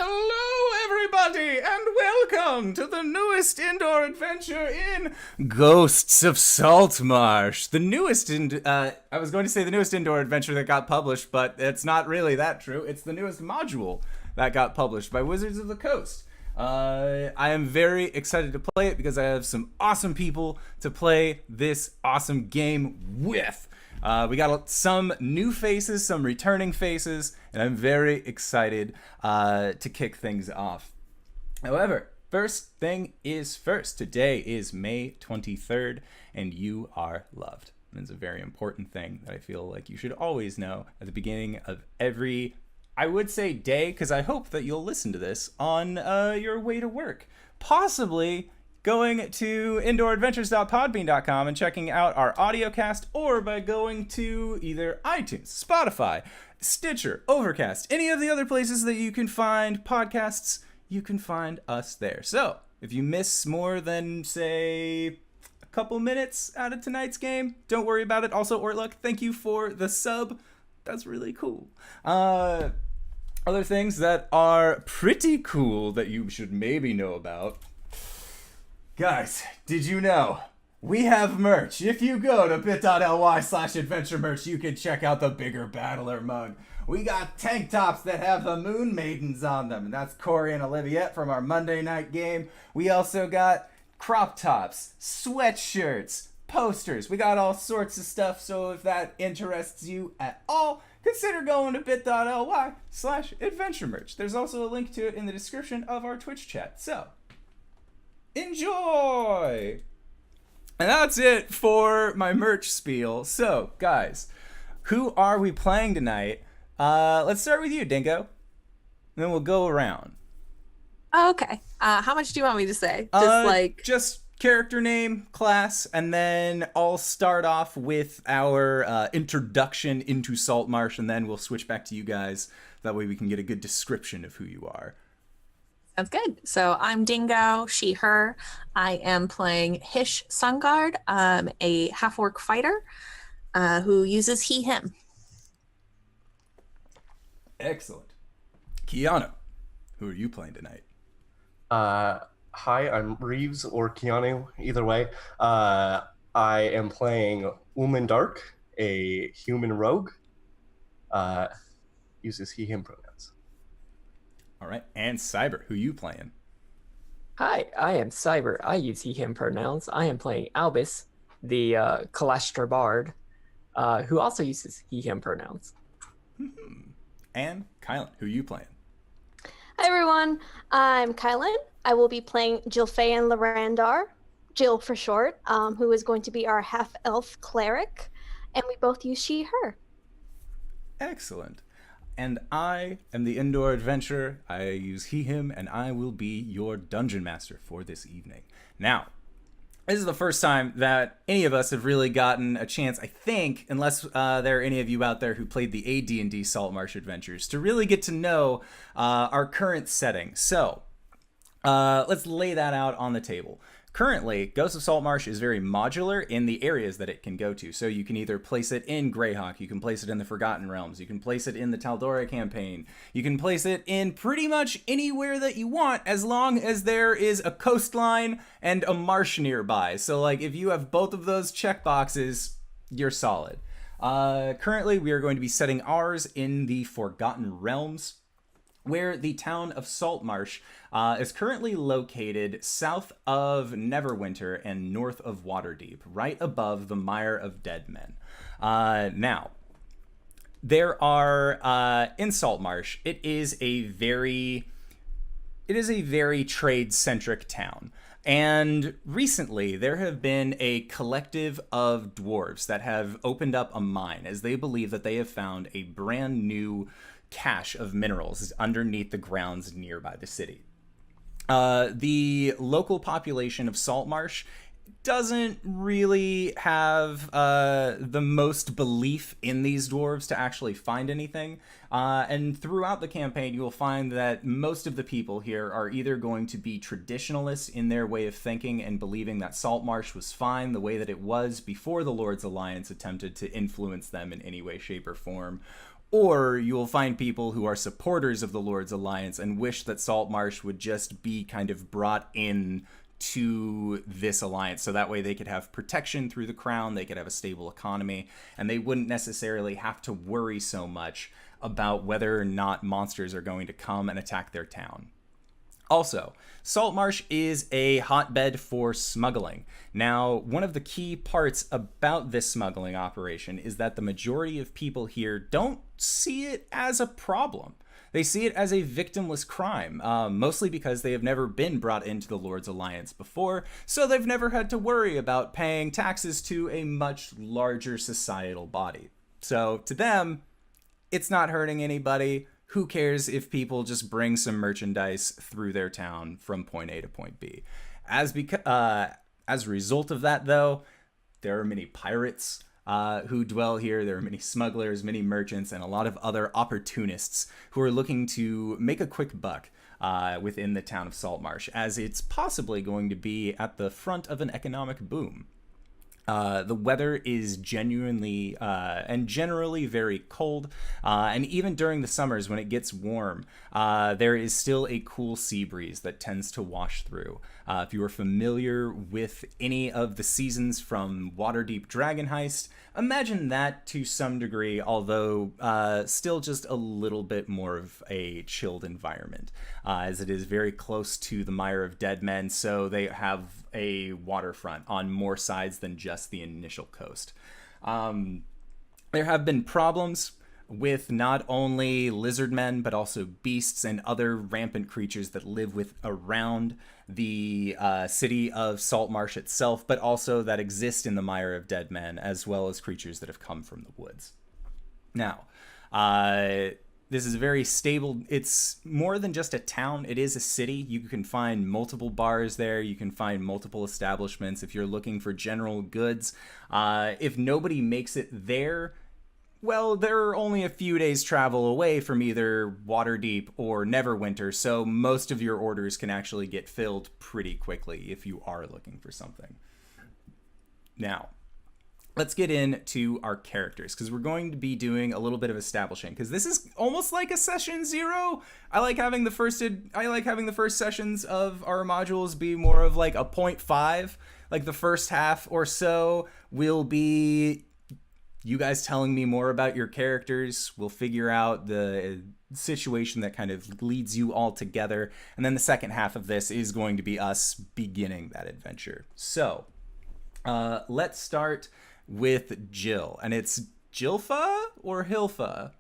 Hello, everybody, and welcome to the newest indoor adventure in Ghosts of Saltmarsh. I was going to say the newest indoor adventure that got published, but it's not really that true. It's the newest module that got published by Wizards of the Coast. I am very excited to play it because I have some awesome people to play this awesome game with. We got some new faces, some returning faces, and I'm very excited to kick things off. However, first thing is first. Today is May 23rd, and you are loved. And it's a very important thing that I feel like you should always know at the beginning of every, I would say day, because I hope that you'll listen to this on your way to work. Possibly going to indooradventures.podbean.com and checking out our audio cast, or by going to either iTunes, Spotify, Stitcher, Overcast, any of the other places that you can find podcasts, you can find us there. So, if you miss more than, say, a couple minutes out of tonight's game, don't worry about it. Also, Ortluck, thank you for the sub. That's really cool. Other things that are pretty cool that you should maybe know about. Guys, did you know we have merch? If you go to bit.ly/adventure merch, you can check out the Bigger Battler mug. We got tank tops that have the Moon Maidens on them, and that's Corey and Oliviette from our Monday night game. We also got crop tops, sweatshirts, posters. We got all sorts of stuff, so if that interests you at all, consider going to bit.ly/adventure merch. There's also a link to it in the description of our Twitch chat. So, enjoy! And that's it for my merch spiel. So, guys, who are we playing tonight? Let's start with you, Dingo. And then we'll go around. Oh, okay. How much do you want me to say? Just character name, class, and then I'll start off with our introduction into Saltmarsh, and then we'll switch back to you guys. That way we can get a good description of who you are. Sounds good. So I'm Dingo, she, her. I am playing Hish Sunguard, a half-orc fighter who uses he, him. Excellent. Keanu, who are you playing tonight? Hi, I'm Reeves or Keanu, either way. I am playing Ulman Dark, a human rogue. Uses he, him pronouns. All right, and Cyber, who you playing? Hi, I am Cyber. I use he, him pronouns. I am playing Albus, the Kalashtra Bard, who also uses he, him pronouns. And Kylan, who you playing? Hi everyone, I'm KyleWithAnN. I will be playing Jilfa'en Larandar, Jill for short, who is going to be our half-elf cleric, and we both use she, her. Excellent. And I am the indoor adventurer. I use he, him, and I will be your dungeon master for this evening. Now, this is the first time that any of us have really gotten a chance, I think, unless there are any of you out there who played the AD&D Saltmarsh Adventures, to really get to know our current setting. So, let's lay that out on the table. Currently, Ghosts of Saltmarsh is very modular in the areas that it can go to. So you can either place it in Greyhawk, you can place it in the Forgotten Realms, you can place it in the Taldora campaign, you can place it in pretty much anywhere that you want, as long as there is a coastline and a marsh nearby. So like if you have both of those checkboxes, you're solid. Currently, we are going to be setting ours in the Forgotten Realms, where the town of Saltmarsh is currently located south of Neverwinter and north of Waterdeep, right above the Mire of Dead Men. Now, there are, in Saltmarsh, it is a very trade-centric town. And recently, there have been a collective of dwarves that have opened up a mine, as they believe that they have found a brand new cache of minerals underneath the grounds nearby the city. The local population of Saltmarsh doesn't really have the most belief in these dwarves to actually find anything. And throughout the campaign, you will find that most of the people here are either going to be traditionalists in their way of thinking and believing that Saltmarsh was fine the way that it was before the Lord's Alliance attempted to influence them in any way, shape, or form, Or you will find people who are supporters of the Lord's Alliance and wish that Saltmarsh would just be kind of brought in to this alliance, so that way they could have protection through the crown, they could have a stable economy, and they wouldn't necessarily have to worry so much about whether or not monsters are going to come and attack their town. Also, Saltmarsh is a hotbed for smuggling. Now, one of the key parts about this smuggling operation is that the majority of people here don't see it as a problem. They see it as a victimless crime, mostly because they have never been brought into the Lord's Alliance before, so they've never had to worry about paying taxes to a much larger societal body. So, to them, it's not hurting anybody. Who cares if people just bring some merchandise through their town from point A to point B? As a result of that, though, there are many pirates who dwell here. There are many smugglers, many merchants, and a lot of other opportunists who are looking to make a quick buck within the town of Saltmarsh, as it's possibly going to be at the front of an economic boom. The weather is genuinely and generally very cold, and even during the summers when it gets warm, there is still a cool sea breeze that tends to wash through. If you are familiar with any of the seasons from Waterdeep Dragon Heist, imagine that to some degree, although still just a little bit more of a chilled environment, as it is very close to the Mire of Dead Men, so they have a waterfront on more sides than just the initial coast. There have been problems with not only lizard men, but also beasts and other rampant creatures that live around the city of Saltmarsh itself, but also that exist in the Mire of Dead Men, as well as creatures that have come from the woods. Now, this is very stable. It's more than just a town. It is a city. You can find multiple bars there. You can find multiple establishments if you're looking for general goods. If nobody makes it there, well, they're only a few days travel away from either Waterdeep or Neverwinter, so most of your orders can actually get filled pretty quickly if you are looking for something. Now, let's get into our characters, because we're going to be doing a little bit of establishing, because this is almost like a session 0. I like having the first sessions of our modules be more of like a 0.5. Like the first half or so will be you guys telling me more about your characters. We'll figure out the situation that kind of leads you all together, and then the second half of this is going to be us beginning that adventure. So let's start with Jill, and it's Jilfa or Hilfa?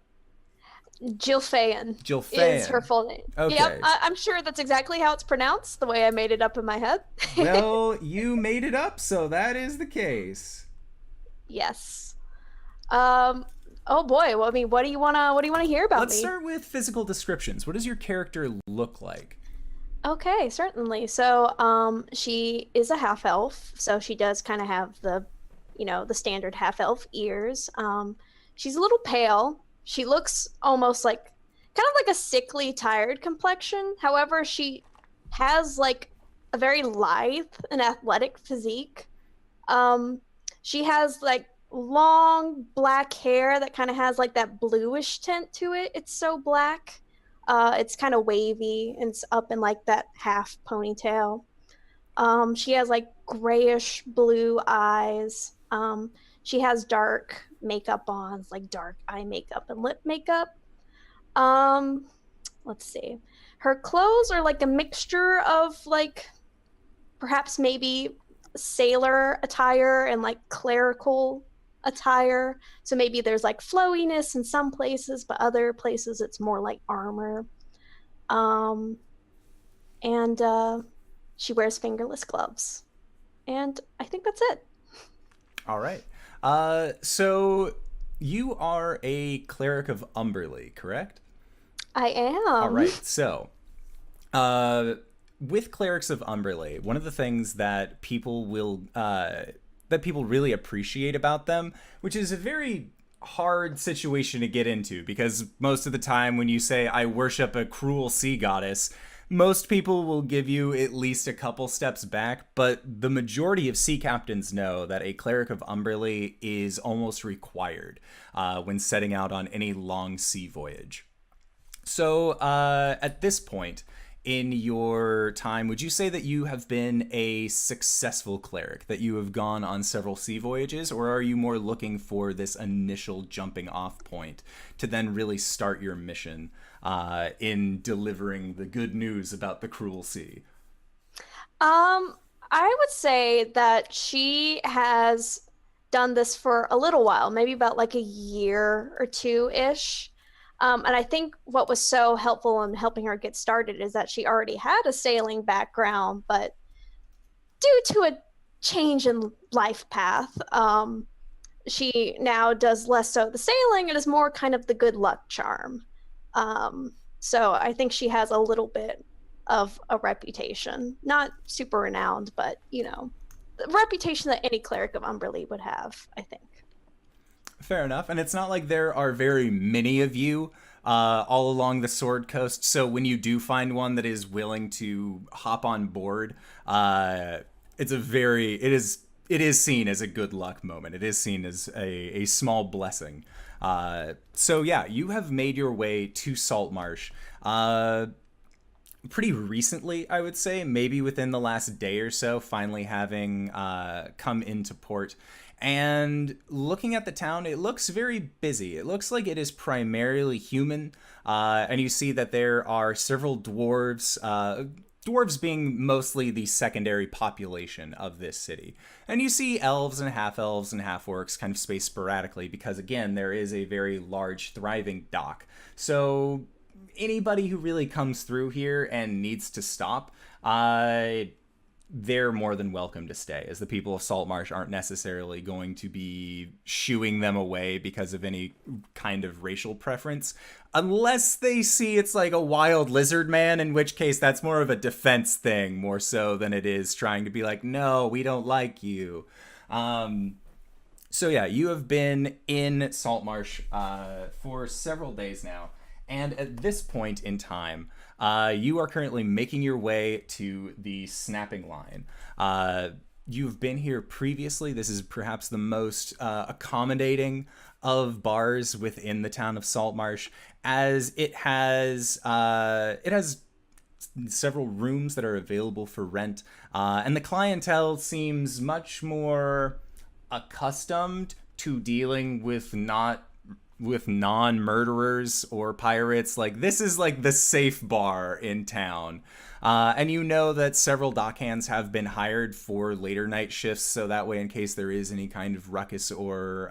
Jilfa'en. Jilfa'en is her full name. Okay. Yep, I'm sure that's exactly how it's pronounced, the way I made it up in my head. Well, you made it up, so that is the case. Yes. Oh boy. Well, I mean, what do you wanna hear about Let's me? start with physical descriptions. What does your character look like? Okay, certainly. So, she is a half elf, so she does kind of have the standard half elf ears. She's a little pale. She looks almost like kind of like a sickly, tired complexion. However, she has like a very lithe and athletic physique. She has like long black hair that kind of has like that bluish tint to it. It's so black. It's kind of wavy and it's up in like that half ponytail. She has like grayish blue eyes. She has dark makeup on, like dark eye makeup and lip makeup. Let's see. Her clothes are like a mixture of like perhaps maybe sailor attire and like clerical attire. So maybe there's like flowiness in some places, but other places it's more like armor. And she wears fingerless gloves. And I think that's it. All right. So you are a cleric of Umberley, correct? I am. All right. So, with clerics of Umberley, one of the things that people really appreciate about them, which is a very hard situation to get into, because most of the time when you say I worship a cruel sea goddess, Most people will give you at least a couple steps back, but the majority of sea captains know that a cleric of Umberly is almost required when setting out on any long sea voyage. So at this point in your time, would you say that you have been a successful cleric, that you have gone on several sea voyages, or are you more looking for this initial jumping off point to then really start your mission in delivering the good news about the cruel sea? I would say that she has done this for a little while, maybe about like a year or two-ish. And I think what was so helpful in helping her get started is that she already had a sailing background, but due to a change in life path, she now does less so the sailing and is more kind of the good luck charm. So I think she has a little bit of a reputation, not super renowned, but the reputation that any cleric of Umberly would have, I think. Fair enough. And it's not like there are very many of you all along the Sword Coast. So when you do find one that is willing to hop on board, it is seen as a good luck moment. It is seen as a small blessing. So yeah, you have made your way to Saltmarsh pretty recently, I would say, maybe within the last day or so, finally having come into port. And looking at the town, it looks very busy. It looks like it is primarily human. And you see that there are several dwarves, dwarves being mostly the secondary population of this city. And you see elves and half-orcs kind of spaced sporadically because, again, there is a very large, thriving dock. So anybody who really comes through here and needs to stop, they're more than welcome to stay, as the people of Saltmarsh aren't necessarily going to be shooing them away because of any kind of racial preference, unless they see it's like a wild lizard man, in which case that's more of a defense thing, more so than it is trying to be like, no, we don't like you. So yeah, you have been in Saltmarsh for several days now, and at this point in time, you are currently making your way to the snapping line. You've been here previously. This is perhaps the most accommodating of bars within the town of Saltmarsh, as it has several rooms that are available for rent, and the clientele seems much more accustomed to dealing with non-murderers or pirates. Like, this is like the safe bar in town. And you know that several dockhands have been hired for later night shifts, so that way, in case there is any kind of ruckus or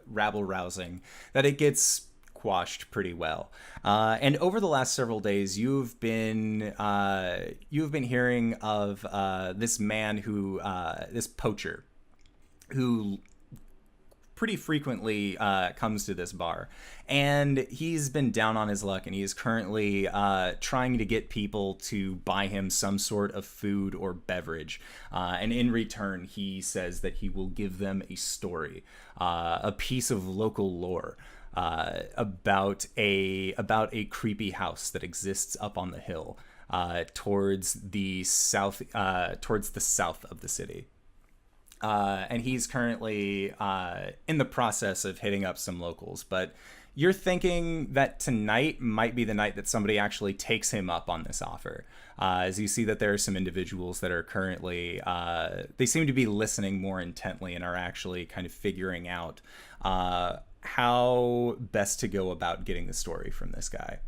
rabble-rousing, that it gets quashed pretty well. And over the last several days, you've been hearing of this man who, this poacher, who pretty frequently comes to this bar, and he's been down on his luck, and he is currently trying to get people to buy him some sort of food or beverage, and in return he says that he will give them a story, a piece of local lore about a creepy house that exists up on the hill towards the south of the city. And he's currently in the process of hitting up some locals, but you're thinking that tonight might be the night that somebody actually takes him up on this offer, as you see that there are some individuals that are currently, they seem to be listening more intently and are actually kind of figuring out how best to go about getting the story from this guy.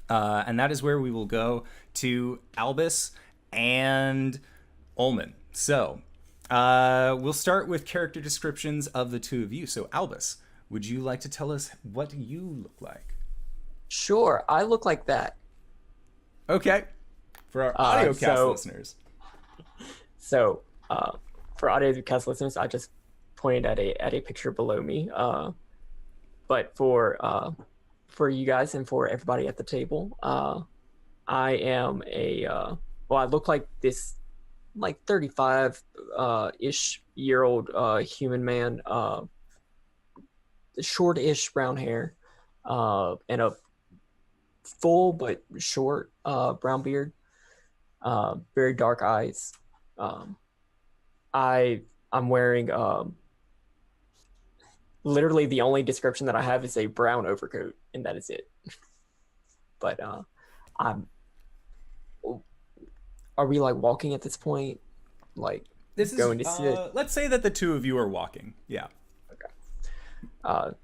And that is where we will go to Albus and Ulman. So we'll start with character descriptions of the two of you. So Albus, would you like to tell us what you look like? Sure, I look like that. Okay. For our audiocast listeners. So, for audiocast listeners, I just pointed at a picture below me. But for you guys and for everybody at the table, I am I look like this, like 35 ish year old human man, short-ish brown hair, and a full but short brown beard, very dark eyes. I'm wearing literally the only description that I have is a brown overcoat, and that is it. But are we like walking at this point? Like This is going to sit? let's say that the two of you are walking. Yeah.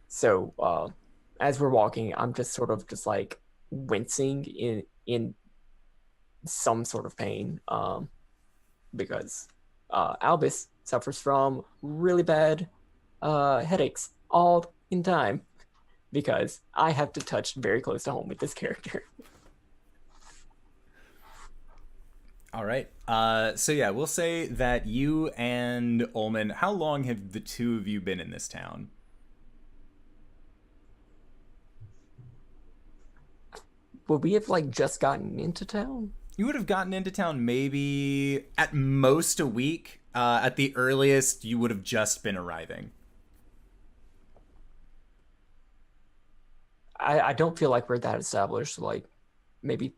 So as we're walking, I'm just sort of just like wincing in some sort of pain, because Albus suffers from really bad headaches all in time, because I have to touch very close to home with this character. All right. So yeah, we'll say that you and Ulman, how long have the two of you been in this town? Would we have like just gotten into town? You would have gotten into town maybe at most a week. At the earliest, you would have just been arriving. I don't feel like we're that established. Like maybe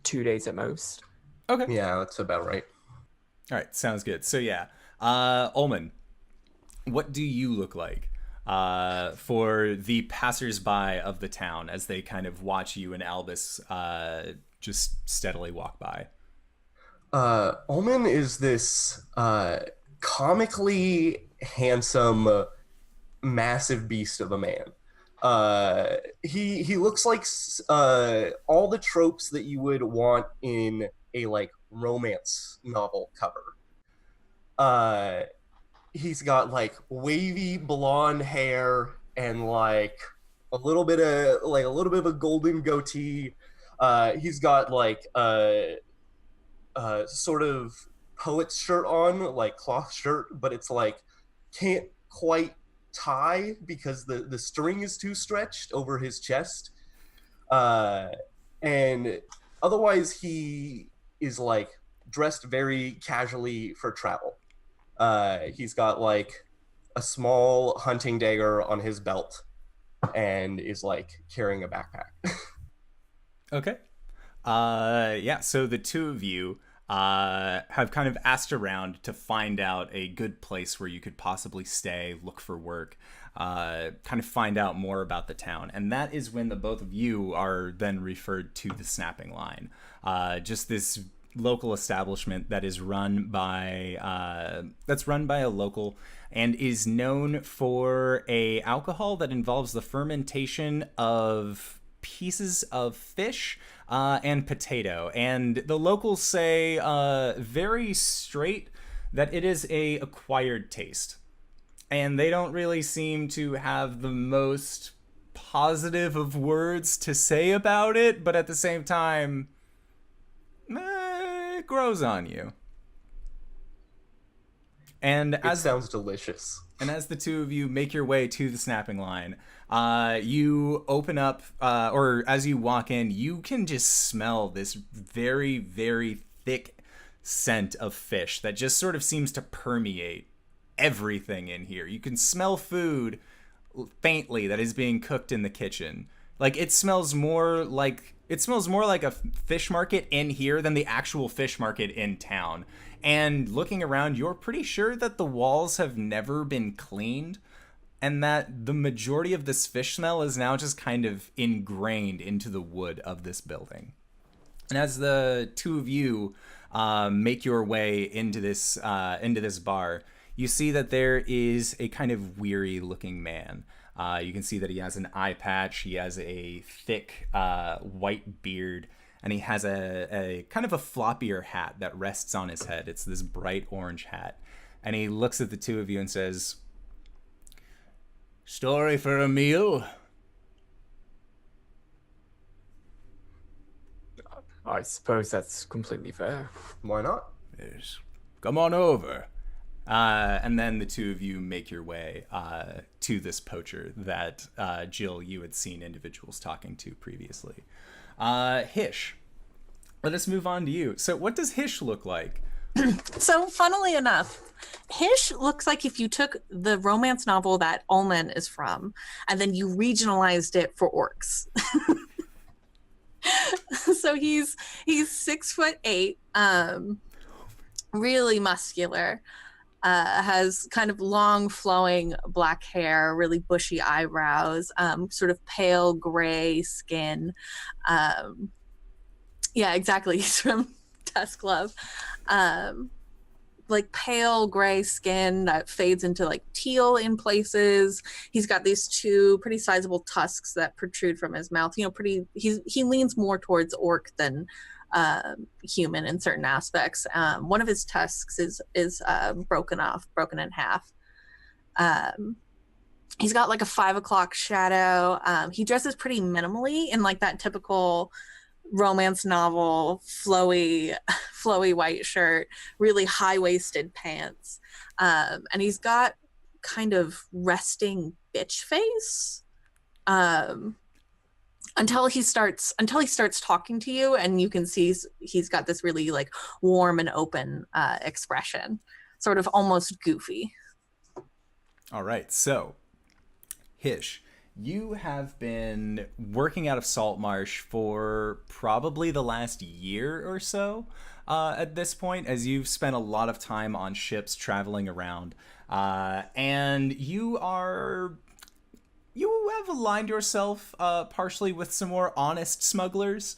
2 days at most. Okay. Yeah, that's about right. All right. Sounds good. So yeah, Ulman, what do you look like for the passersby of the town as they kind of watch you and Albus just steadily walk by? Omen is this comically handsome, massive beast of a man. He looks like all the tropes that you would want in a like romance novel cover. He's got like wavy blonde hair and like a little bit of a golden goatee. He's got like sort of poet's shirt on, like cloth shirt, but it's like can't quite tie because the string is too stretched over his chest. And otherwise he is like dressed very casually for travel. He's got like a small hunting dagger on his belt and is like carrying a backpack. Okay. Yeah, so the two of you have kind of asked around to find out a good place where you could possibly stay, look for work, kind of find out more about the town. And that is when the both of you are then referred to the Snapping Line. Just this local establishment that is run by a local and is known for a alcohol that involves the fermentation of pieces of fish and potato. And the locals say very straight that it is a acquired taste. And they don't really seem to have the most positive of words to say about it, but at the same time, it grows on you. And It sounds delicious. And as the two of you make your way to the Snapping Line, you open up, or as you walk in, you can just smell this very, very thick scent of fish that just sort of seems to permeate everything in here. You can smell food faintly that is being cooked in the kitchen. Like it smells more like a fish market in here than the actual fish market in town. And looking around, you're pretty sure that the walls have never been cleaned and that the majority of this fish smell is now just kind of ingrained into the wood of this building. And as the two of you make your way into this bar, you see that there is a kind of weary-looking man. You can see that he has an eye patch, he has a thick white beard, and he has a kind of a floppier hat that rests on his head. It's this bright orange hat. And he looks at the two of you and says, "Story for a meal?" I suppose that's completely fair. Why not? Yes. Come on over. And then the two of you make your way to this poacher that Jill, you had seen individuals talking to previously. Hish, let us move on to you. So what does Hish look like? So, funnily enough, Hish looks like if you took the romance novel that Omen is from and then you regionalized it for orcs. So he's 6'8", really muscular, has kind of long flowing black hair, really bushy eyebrows, sort of pale gray skin. Yeah, exactly. He's from Tusk Love. Like pale gray skin that fades into like teal in places. He's got these two pretty sizable tusks that protrude from his mouth. You know, he leans more towards orc than human in certain aspects. One of his tusks is broken in half. He's got like a 5 o'clock shadow. He dresses pretty minimally in like that typical romance novel, flowy white shirt, really high-waisted pants. And he's got kind of resting bitch face. Until he starts talking to you, and you can see he's got this really like warm and open expression, sort of almost goofy. All right, so Hish, you have been working out of Saltmarsh for probably the last year or so at this point, as you've spent a lot of time on ships traveling around, and you have aligned yourself partially with some more honest smugglers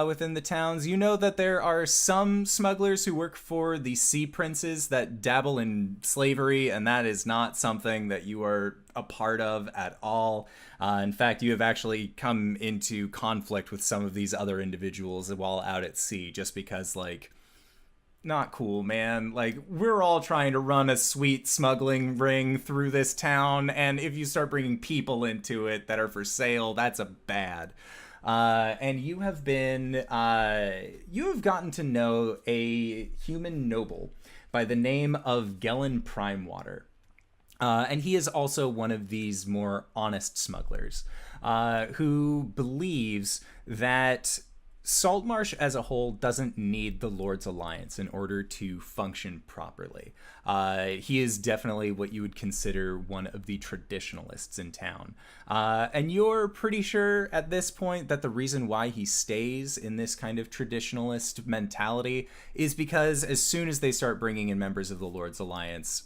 within the towns. You know that there are some smugglers who work for the sea princes that dabble in slavery, and that is not something that you are a part of at all. In fact, you have actually come into conflict with some of these other individuals while out at sea, just because, like, not cool, man. Like, we're all trying to run a sweet smuggling ring through this town, and if you start bringing people into it that are for sale, that's a bad. And you have gotten to know a human noble by the name of Gellan Primewater. And he is also one of these more honest smugglers, who believes that Saltmarsh as a whole doesn't need the Lord's Alliance in order to function properly. He is definitely what you would consider one of the traditionalists in town. And you're pretty sure at this point that the reason why he stays in this kind of traditionalist mentality is because as soon as they start bringing in members of the Lord's Alliance,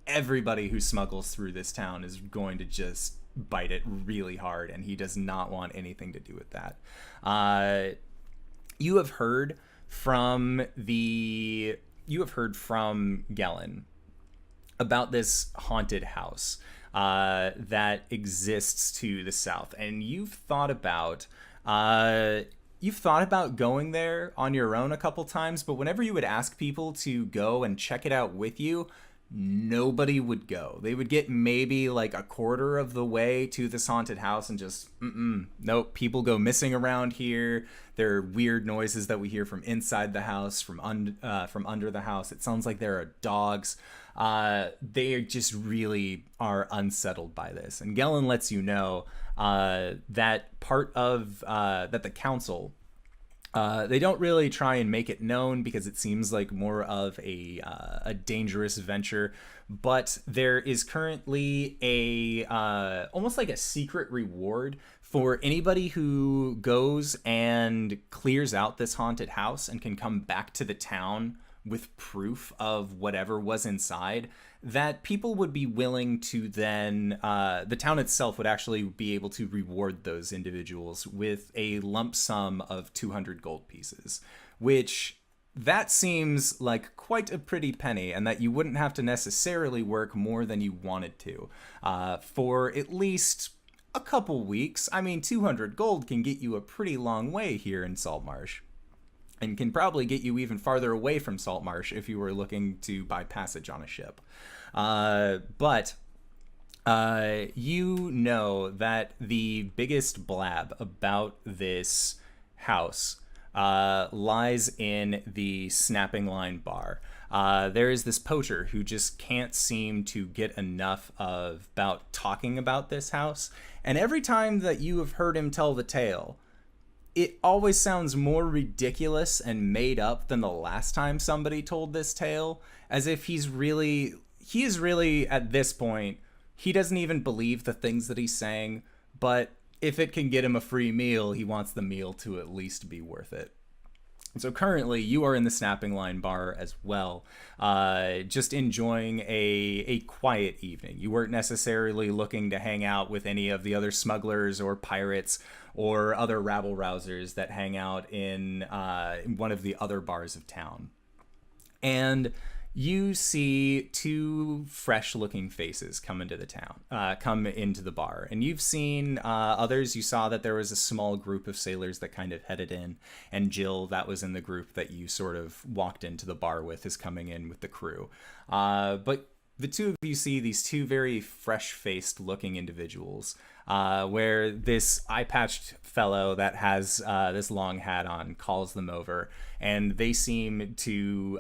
everybody who smuggles through this town is going to just bite it really hard, and he does not want anything to do with that. You have heard from Gellan about this haunted house that exists to the south, and you've thought about going there on your own a couple times, but whenever you would ask people to go and check it out with you, nobody would go. They would get maybe like a quarter of the way to this haunted house and just, nope, people go missing around here. There are weird noises that we hear from inside the house, from under the house. It sounds like there are dogs. They just really are unsettled by this. And Gellan lets you know that part of that the council, they don't really try and make it known because it seems like more of a dangerous venture, but there is currently almost like a secret reward for anybody who goes and clears out this haunted house and can come back to the town with proof of whatever was inside, that people would be willing to then, the town itself would actually be able to reward those individuals with a lump sum of 200 gold pieces, which that seems like quite a pretty penny, and that you wouldn't have to necessarily work more than you wanted to for at least a couple weeks. I mean, 200 gold can get you a pretty long way here in Saltmarsh, and can probably get you even farther away from Saltmarsh if you were looking to buy passage on a ship. But you know that the biggest blab about this house lies in the Snapping Line bar. There is this poacher who just can't seem to get enough about talking about this house. And every time that you have heard him tell the tale, it always sounds more ridiculous and made up than the last time somebody told this tale, as if he is really at this point, he doesn't even believe the things that he's saying, but if it can get him a free meal, he wants the meal to at least be worth it. So currently, you are in the Snapping Line bar as well, just enjoying a quiet evening. You weren't necessarily looking to hang out with any of the other smugglers or pirates or other rabble-rousers that hang out in one of the other bars of town. And you see two fresh-looking faces come into the bar. And you've seen others. You saw that there was a small group of sailors that kind of headed in. And Jill, that was in the group that you sort of walked into the bar with, is coming in with the crew. But the two of you see these two very fresh-faced looking individuals, where this eye-patched fellow that has this long hat on calls them over, and they seem to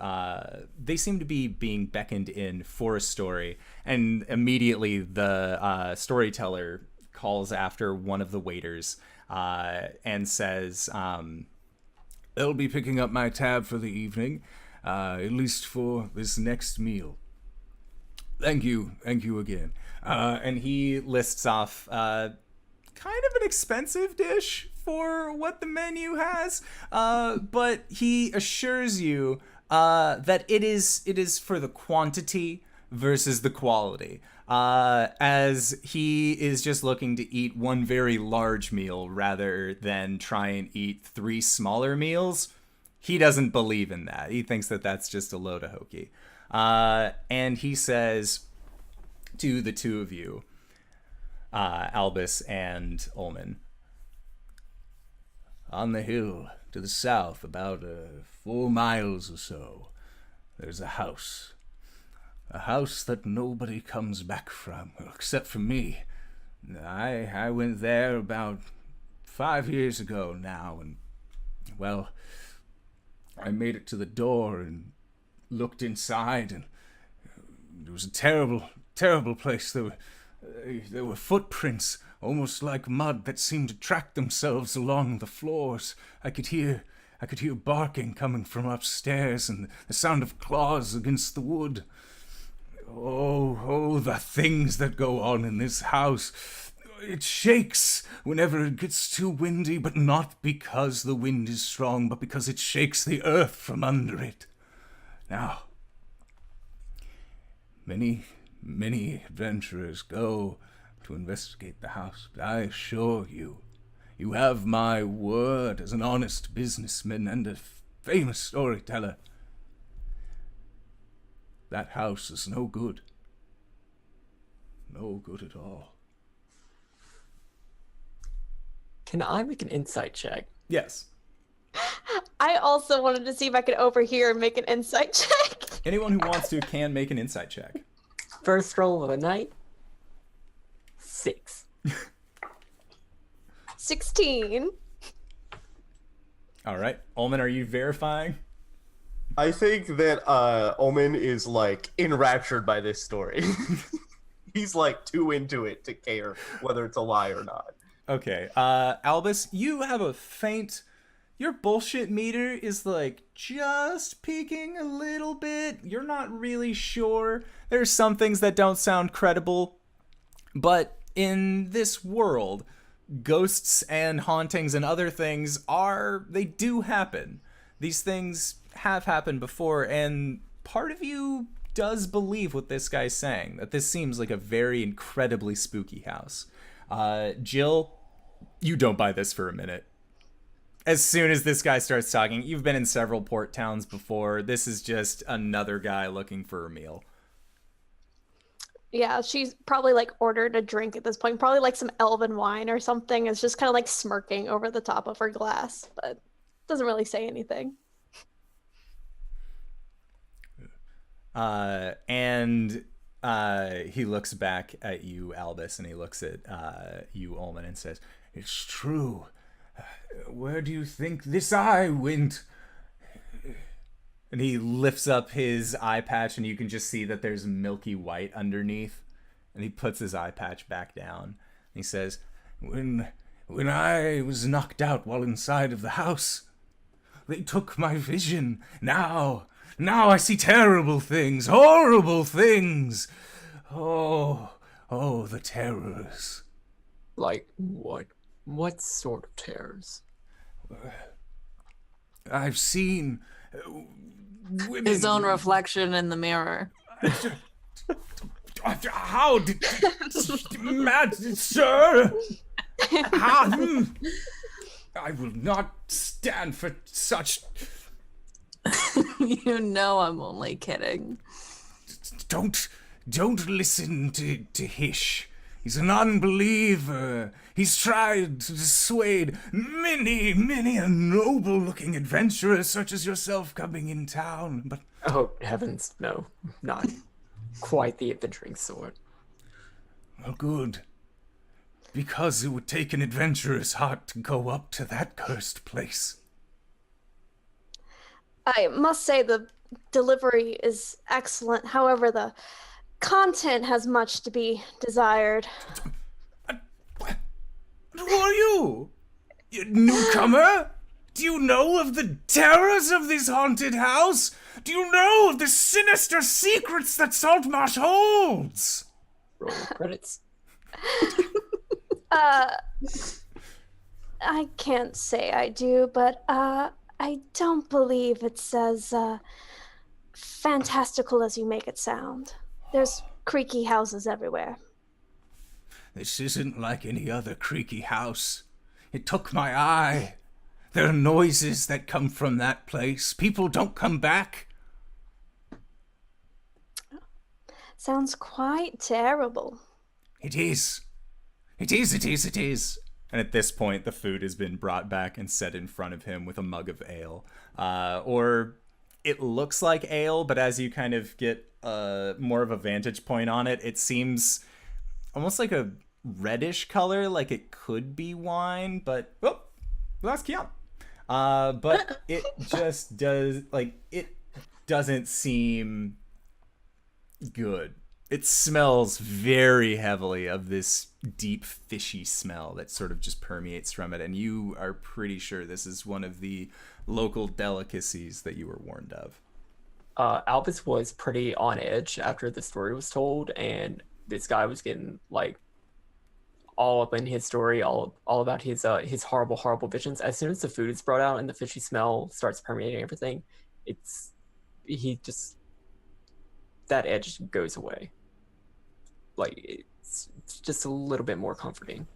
be being beckoned in for a story. And immediately the storyteller calls after one of the waiters and says, "They'll be picking up my tab for the evening, at least for this next meal. Thank you again." And he lists off kind of an expensive dish for what the menu has, but he assures you that it is for the quantity versus the quality, as he is just looking to eat one very large meal rather than try and eat 3 smaller meals. He doesn't believe in that. He thinks that that's just a load of hokey. And he says to the two of you, Albus and Ulman, "On the hill to the south, about 4 miles or so, there's a house that nobody comes back from, except for me. I went there about 5 years ago now, and, well, I made it to the door and looked inside, and it was a terrible place. There were footprints, almost like mud, that seemed to track themselves along the floors. I could hear barking coming from upstairs, and the sound of claws against the wood. Oh, the things that go on in this house. It shakes whenever it gets too windy, but not because the wind is strong, but because it shakes the earth from under it. Now, many adventurers go to investigate the house, but I assure you, you have my word as an honest businessman and a famous storyteller. That house is no good. No good at all." Can I make an insight check? Yes. I also wanted to see if I could overhear and make an insight check. Anyone who wants to can make an insight check. First roll of the night, 6. 16. All right. Ulman, are you verifying? I think that Omen is like enraptured by this story. He's like too into it to care whether it's a lie or not. Okay. Albus, you have a faint... Your bullshit meter is like just peaking a little bit. You're not really sure. There's some things that don't sound credible. But in this world, ghosts and hauntings and other things they do happen. These things have happened before, and part of you does believe what this guy's saying, that this seems like a very incredibly spooky house. Jill, you don't buy this for a minute. As soon as this guy starts talking, you've been in several port towns before. This is just another guy looking for a meal. Yeah, she's probably like ordered a drink at this point, probably like some elven wine or something. Is just kind of like smirking over the top of her glass, but doesn't really say anything. And he looks back at you, Albus, and he looks at you, Omen, and says, "It's true. Where do you think this eye went?" And he lifts up his eye patch, and you can just see that there's milky white underneath. And he puts his eye patch back down. He says, When I was knocked out while inside of the house, they took my vision. Now I see terrible things, horrible things. Oh, the terrors." Like what? What sort of terrors? I've seen women... His own reflection in the mirror. How did... Mad, sir! I will not stand for such... You know I'm only kidding. Don't listen to Hish. He's an unbeliever. He's tried to dissuade many a noble-looking adventurer such as yourself coming in town, but... Oh, heavens, no. Not quite the adventuring sort. Well, good. Because it would take an adventurer's heart to go up to that cursed place. I must say the delivery is excellent. However, the content has much to be desired. Who are you? You newcomer? Do you know of the terrors of this haunted house? Do you know of the sinister secrets that Saltmarsh holds? Roll credits. I can't say I do, but I don't believe it's as fantastical as you make it sound. There's creaky houses everywhere. This isn't like any other creaky house. It took my eye. There are noises that come from that place. People don't come back. Sounds quite terrible. It is. It is. And at this point, the food has been brought back and set in front of him with a mug of ale. Or it looks like ale, but as you kind of get more of a vantage point on it, it seems almost like a reddish color, like it could be wine, but... Oh, that's Keon. But it just does, like, it doesn't seem good. It smells very heavily of this deep fishy smell that sort of just permeates from it, and you are pretty sure this is one of the local delicacies that you were warned of. Albus was pretty on edge after the story was told, and this guy was getting like all up in his story, all about his horrible visions. As soon as the food is brought out and the fishy smell starts permeating everything, that edge goes away. Like, it's just a little bit more comforting.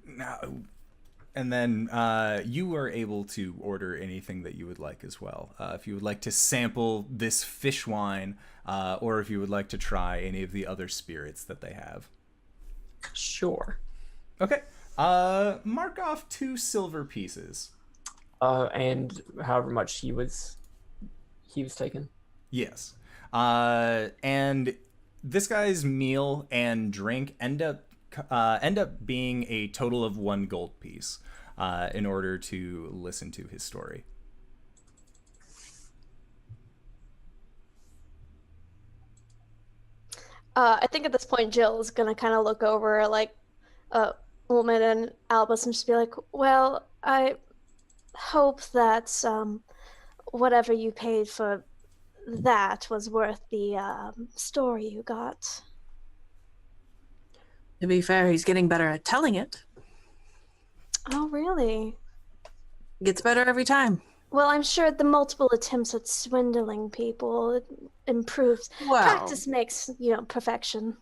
Now, and then you are able to order anything that you would like as well. If you would like to sample this fish wine, or if you would like to try any of the other spirits that they have. Sure. Okay. Mark off 2 silver pieces. And however much he was taken. Yes. And this guy's meal and drink end up being a total of 1 gold piece in order to listen to his story. I think at this point Jill is gonna kind of look over like Ulman and Albus and just be like, well, I hope that whatever you paid for that was worth the story you got. To be fair, he's getting better at telling it. Oh, really? Gets better every time. Well, I'm sure the multiple attempts at swindling people improves. Well, Practice makes, perfection.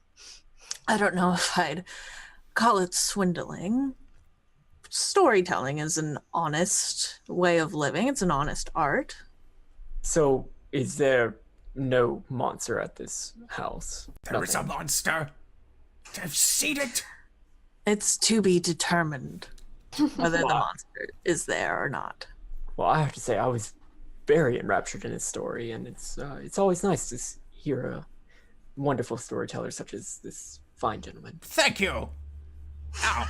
I don't know if I'd call it swindling. Storytelling is an honest way of living. It's an honest art. So, is there no monster at this house? There is a monster. I've seen it. It's to be determined whether the monster is there or not. Well, I have to say I was very enraptured in his story, and it's always nice to hear a wonderful storyteller such as this fine gentleman. Thank you. Ow.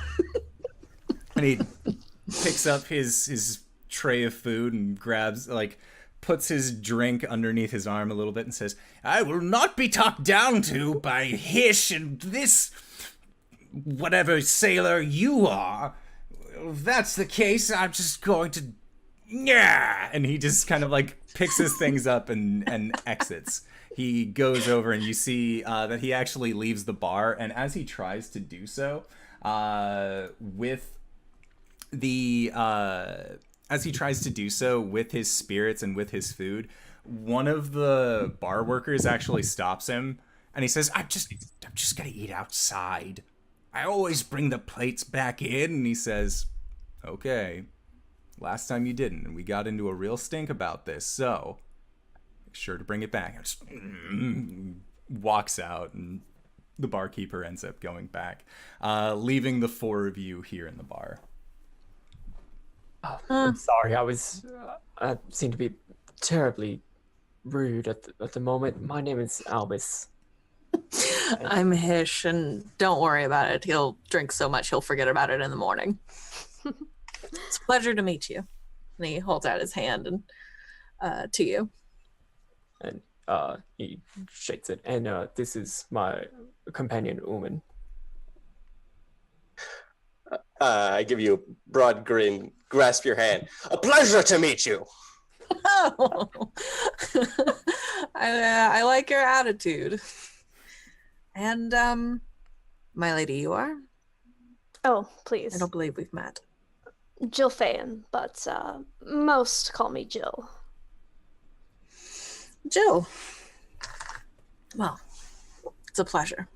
And he picks up his tray of food and puts his drink underneath his arm a little bit and says, I will not be talked down to by Hish and this whatever sailor you are. If that's the case, I'm just going to yeah, and he just kind of like picks his things up and exits. He goes over and you see that he actually leaves the bar, and as he tries to do so, with his spirits and with his food, one of the bar workers actually stops him, and he says, I'm just gonna eat outside. I always bring the plates back in. And he says, okay, last time you didn't, and we got into a real stink about this, so make sure to bring it back. And just walks out, and the barkeeper ends up going back, leaving the four of you here in the bar. Oh, I'm sorry, I seem to be terribly rude at the moment. My name is Albus. I'm Hish, and don't worry about it. He'll drink so much he'll forget about it in the morning. It's a pleasure to meet you. And he holds out his hand and to you. And he shakes it. And this is my companion, Omen. I give you a broad grin, grasp your hand. A pleasure to meet you. Oh, I like your attitude. And, my lady, you are? Oh, please. I don't believe we've met. Jilfa'en, but most call me Jill. Jill. Well, it's a pleasure.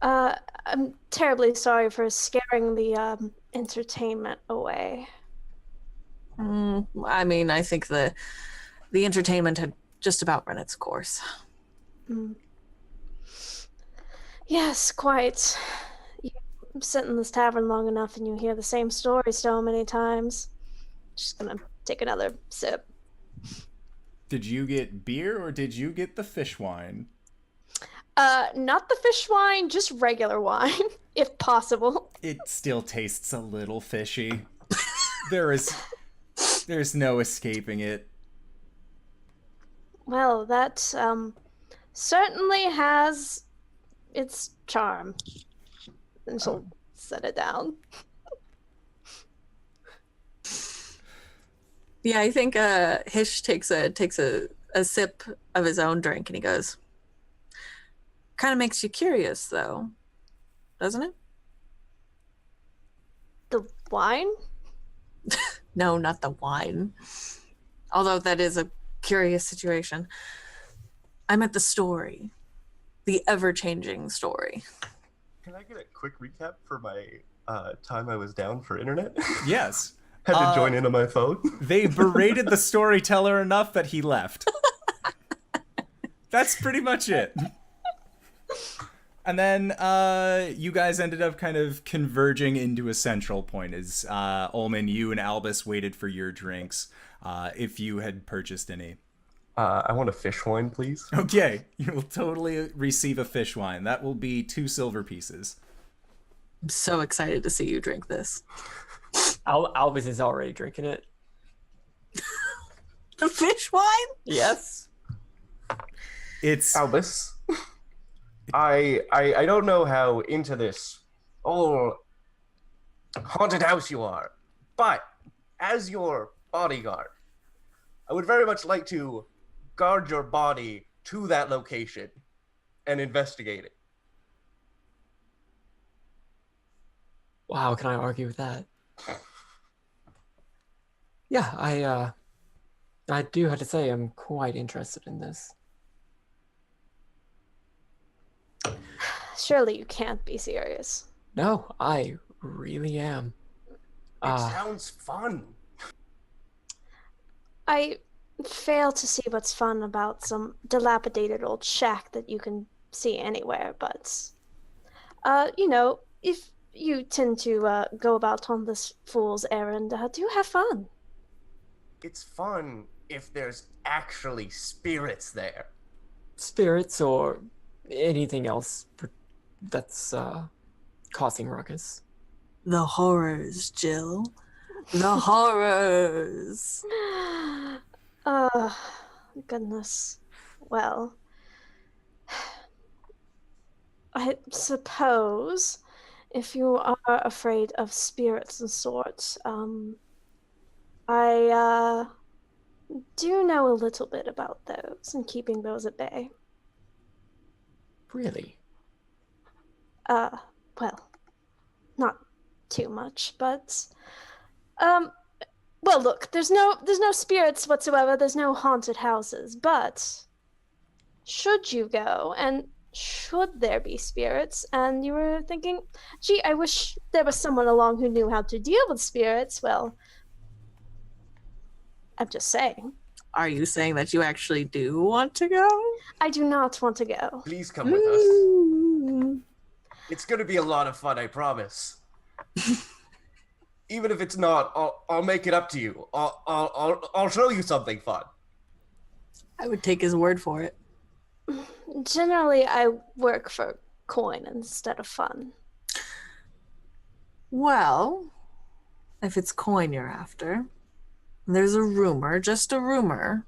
I'm terribly sorry for scaring the entertainment away. I mean, I think the entertainment had just about run its course. Yes, quite. You sit in this tavern long enough and you hear the same story so many times. Just gonna take another sip. Did you get beer or did you get the fish wine? Not the fish wine, just regular wine, if possible. It still tastes a little fishy. There's no escaping it. Well, that certainly has its charm. And she'll set it down. Yeah, I think Hish takes a sip of his own drink and he goes, kind of makes you curious though, doesn't it? The wine? No, not the wine. Although that is a curious situation. I meant the story. The ever-changing story. Can I get a quick recap for my time I was down for internet? Yes. Had to join in on my phone. They berated the storyteller enough that he left. That's pretty much it. And then you guys ended up kind of converging into a central point as Ulman, you and Albus waited for your drinks, if you had purchased any. I want a fish wine, please. Okay, you will totally receive a fish wine. That will be 2 silver pieces. I'm so excited to see you drink this. Albus is already drinking it. The fish wine? Yes. It's Albus, I don't know how into this whole haunted house you are, but as your bodyguard, I would very much like to guard your body to that location and investigate it. Wow, can I argue with that? Yeah, I do have to say I'm quite interested in this. Surely you can't be serious. No, I really am. It sounds fun. I fail to see what's fun about some dilapidated old shack that you can see anywhere, but, if you tend to go about on this fool's errand, do have fun. It's fun if there's actually spirits there. Spirits or anything else that's causing ruckus. The horrors, Jill. The horrors. Oh, goodness. Well, I suppose if you are afraid of spirits and sorts, I do know a little bit about those and keeping those at bay. Really? Well, not too much, but well, look, there's no spirits whatsoever. There's no haunted houses, but should you go and should there be spirits and you were thinking, gee, I wish there was someone along who knew how to deal with spirits, well, I'm just saying. Are you saying that you actually do want to go? I do not want to go. Please come with us. It's gonna be a lot of fun, I promise. Even if it's not, I'll make it up to you. I'll show you something fun. I would take his word for it. Generally, I work for coin instead of fun. Well, if it's coin you're after, there's a rumor, just a rumor,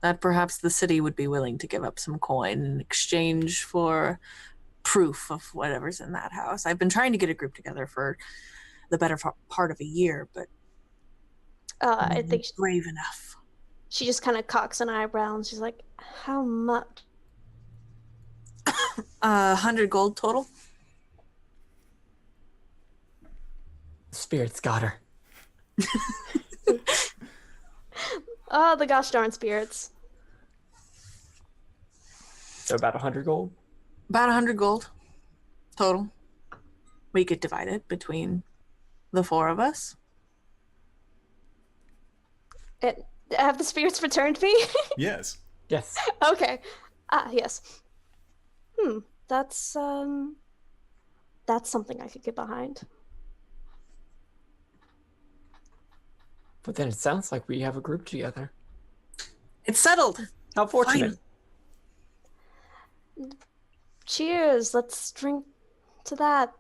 that perhaps the city would be willing to give up some coin in exchange for proof of whatever's in that house. I've been trying to get a group together for the better part of a year, but I think brave enough. she just kind of cocks an eyebrow and she's like, how much? 100 gold total. Spirits got her. Oh, the gosh darn spirits. So about 100 gold? About 100 gold total. We could divide it between the four of us. Have the spirits returned me? Yes. Yes. Okay. Yes. That's something I could get behind. But then it sounds like we have a group together. It's settled. How fortunate. Fine. Cheers. Let's drink to that.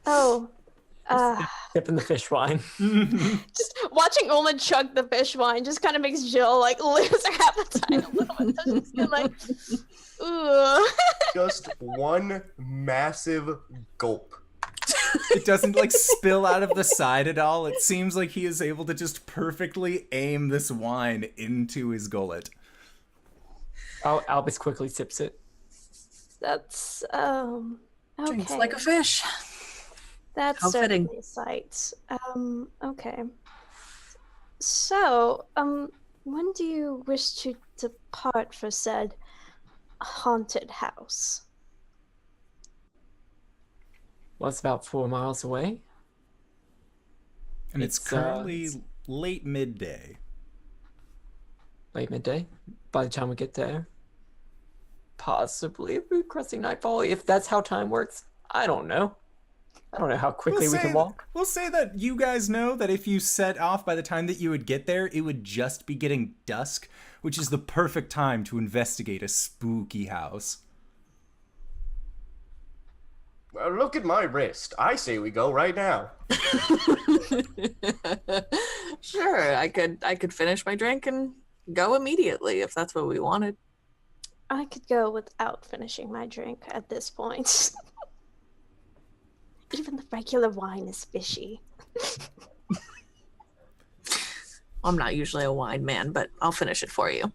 Oh. Sipping the fish wine. Just watching Omen chug the fish wine just kind of makes Jill like lose her appetite a little bit. So she's kind of like, ooh. Just one massive gulp. It doesn't like spill out of the side at all. It seems like he is able to just perfectly aim this wine into his gullet. Albus quickly sips it. That's Drinks okay. like a fish. That's How fitting. certainly a sight. Okay. So, when do you wish to depart for said haunted house? Well, it's about 4 miles away. And it's It's, currently late midday. Late midday. By the time we get there, possibly we're crossing nightfall. If that's how time works, I don't know. I don't know how quickly we can walk. We'll say that you guys know that if you set off by the time that you would get there, it would just be getting dusk, which is the perfect time to investigate a spooky house. Well, look at my wrist. I say we go right now. Sure, I could finish my drink and go immediately if that's what we wanted. I could go without finishing my drink at this point. Even the regular wine is fishy. I'm not usually a wine man, but I'll finish it for you.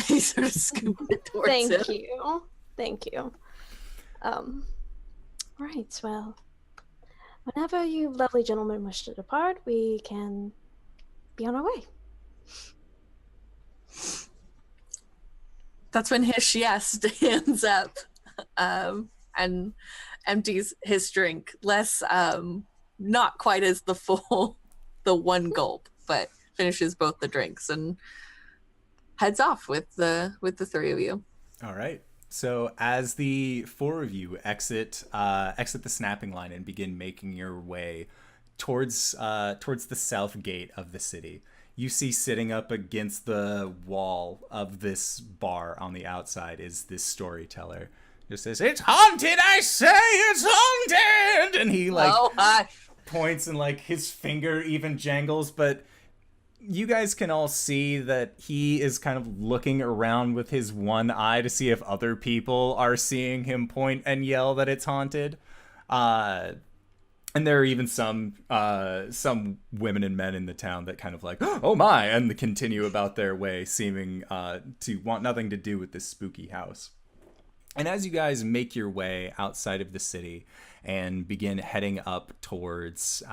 He sort of scooped it towards him. Thank you. Right, well, whenever you lovely gentlemen wish to depart, we can be on our way. That's when Hish, yes, stands up and empties his drink. Less, not quite as the one gulp, but finishes both the drinks and heads off with the three of you. All right. So as the four of you exit the snapping line and begin making your way towards the south gate of the city, you see sitting up against the wall of this bar on the outside is this storyteller. Just says, "It's haunted, I say, it's haunted!" And he points and his finger even jangles, but you guys can all see that he is kind of looking around with his one eye to see if other people are seeing him point and yell that it's haunted. And there are even some women and men in the town that kind of like, oh my, and continue about their way, seeming to want nothing to do with this spooky house. And as you guys make your way outside of the city and begin heading up towards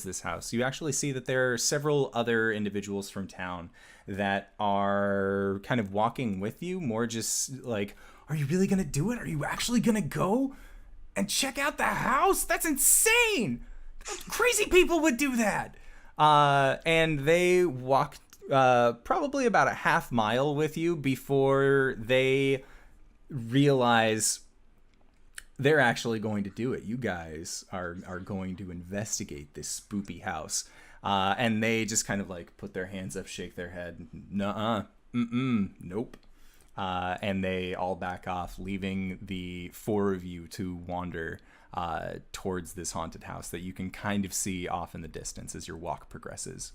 this house, you actually see that there are several other individuals from town that are kind of walking with you, more just like, are you really gonna do it? Are you actually gonna go and check out the house? That's insane! Crazy people would do that! And they walk probably about a half mile with you before they realize they're actually going to do it. You guys are going to investigate this spoopy house. And they just kind of like put their hands up, shake their head. Nuh-uh. Nope. And they all back off, leaving the four of you to wander towards this haunted house that you can kind of see off in the distance as your walk progresses.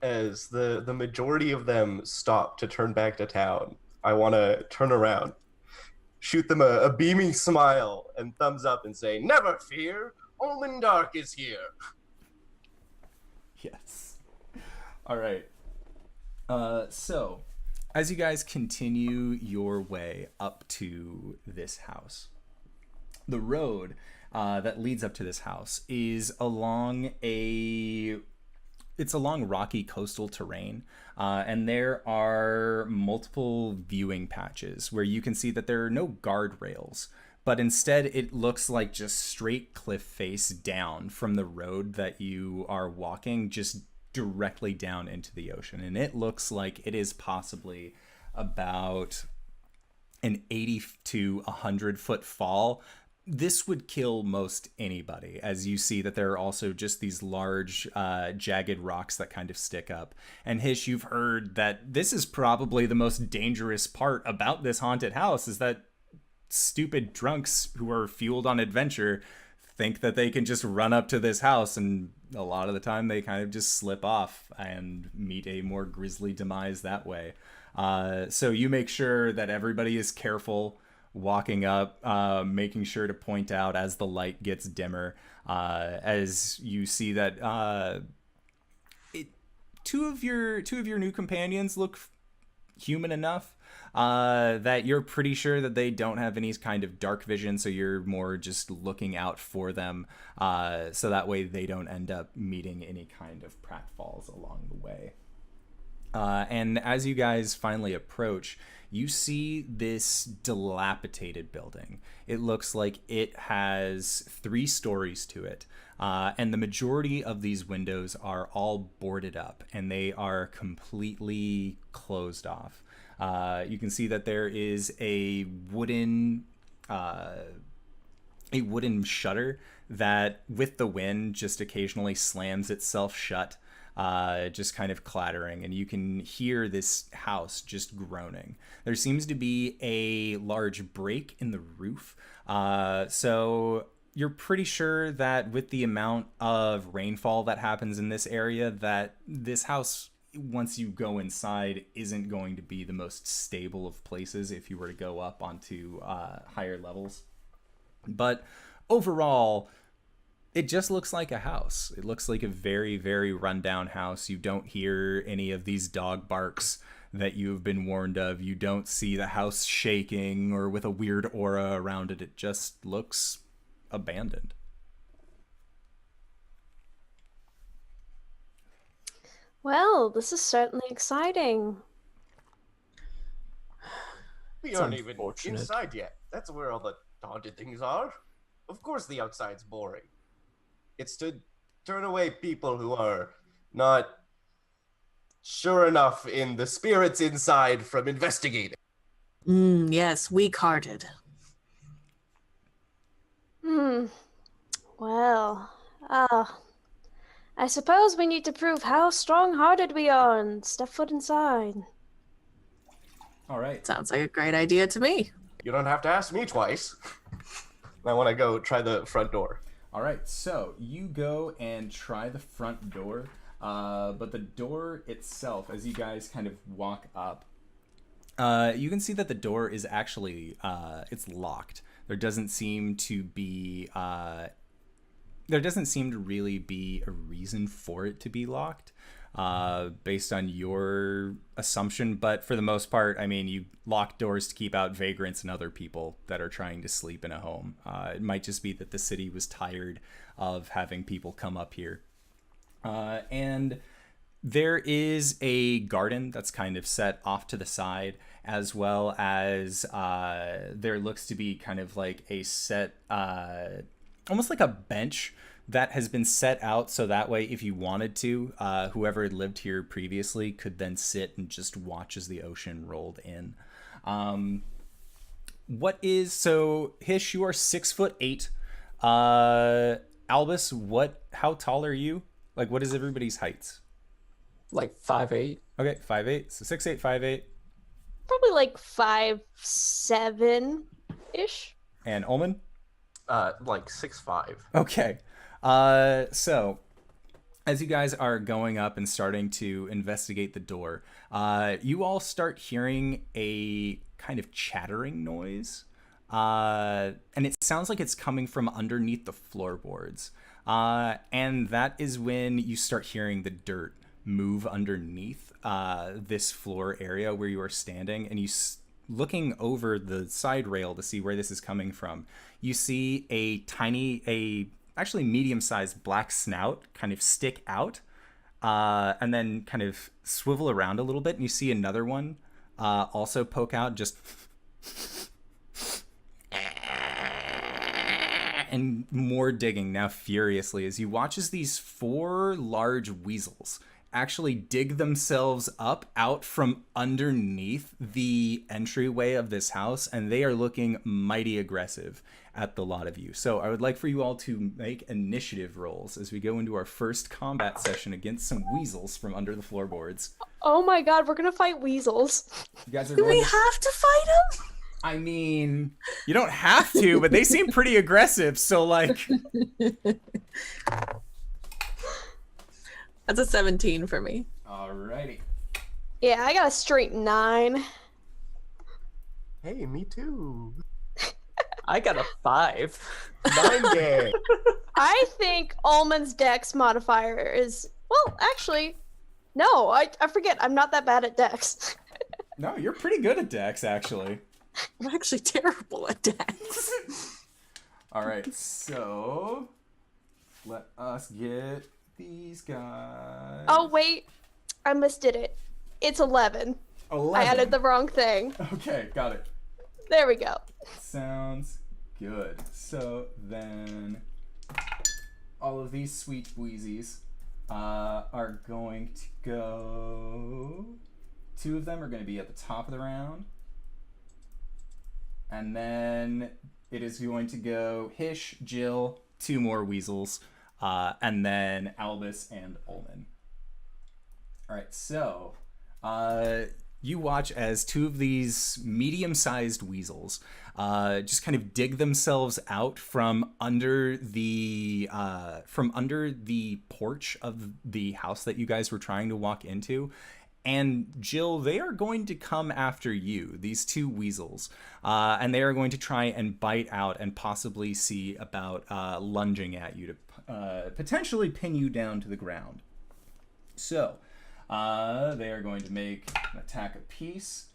As the majority of them stop to turn back to town, I want to turn around, shoot them a beaming smile and thumbs up and say, "Never fear, Omen Dark is here." Yes. All right. So, as you guys continue your way up to this house, the road that leads up to this house is along rocky coastal terrain, and there are multiple viewing patches where you can see that there are no guardrails, but instead it looks like just straight cliff face down from the road that you are walking, just directly down into the ocean. And it looks like it is possibly about an 80 to 100 foot fall. This would kill most anybody, as you see that there are also just these large jagged rocks that kind of stick up. And Hish, you've heard that this is probably the most dangerous part about this haunted house, is that stupid drunks who are fueled on adventure think that they can just run up to this house, and a lot of the time they kind of just slip off and meet a more grisly demise that way. So you make sure that everybody is careful walking up, making sure to point out as the light gets dimmer, as you see that two of your new companions look human enough that you're pretty sure that they don't have any kind of dark vision, so you're more just looking out for them, so that way they don't end up meeting any kind of pratfalls along the way. And as you guys finally approach, you see this dilapidated building. It looks like it has 3 stories to it, and the majority of these windows are all boarded up, and they are completely closed off. You can see that there is a wooden shutter that, with the wind, just occasionally slams itself shut, just kind of clattering, and you can hear this house just groaning. There seems to be a large break in the roof, so you're pretty sure that with the amount of rainfall that happens in this area, that this house, once you go inside, isn't going to be the most stable of places if you were to go up onto higher levels. But overall, it just looks like a house. It looks like a very, very rundown house. You don't hear any of these dog barks that you've been warned of. You don't see the house shaking or with a weird aura around it. It just looks abandoned. Well, this is certainly exciting. We It's aren't even unfortunate. inside yet. That's where all the haunted things are. Of course the outside's boring. It's to turn away people who are not sure enough in the spirits inside from investigating. Yes, weak-hearted. Well, I suppose we need to prove how strong-hearted we are and step foot inside. All right. Sounds like a great idea to me. You don't have to ask me twice. I want to go try the front door. All right, so you go and try the front door, but the door itself, as you guys kind of walk up, you can see that the door is actually, it's locked. There doesn't seem to be there doesn't seem to really be a reason for it to be locked, based on your assumption. But for the most part, I mean, you lock doors to keep out vagrants and other people that are trying to sleep in a home. It might just be that the city was tired of having people come up here. And there is a garden that's kind of set off to the side, as well as there looks to be kind of like a set, almost like a bench that has been set out so that way if you wanted to, whoever had lived here previously could then sit and just watch as the ocean rolled in. So Hish, you are 6'8". Albus, how tall are you? Like, what is everybody's heights? Like 5'8". Okay, 5'8". So 6'8", 5'8". Probably like 5'7" ish. And Omen? Like 6'5". Okay. So as you guys are going up and starting to investigate the door, you all start hearing a kind of chattering noise. And it sounds like it's coming from underneath the floorboards. And that is when you start hearing the dirt move underneath this floor area where you are standing, and looking over the side rail to see where this is coming from, you see actually medium-sized black snout kind of stick out, and then kind of swivel around a little bit, and you see another one also poke out, just and more digging now furiously as you watch as these 4 large weasels actually dig themselves up out from underneath the entryway of this house, and they are looking mighty aggressive at the lot of you. So I would like for you all to make initiative rolls as we go into our first combat session against some weasels from under the floorboards. Oh my god, we're gonna fight weasels. You guys are Do we going to... have to fight him? I mean, you don't have to, but they seem pretty aggressive, so like... That's a 17 for me. Alrighty. Yeah, I got a straight 9. Hey, me too. I got a 5. 9 I think Ulman's dex modifier is, well, actually, no, I forget. I'm not that bad at dex. No, you're pretty good at Dex, actually. I'm actually terrible at dex. Alright, so... let us get these guys... Oh, wait. I misdid it. It's 11. 11. I added the wrong thing. Okay, got it. There we go. Sounds good. So then all of these sweet wheezies are going to go... 2 of them are going to be at the top of the round. And then it is going to go Hish, Jill, 2 more weasels, and then Albus and Ulman. All right, so you watch as 2 of these medium-sized weasels just kind of dig themselves out from under the porch of the house that you guys were trying to walk into. And Jill, they are going to come after you, these 2 weasels, and they are going to try and bite out and possibly see about lunging at you to potentially pin you down to the ground. So they are going to make an attack apiece.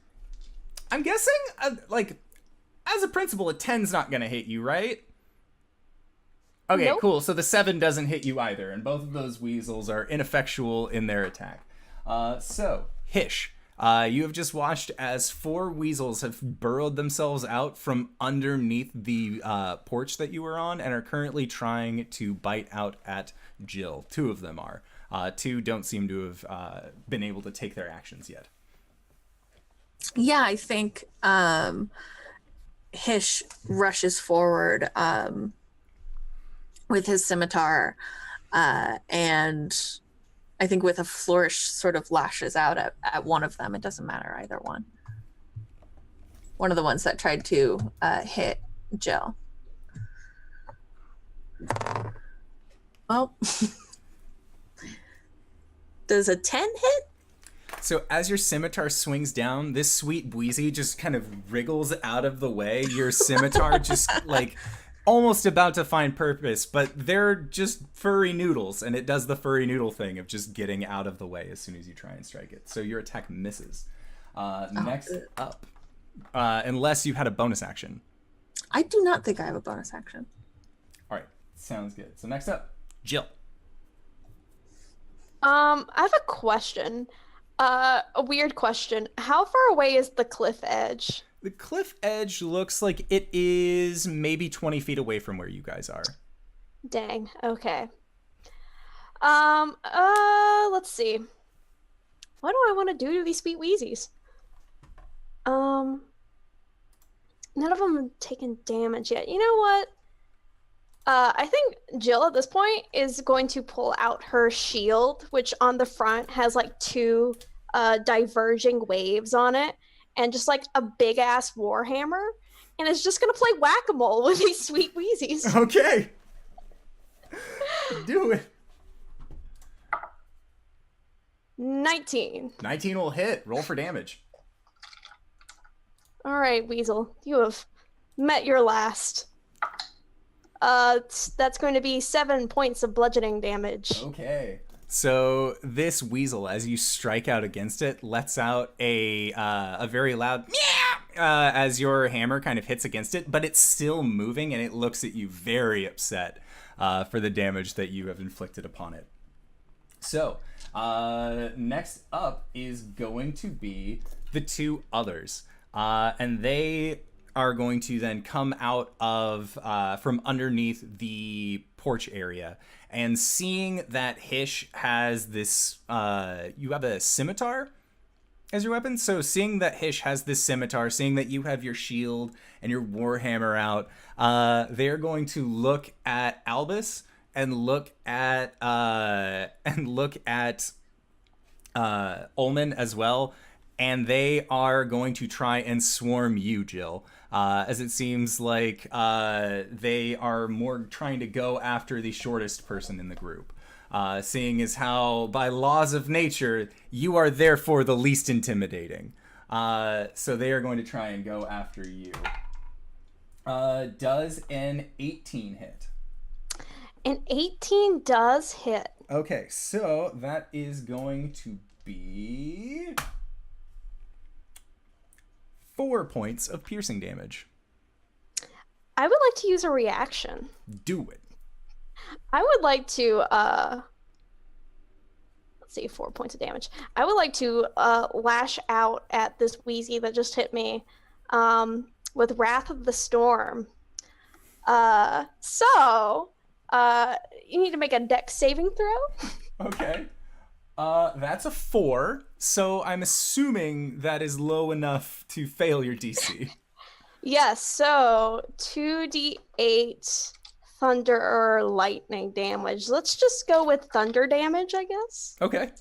I'm guessing, like, as a principle, a 10's not going to hit you, right? Okay, Nope. Cool. So the 7 doesn't hit you either, and both of those weasels are ineffectual in their attack. So, Hish, you have just watched as 4 weasels have burrowed themselves out from underneath the porch that you were on and are currently trying to bite out at Jill. 2 of them are. 2 don't seem to have been able to take their actions yet. Yeah, I think Hish rushes forward with his scimitar, and I think with a flourish sort of lashes out at one of them. It doesn't matter, either one. One of the ones that tried to hit Jill. Well, does a 10 hit? So as your scimitar swings down, this sweet Wheezy just kind of wriggles out of the way. Your scimitar just like almost about to find purpose, but they're just furry noodles, and it does the furry noodle thing of just getting out of the way as soon as you try and strike it. So your attack misses. Next up, unless you had a bonus action. I do not think I have a bonus action. All right, sounds good. So next up, Jill. I have a question. A weird question. How far away is the cliff edge? The cliff edge looks like it is maybe 20 feet away from where you guys are. Dang. Okay. Let's see. What do I want to do to these sweet Wheezies? None of them have taken damage yet. You know what? I think Jill at this point is going to pull out her shield, which on the front has like two diverging waves on it, and just like a big ass warhammer, and is just gonna play whack-a-mole with these sweet Wheezies. Okay. Do it. 19. 19 will hit. Roll for damage. All right, Weasel, you have met your last. That's going to be 7 points of bludgeoning damage. Okay. So this weasel, as you strike out against it, lets out a very loud meow as your hammer kind of hits against it, but it's still moving, and it looks at you very upset for the damage that you have inflicted upon it. So next up is going to be the two others, and they are going to then come out of from underneath the porch area, and seeing that Hish has this you have a scimitar as your weapon, so seeing that Hish has this scimitar, seeing that you have your shield and your warhammer out, they're going to look at Albus and look at Ulman as well, and they are going to try and swarm you, Jill, as it seems like they are more trying to go after the shortest person in the group, seeing as how, by laws of nature, you are therefore the least intimidating. So they are going to try and go after you. Does an 18 hit? An 18 does hit. Okay, so that is going to be 4 points of piercing damage. I would like to use a reaction. Do it. I would like to, let's see, 4 points of damage. I would like to lash out at this Wheezy that just hit me with Wrath of the Storm. So you need to make a dex saving throw. Okay. That's a 4, so I'm assuming that is low enough to fail your DC. Yes, so 2d8 thunder or lightning damage. Let's just go with thunder damage, I guess. Okay.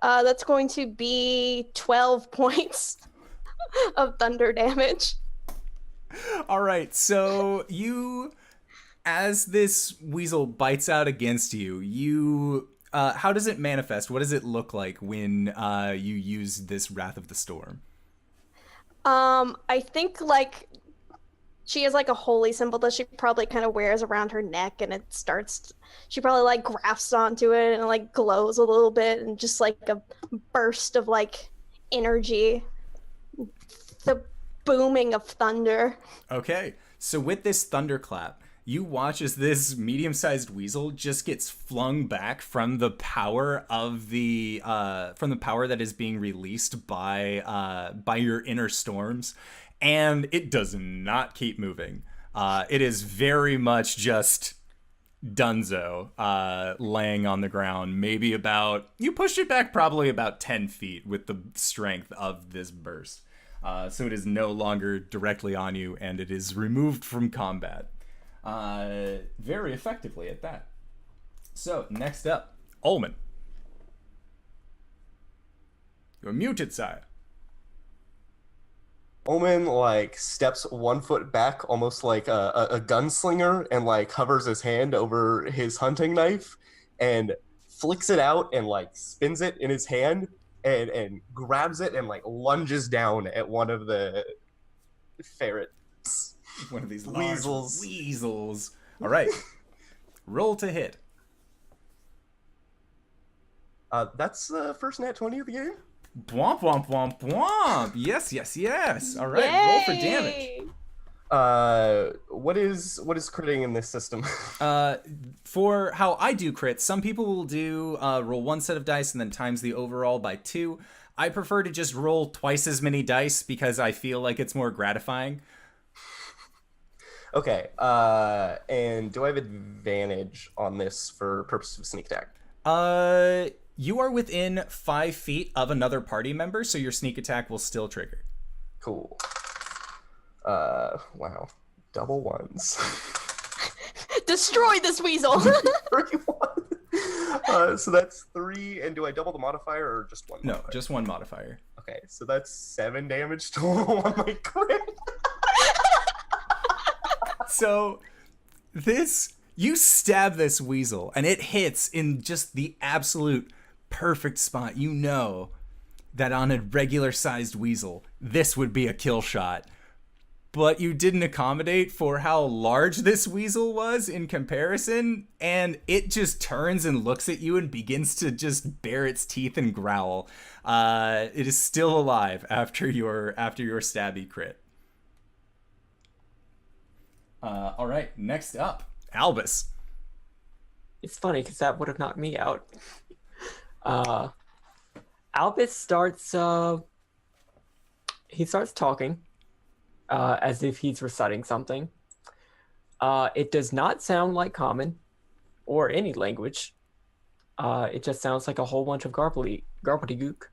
That's going to be 12 points of thunder damage. All right, so you, as this weasel bites out against you, how does it manifest? What does it look like when you use this Wrath of the Storm? I think like she has like a holy symbol that she probably kind of wears around her neck, and it starts. She probably like grafts onto it and it, like glows a little bit, and just like a burst of like energy, the booming of thunder. Okay, so with this thunderclap, you watch as this medium-sized weasel just gets flung back from the power of the power that is being released by your inner storms, and it does not keep moving. It is very much just dunzo, laying on the ground. Maybe you pushed it back probably about 10 feet with the strength of this burst. So it is no longer directly on you, and it is removed from combat. Very effectively at that. So, next up, Omen. You're muted, sire. Omen like steps 1 foot back, almost like a gunslinger, and like hovers his hand over his hunting knife and flicks it out and like spins it in his hand and grabs it and like lunges down at one of the ferrets. One of these large Weasels. weasels. All right. Roll to hit. That's the first nat 20 of the game. Womp, womp, womp, womp. Yes. All right, roll for damage. Yay! What is critting in this system? For how I do crits, some people will do roll one set of dice and then times the overall by 2. I prefer to just roll twice as many dice because I feel like it's more gratifying. Okay, and do I have advantage on this for purposes of sneak attack? You are within 5 feet of another party member, so your sneak attack will still trigger. Cool. Wow. Double ones. Destroy this weasel. 31. So that's 3, and do I double the modifier or just one? No, modifier? just one modifier. Okay, so that's 7 damage total on my crit. So, you stab this weasel, and it hits in just the absolute perfect spot. You know that on a regular-sized weasel, this would be a kill shot. But you didn't accommodate for how large this weasel was in comparison, and it just turns and looks at you and begins to just bare its teeth and growl. It is still alive after your stabby crit. All right, next up, Albus. It's funny because that would have knocked me out. Albus starts talking as if he's reciting something. It does not sound like common or any language. It just sounds like a whole bunch of gook.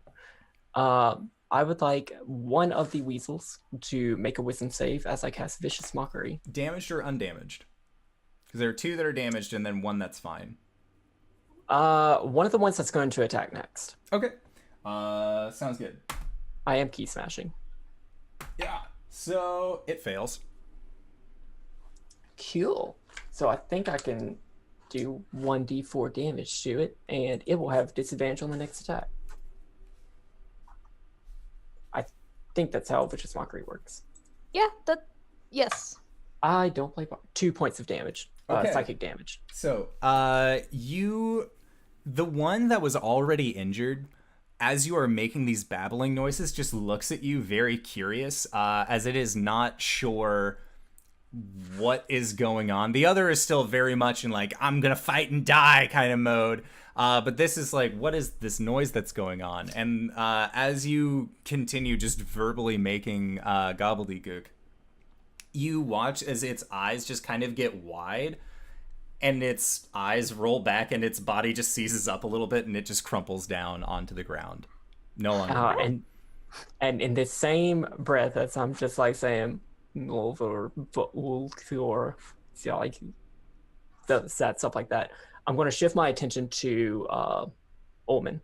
I would like one of the weasels to make a wisdom save as I cast Vicious Mockery. Damaged or undamaged? Because there are 2 that are damaged and then 1 that's fine. One of the ones that's going to attack next. Okay. Sounds good. I am key smashing. Yeah. So it fails. Cool. So I think I can do 1d4 damage to it, and it will have disadvantage on the next attack. I think that's how Vicious Mockery works. Yeah, yes. I don't play 2 points of damage. Okay. Psychic damage. So, the one that was already injured, as you are making these babbling noises, just looks at you very curious, as it is not sure what is going on. The other is still very much in like, I'm gonna fight and die kind of mode. But this is like, what is this noise that's going on? And as you continue just verbally making gobbledygook, you watch as its eyes just kind of get wide and its eyes roll back and its body just seizes up a little bit and it just crumples down onto the ground. No longer. And in the same breath as I'm just like saying, over, like that stuff like that, I'm going to shift my attention to Omen.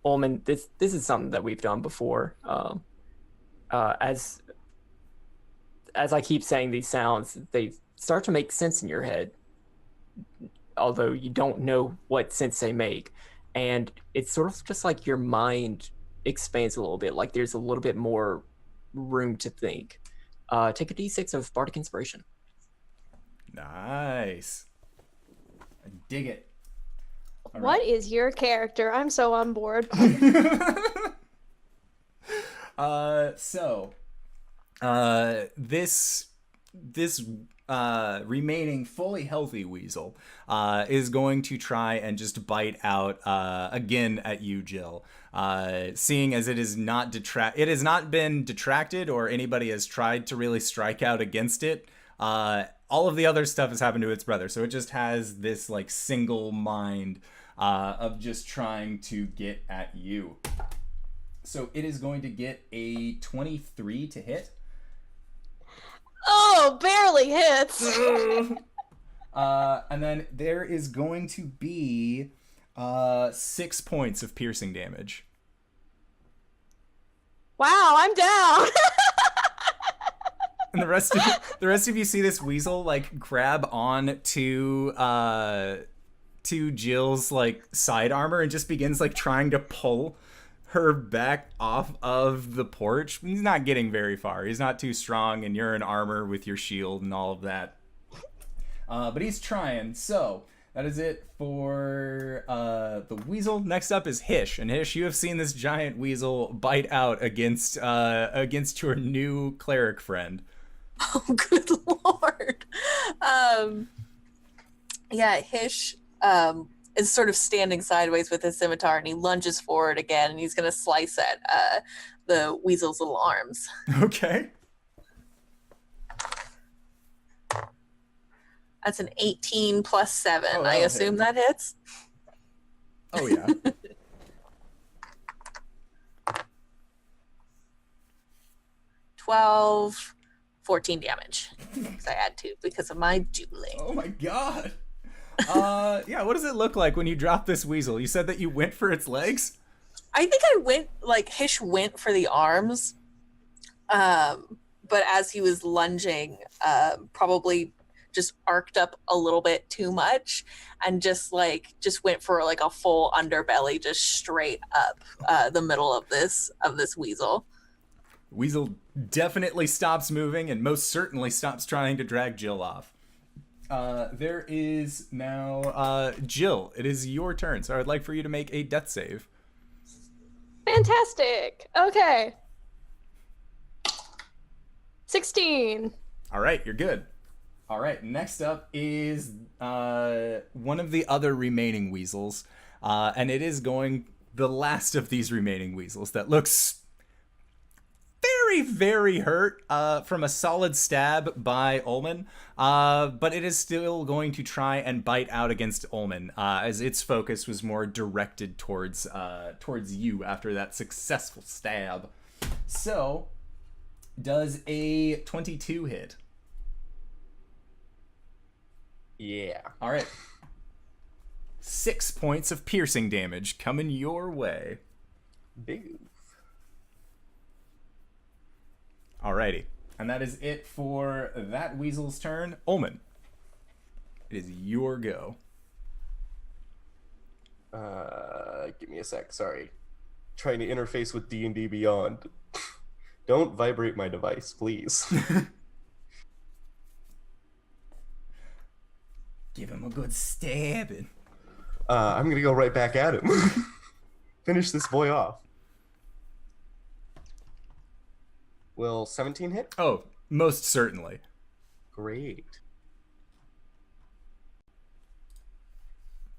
Omen, this is something that we've done before. As I keep saying these sounds, they start to make sense in your head, although you don't know what sense they make. And it's sort of just like your mind expands a little bit, like there's a little bit more room to think. Take a d6 of Bardic Inspiration. Nice. I dig it. All What right. is your character? I'm so on board. This remaining fully healthy weasel is going to try and just bite out again at you, Jill. Seeing as it is not it has not been detracted or anybody has tried to really strike out against it. All of the other stuff has happened to its brother, so it just has this like single mind of just trying to get at you. So it is going to get a 23 to hit. Oh, barely hits. And then there is going to be 6 points of piercing damage. Wow, I'm down. And the rest of you see this weasel like grab on to Jill's like side armor and just begins like trying to pull her back off of the porch. He's not getting very far. He's not too strong, and you're in armor with your shield and all of that. But he's trying. So that is it for the weasel. Next up is Hish. And Hish, you have seen this giant weasel bite out against your new cleric friend. Oh, good lord. Yeah, Hish is sort of standing sideways with his scimitar, and he lunges forward again, and he's going to slice at the weasel's little arms. Okay. That's an 18 plus 7. Oh, I that'll assume hit. that hits. Oh, yeah. 12, 14 damage. Because I add 2 because of my dueling. Oh, my God. Yeah, what does it look like when you drop this weasel? You said that you went for its legs? I think Hish went for the arms. But as he was lunging, probably just arced up a little bit too much and just went for like a full underbelly, just straight up the middle of this weasel. Weasel definitely stops moving and most certainly stops trying to drag Jill off. There is now Jill. It is your turn, so I would like for you to make a death save. Fantastic. Okay. 16. All right, you're good. All right, next up is one of the other remaining weasels, and it is the last of these remaining weasels that looks very, very hurt from a solid stab by Ulman, but it is still going to try and bite out against Ulman, as its focus was more directed towards you after that successful stab. So, does a 22 hit? Yeah. All right. 6 points of piercing damage coming your way. Big. Alrighty. And that is it for that weasel's turn. Omen, it is your go. Give me a sec. Sorry. Trying to interface with D&D Beyond. Don't vibrate my device, please. Give him a good stabbing. I'm gonna go right back at him. Finish this boy off. Will 17 hit? Oh, most certainly. Great.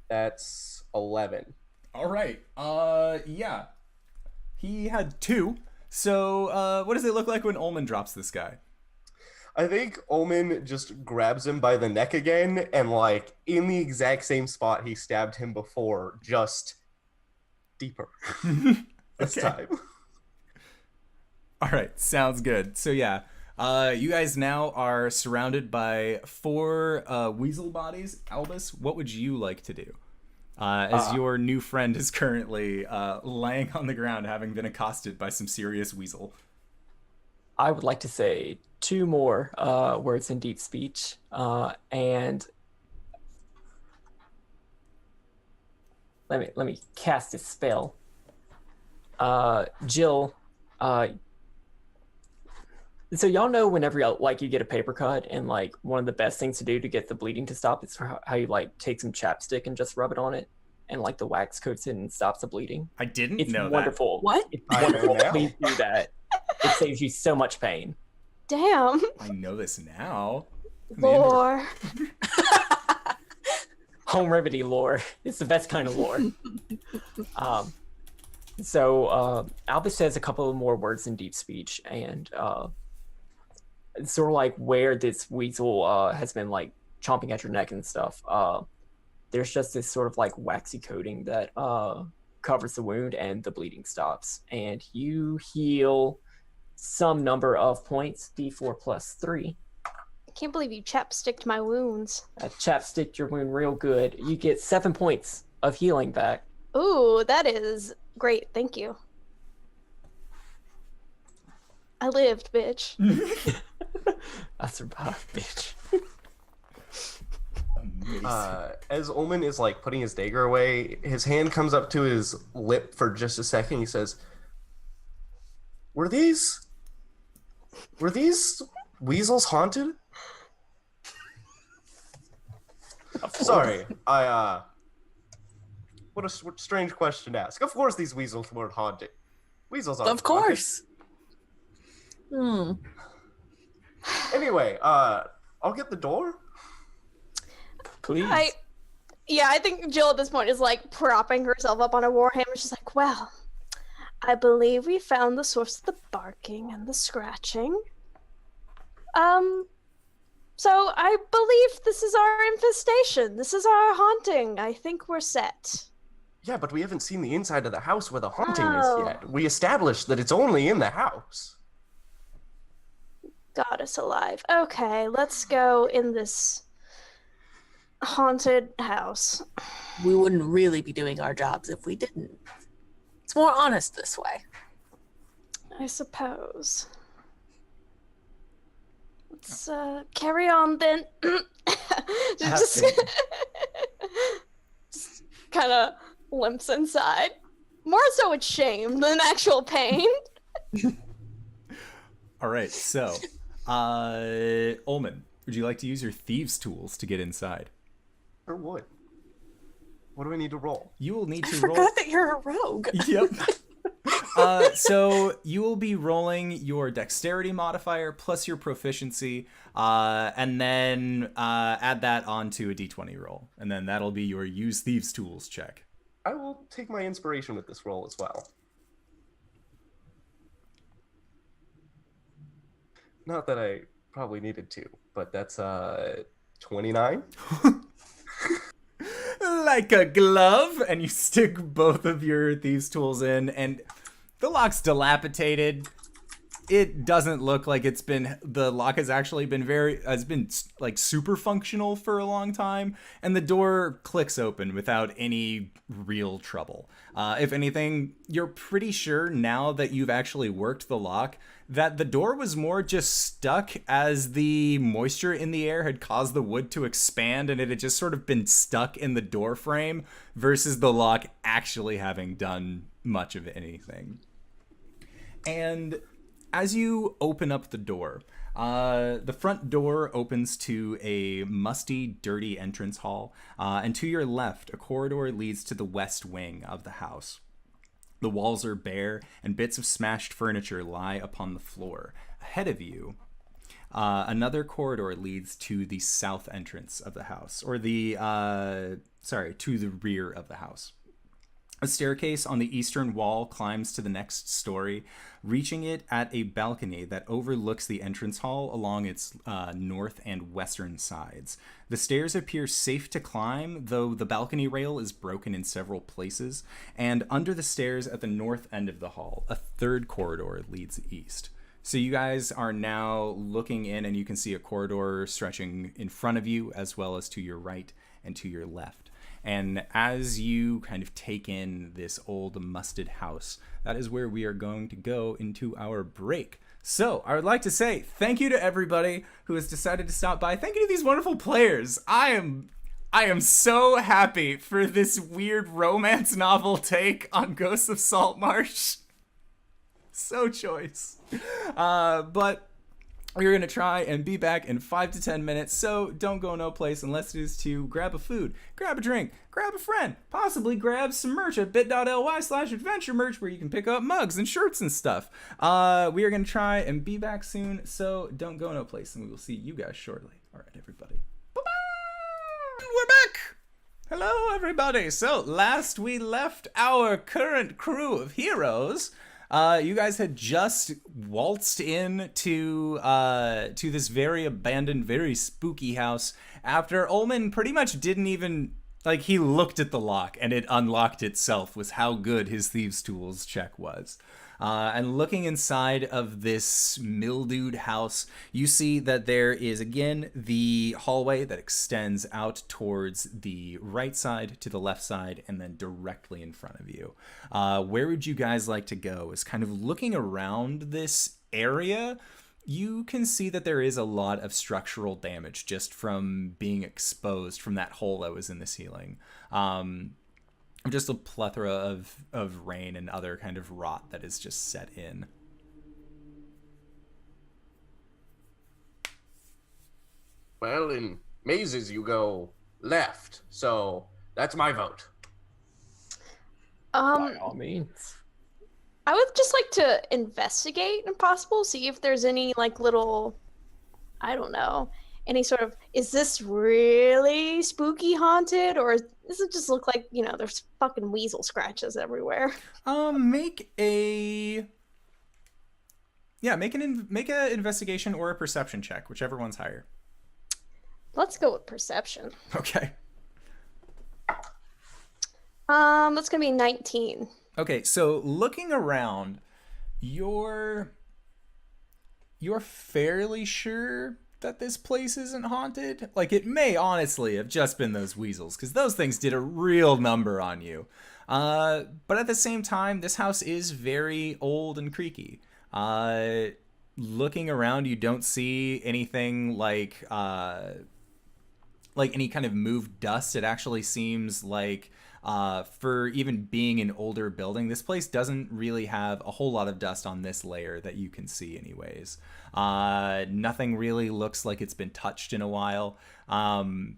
That's 11. All right. Yeah. He had 2. So, what does it look like when Omen drops this guy? I think Omen just grabs him by the neck again, and like in the exact same spot he stabbed him before, just deeper. This time. All right, sounds good. So yeah, you guys now are surrounded by 4 weasel bodies. Albus, what would you like to do? As your new friend is currently laying on the ground, having been accosted by some serious weasel. I would like to say 2 more words in deep speech, and let me cast a spell. Jill, so y'all know whenever you get a paper cut, and like one of the best things to do to get the bleeding to stop is how you like take some chapstick and just rub it on it, and like the wax coats it and stops the bleeding. I didn't It's know wonderful. What? It's I know wonderful. now. Please do that. It saves you so much pain. Damn. that. I know this now. Lore. Home remedy lore. It's the best kind of lore. So Albus says a couple of more words in deep speech, and it's sort of like where this weasel has been like chomping at your neck and stuff. There's just this sort of like waxy coating that covers the wound, and the bleeding stops, and you heal some number of points, d4 plus 3. I can't believe you chapsticked my wounds. Chapstick your wound real good. You get 7 points of healing back. Ooh, that is great. Thank you. I lived, bitch. I survived, bitch. As Omen is like putting his dagger away, his hand comes up to his lip for just a second. He says, Were these weasels haunted? Sorry, what a strange question to ask. Of course these weasels weren't haunted. Weasels aren't Of course. Anyway, I'll get the door. Please. I think Jill at this point is like propping herself up on a warhammer. She's like, well, I believe we found the source of the barking and the scratching. So I believe this is our infestation. This is our haunting. I think we're set. Yeah, but we haven't seen the inside of the house where the haunting is yet. We established that it's only in the house. Goddess alive. Okay, let's go in this haunted house. We wouldn't really be doing our jobs if we didn't. It's more honest this way. I suppose. Let's carry on then. just kind of limps inside. More so with shame than actual pain. All right, so, Ulman, would you like to use your thieves' tools to get inside? Or what? What do I need to roll? You will need to I roll. forgot that you're a rogue. Yep. So you will be rolling your dexterity modifier plus your proficiency, and then add that onto a d20 roll, and then that'll be your use thieves' tools check. I will take my inspiration with this roll as well. Not that I probably needed to, but that's 29. Like a glove, and you stick both of your thieves' tools in, and the lock's dilapidated. It doesn't look like the lock has actually been like super functional for a long time, and the door clicks open without any real trouble. If anything, you're pretty sure now that you've actually worked the lock that the door was more just stuck as the moisture in the air had caused the wood to expand, and it had just sort of been stuck in the door frame versus the lock actually having done much of anything. And as you open up the door, the front door opens to a musty, dirty entrance hall, and to your left, a corridor leads to the west wing of the house. The walls are bare, and bits of smashed furniture lie upon the floor. Ahead of you, another corridor leads to the south entrance of the house, or to the rear of the house. A staircase on the eastern wall climbs to the next story, reaching it at a balcony that overlooks the entrance hall along its north and western sides. The stairs appear safe to climb, though the balcony rail is broken in several places, and under the stairs at the north end of the hall, a third corridor leads east. So you guys are now looking in, and you can see a corridor stretching in front of you, as well as to your right and to your left. And as you kind of take in this old musted house, that is where we are going to go into our break. So I would like to say thank you to everybody who has decided to stop by. Thank you to these wonderful players. I am so happy for this weird romance novel take on Ghosts of Saltmarsh. So choice. But we're going to try and be back in 5 to 10 minutes, so don't go no place unless it is to grab a food, grab a drink, grab a friend, possibly grab some merch at bit.ly/adventure merch where you can pick up mugs and shirts and stuff. We are going to try and be back soon, so don't go no place, and we will see you guys shortly. All right, everybody. Bye-bye! We're back! Hello, everybody. So, last we left our current crew of heroes, you guys had just waltzed in to this very abandoned, very spooky house after Omen pretty much didn't even, like, he looked at the lock and it unlocked itself, was how good his thieves' tools check was. And looking inside of this mildewed house, you see that there is, again, the hallway that extends out towards the right side, to the left side, and then directly in front of you. Where would you guys like to go? Is kind of looking around this area. you can see that there is a lot of structural damage just from being exposed from that hole that was in the ceiling. Just a plethora of rain and other kind of rot that is just set in. Well, in mazes you go left, so that's my vote. By all means. I would just like to investigate, if possible, see if there's any like little, I don't know, any sort of, is this really spooky haunted, or does it just look like, you know, there's fucking weasel scratches everywhere? Make an investigation or a perception check, whichever one's higher. Let's go with perception. Okay. That's gonna be 19. Okay, so looking around, you're fairly sure that this place isn't haunted. Like, it may honestly have just been those weasels, because those things did a real number on you. But at the same time, this house is very old and creaky. Looking around, you don't see anything like any kind of moved dust. It actually seems like for even being an older building, this place doesn't really have a whole lot of dust on this layer that you can see anyways. Nothing really looks like it's been touched in a while. And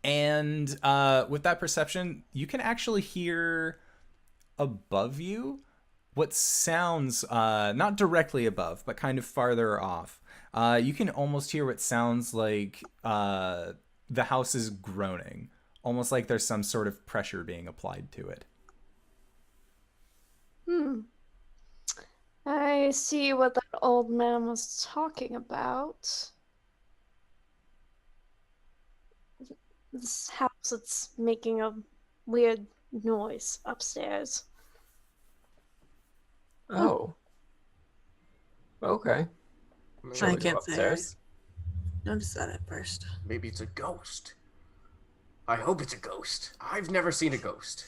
with that perception, you can actually hear above you what sounds, not directly above, but kind of farther off. You can almost hear what sounds like the house is groaning. Almost like there's some sort of pressure being applied to it. I see what that old man was talking about. This house, it's making a weird noise upstairs. Oh. Okay. I can't say. Upstairs. Notice that at first. Maybe it's a ghost. I hope it's a ghost. I've never seen a ghost.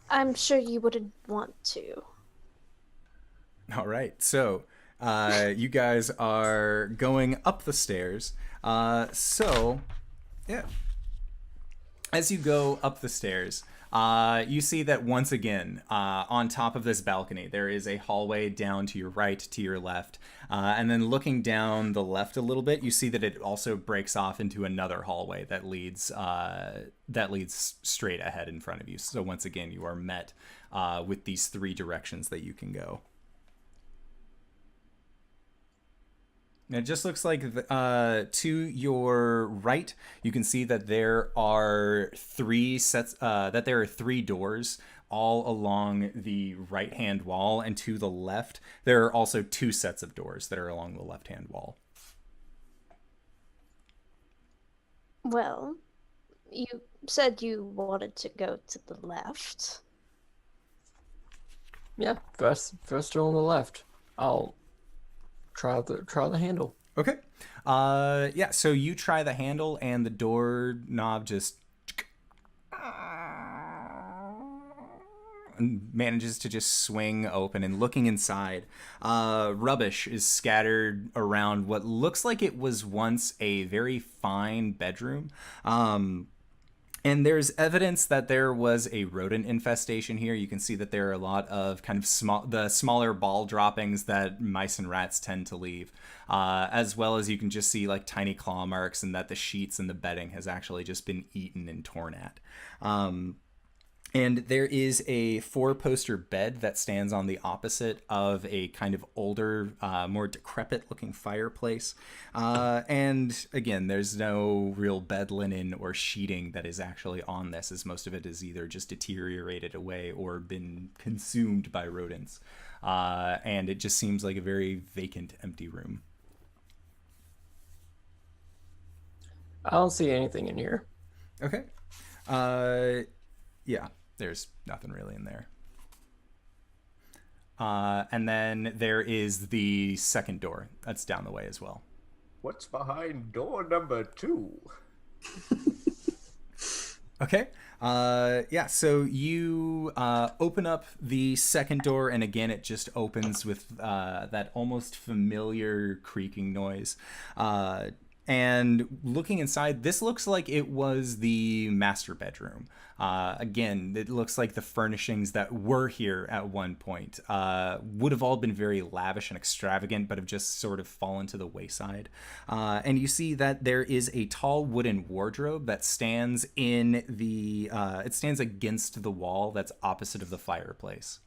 I'm sure you wouldn't want to. All right, so you guys are going up the stairs. Yeah. As you go up the stairs, you see that once again, on top of this balcony, there is a hallway down to your right, to your left. And then looking down the left a little bit, you see that it also breaks off into another hallway that leads straight ahead in front of you. So once again, you are met with these three directions that you can go. It just looks like to your right, you can see that there are three doors all along the right-hand wall, and to the left, there are also two sets of doors that are along the left-hand wall. Well, you said you wanted to go to the left. Yeah, first door on the left. I'll try the handle. Okay. Yeah, so you try the handle, and the door knob just manages to just swing open, and looking inside, rubbish is scattered around what looks like it was once a very fine bedroom. And there's evidence that there was a rodent infestation here. You can see that there are a lot of kind of smaller ball droppings that mice and rats tend to leave, as well as you can just see like tiny claw marks, and that the sheets and the bedding has actually just been eaten and torn at. And there is a 4-poster bed that stands on the opposite of a kind of older, more decrepit-looking fireplace. And again, there's no real bed linen or sheeting that is actually on this, as most of it is either just deteriorated away or been consumed by rodents. And it just seems like a very vacant, empty room. I don't see anything in here. Okay. Yeah, there's nothing really in there. And then there is the second door that's down the way as well. What's behind door number 2? Okay. Yeah, so you open up the second door, and again, it just opens with that almost familiar creaking noise. And looking inside, this looks like it was the master bedroom. Again, it looks like the furnishings that were here at one point would have all been very lavish and extravagant, but have just sort of fallen to the wayside. And you see that there is a tall wooden wardrobe that stands in the. It stands against the wall that's opposite of the fireplace.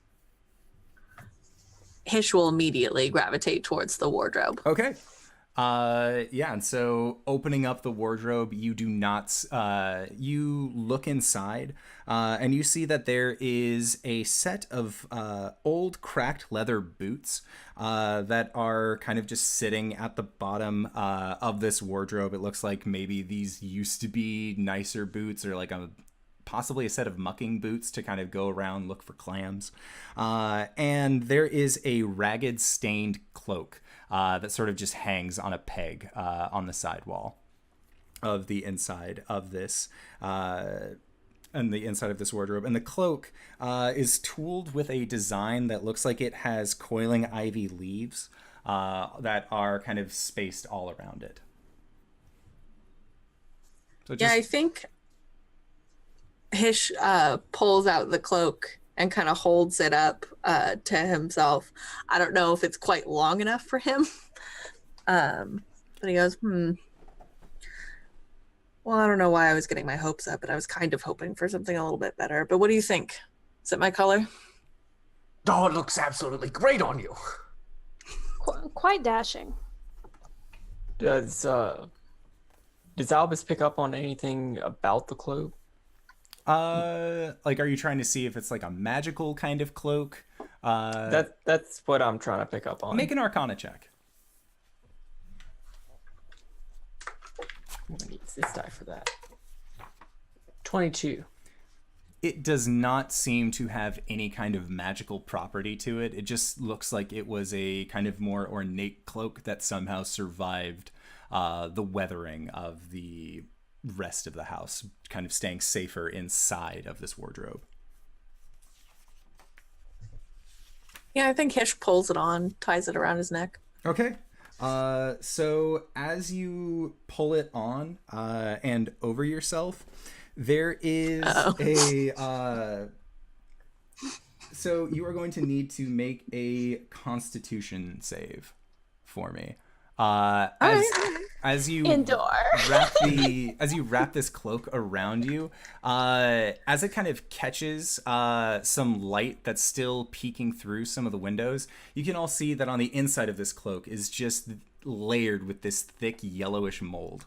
Hish will immediately gravitate towards the wardrobe. Okay. Yeah, and so opening up the wardrobe, you do not, you look inside, and you see that there is a set of, old cracked leather boots, that are kind of just sitting at the bottom, of this wardrobe. It looks like maybe these used to be nicer boots, or like possibly a set of mucking boots to kind of go around, look for clams. And there is a ragged, stained cloak that sort of just hangs on a peg on the side wall of the inside of this and the inside of this wardrobe. And the cloak is tooled with a design that looks like it has coiling ivy leaves that are kind of spaced all around it. So Yeah, I think Hish pulls out the cloak and kind of holds it up to himself. I don't know if it's quite long enough for him. But he goes, Well, I don't know why I was getting my hopes up, but I was kind of hoping for something a little bit better. But what do you think? Is it my color? Oh, it looks absolutely great on you. Quite dashing. Does Albus pick up on anything about the cloak? Like, are you trying to see if it's like a magical kind of cloak? That's what I'm trying to pick up on. Make an Arcana check. I'm gonna use this die for that. 22. It does not seem to have any kind of magical property to it. It just looks like it was a kind of more ornate cloak that somehow survived the weathering of the rest of the house, kind of staying safer inside of this wardrobe. Yeah, I think Hish pulls it on, ties it around his neck. Okay. So as you pull it on and over yourself, there is so you are going to need to make a Constitution save for me. As you Indoor. wrap this cloak around you, as it kind of catches some light that's still peeking through some of the windows, you can all see that on the inside of this cloak is just layered with this thick yellowish mold.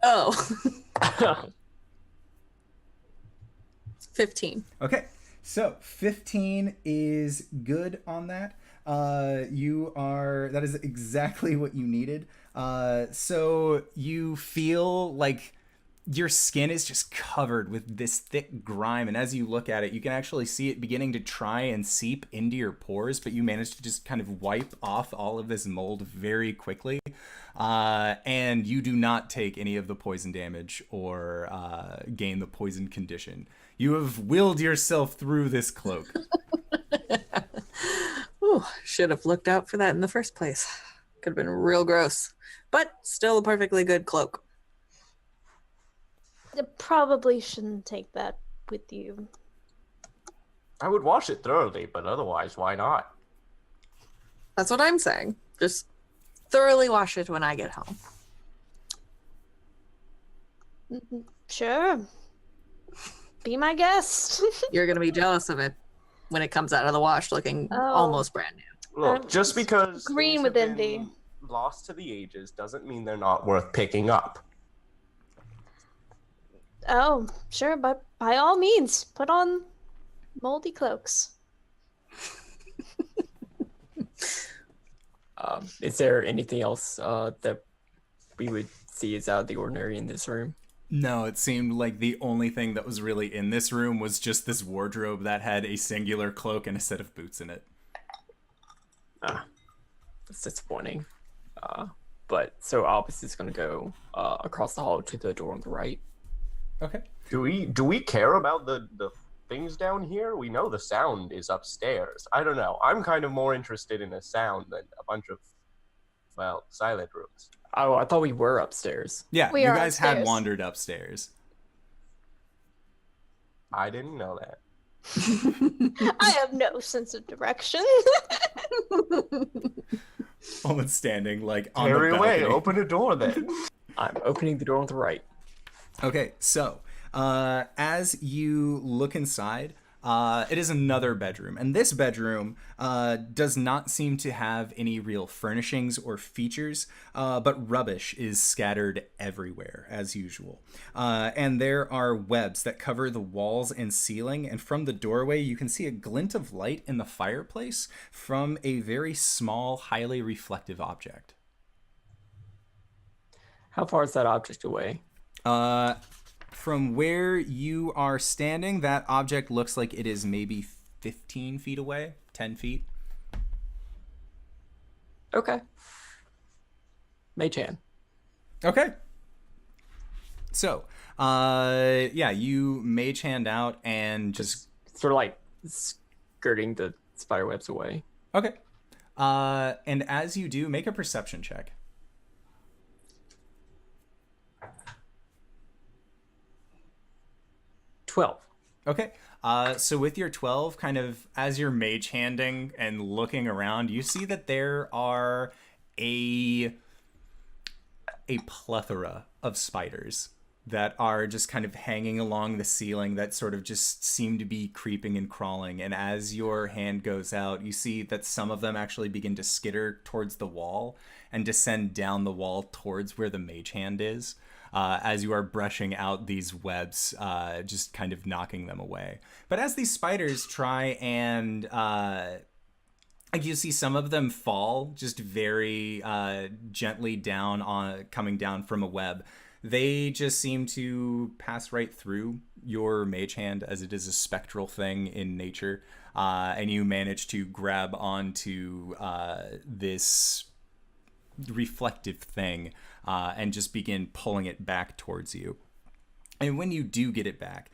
Oh. 15. Okay, so 15 is good on that. That is exactly what you needed. So you feel like your skin is just covered with this thick grime, and as you look at it, you can actually see it beginning to try and seep into your pores, but you manage to just kind of wipe off all of this mold very quickly. And you do not take any of the poison damage or gain the poison condition. You have willed yourself through this cloak. Ooh, should have looked out for that in the first place. Could have been real gross. But still a perfectly good cloak. You probably shouldn't take that with you. I would wash it thoroughly, but otherwise, why not? That's what I'm saying. Just thoroughly wash it when I get home. Sure. Be my guest. You're going to be jealous of it when it comes out of the wash looking almost brand new. Look, just because green things with have envy. been lost to the ages doesn't mean they're not worth picking up. Oh, sure, but by all means, put on moldy cloaks. Is there anything else that we would see is out of the ordinary in this room? No, it seemed like the only thing that was really in this room was just this wardrobe that had a singular cloak and a set of boots in it. That's disappointing. But so Albus is going to go across the hall to the door on the right. Okay. Do we care about the things down here? We know the sound is upstairs. I don't know. I'm kind of more interested in a sound than a bunch of, well, silent rooms. Oh, I thought we were upstairs. Yeah, We you are guys had upstairs. wandered upstairs. I didn't know that. I have no sense of direction. Almost standing like on Carry the away. balcony. Open a door then. I'm opening the door on the right. Okay, so as you look inside, it is another bedroom, and this bedroom does not seem to have any real furnishings or features, but rubbish is scattered everywhere as usual. And there are webs that cover the walls and ceiling, and from the doorway you can see a glint of light in the fireplace from a very small, highly reflective object. How far is that object away? From where you are standing, that object looks like it is maybe 15 feet away, 10 feet. Okay. Mage-hand. Okay. So, yeah, you mage hand out and just... Sort of like skirting the spiderwebs away. Okay. And as you do, make a perception check. 12. Okay. So with your 12, kind of as you're mage handing and looking around, you see that there are a plethora of spiders that are just kind of hanging along the ceiling that sort of just seem to be creeping and crawling. And as your hand goes out, you see that some of them actually begin to skitter towards the wall and descend down the wall towards where the mage hand is. As you are brushing out these webs, just kind of knocking them away. But as these spiders try and, like you see some of them fall just very gently down coming down from a web. They just seem to pass right through your mage hand as it is a spectral thing in nature. And you manage to grab onto this reflective thing and just begin pulling it back towards you. And when you do get it back,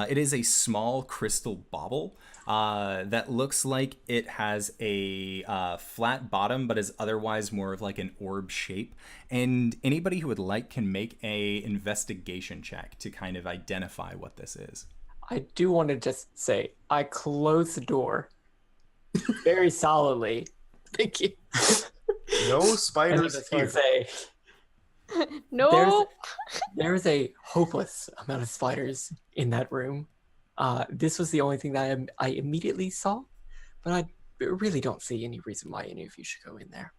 it is a small crystal bauble that looks like it has a flat bottom, but is otherwise more of like an orb shape. And anybody who would like can make a investigation check to kind of identify what this is. I do want to just say, I closed the door very solidly. Thank you. No And I spiders just want here. to say, No. there's a hopeless amount of spiders in that room. This was the only thing that I immediately saw, but I really don't see any reason why any of you should go in there.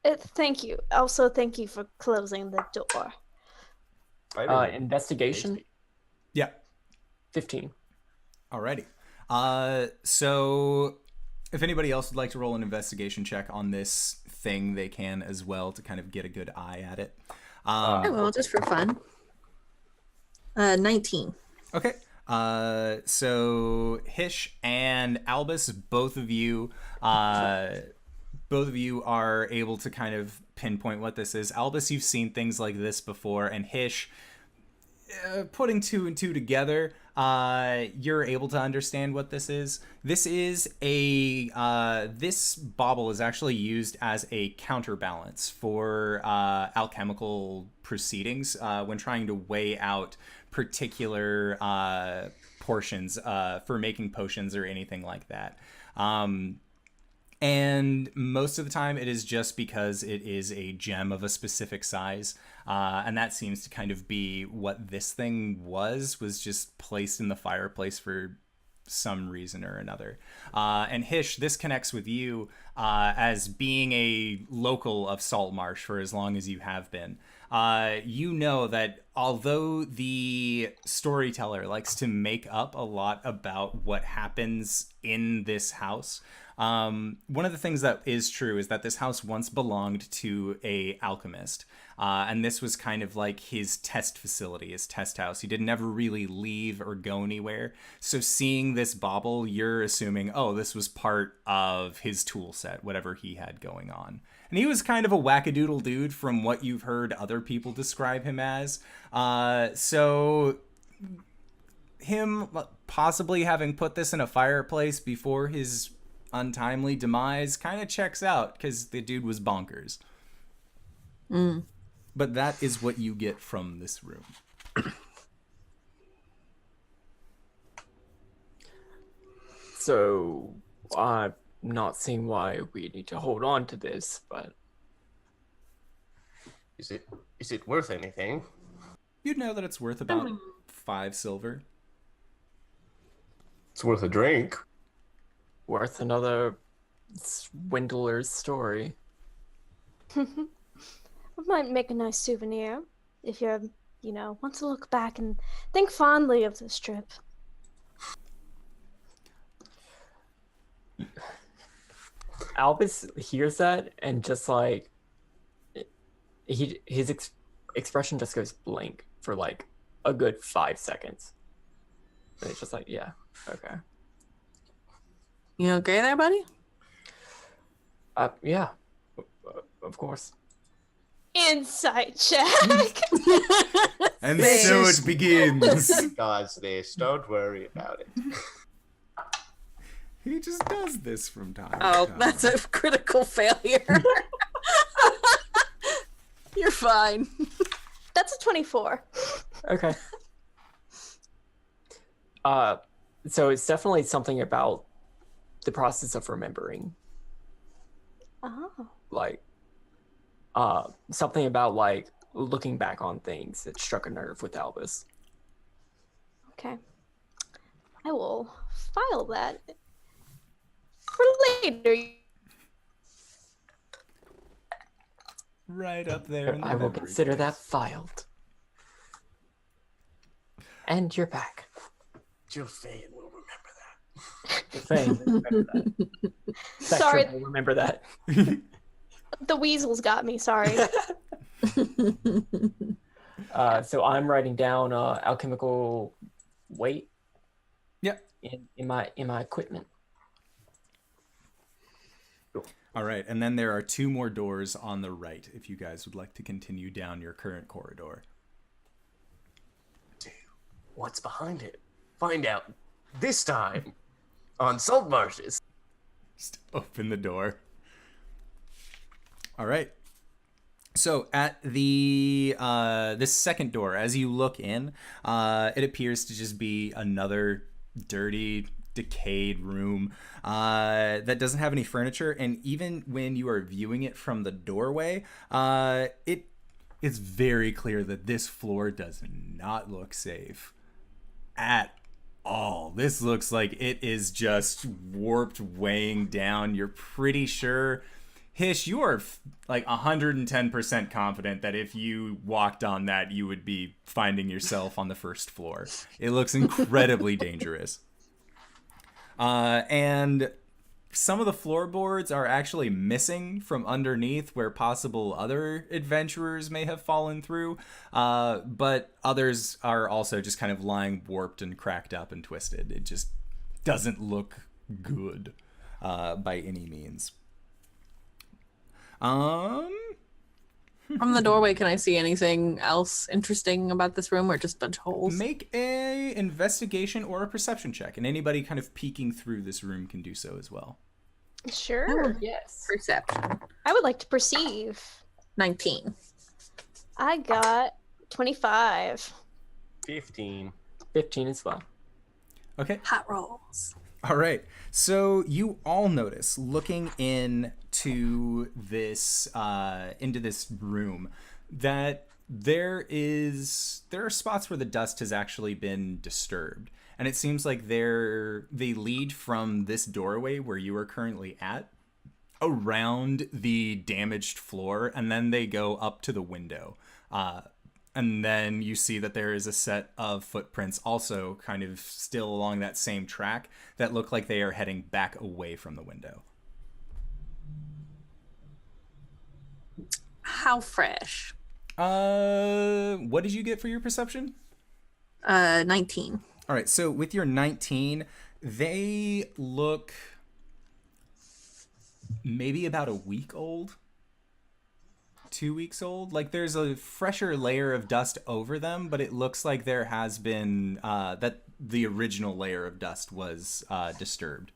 Thank you. Also, thank you for closing the door. Spider Investigation, makes me- Yeah. 15. Alrighty. So if anybody else would like to roll an investigation check on this thing, they can as well to kind of get a good eye at it. I will, just for fun. 19. Okay. So Hish and Albus, both of you are able to kind of pinpoint what this is. Albus, you've seen things like this before, and Hish, putting two and two together, you're able to understand what this is. This is this bauble is actually used as a counterbalance for alchemical proceedings when trying to weigh out particular portions for making potions or anything like that. And most of the time it is just because it is a gem of a specific size. And that seems to kind of be what this thing was just placed in the fireplace for some reason or another. And Hish, this connects with you as being a local of Saltmarsh for as long as you have been. You know that although the storyteller likes to make up a lot about what happens in this house, one of the things that is true is that this house once belonged to a alchemist. And this was kind of like his test facility, his test house. He didn't ever really leave or go anywhere. So seeing this bauble, you're assuming, oh, this was part of his tool set, whatever he had going on. And he was kind of a wackadoodle dude from what you've heard other people describe him as. So him possibly having put this in a fireplace before his untimely demise kind of checks out, because the dude was bonkers. But that is what you get from this room. So, I'm not seeing why we need to hold on to this, but Is it worth anything? You'd know that it's worth about 5 silver. It's worth a drink. worth another swindler's story. We might make a nice souvenir if you're, want to look back and think fondly of this trip. Albus hears that and just like his expression just goes blank for like a good 5 seconds. And it's just like, yeah, okay. You okay there, buddy? Yeah, of course. Insight check. And so it begins. God's this. Don't worry about it. He just does this from time Oh, to time. that's a critical failure. You're fine. That's a 24. Okay. So it's definitely something about the process of remembering. Oh. Like, something about like looking back on things that struck a nerve with Albus. Okay. I will file that for later. Right up there. In the I will memory consider that case. filed. And you're back. Jilfa'en will remember that. Fane, remember that. Sorry. Spectrum will remember that. The Weasels got me, sorry. So I'm writing down alchemical weight. Yep. In my equipment. All right, and then there are 2 more doors on the right if you guys would like to continue down your current corridor. What's behind it? Find out this time on Saltmarshes. Just open the door. All right. So at the this second door, as you look in, it appears to just be another dirty, decayed room that doesn't have any furniture. And even when you are viewing it from the doorway, it's very clear that this floor does not look safe at all. This looks like it is just warped, weighing down. You're pretty sure, Hish, you are like 110% confident that if you walked on that, you would be finding yourself on the first floor. It looks incredibly dangerous. And some of the floorboards are actually missing from underneath where possible other adventurers may have fallen through. But others are also just kind of lying warped and cracked up and twisted. It just doesn't look good by any means. From the doorway, can I see anything else interesting about this room, or just a bunch of holes? Make a investigation or a perception check, and anybody kind of peeking through this room can do so as well. Sure. Yes. Perception. I would like to perceive. 19. I got 25. 15. 15 as well. Okay. Hot rolls. All right. So you all notice, looking into this room, that there are spots where the dust has actually been disturbed, and it seems like they lead from this doorway where you are currently at around the damaged floor, and then they go up to the window. And then you see that there is a set of footprints also kind of still along that same track that look like they are heading back away from the window. How fresh? What did you get for your perception? 19. All right, so with your 19, they look maybe about a week old. 2 weeks old. Like, there's a fresher layer of dust over them, but it looks like there has been that the original layer of dust was disturbed.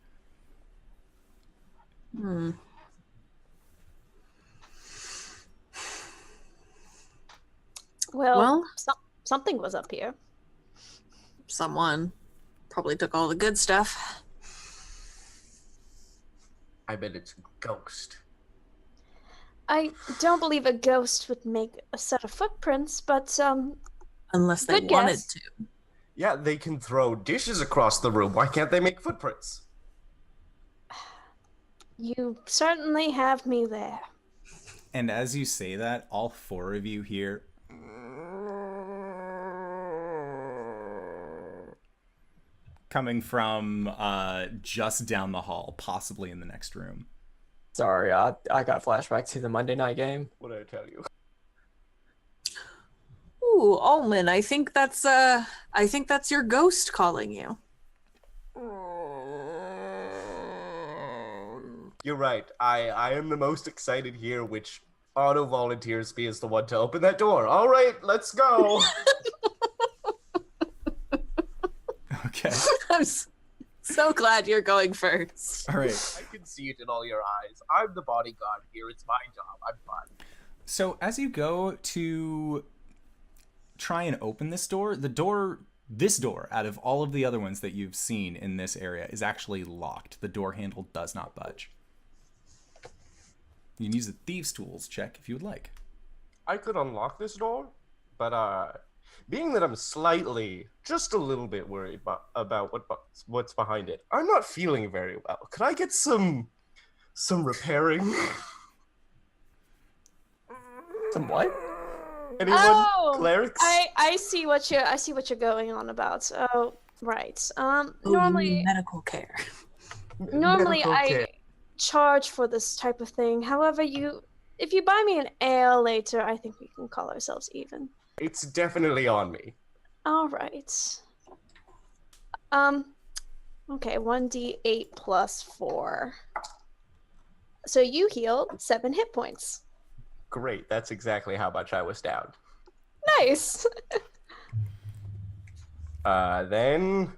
Well, something was up here. Someone probably took all the good stuff. I bet it's a ghost. I don't believe a ghost would make a set of footprints, but Unless they Good wanted guess. to. Yeah, they can throw dishes across the room. Why can't they make footprints? you certainly have me there. And as you say that, all 4 of you hear coming from just down the hall, possibly in the next room. Sorry, I got flashback to the Monday night game. What did I tell you? Ooh, Ulman, I think that's your ghost calling you. You're right. I am the most excited here, which auto volunteers me as the one to open that door. All right, let's go. Okay. I'm so glad you're going first. All right. I can see it in all your eyes. I'm the bodyguard here. It's my job. I'm fine. So as you go to try and open this door, this door, out of all of the other ones that you've seen in this area, is actually locked. The door handle does not budge. You can use the thieves' tools check if you would like. I could unlock this door, but being that I'm just a little bit worried about what's behind it, I'm not feeling very well. Could I get some repairing? Some what? Anyone? Oh, Clerics? I see what you're going on about. Oh, right. Normally medical care. Normally I charge for this type of thing. However, if you buy me an ale later, I think we can call ourselves even. It's definitely on me. All right. Okay, 1d8 plus 4. So you healed 7 hit points. Great. That's exactly how much I was down. Nice. Then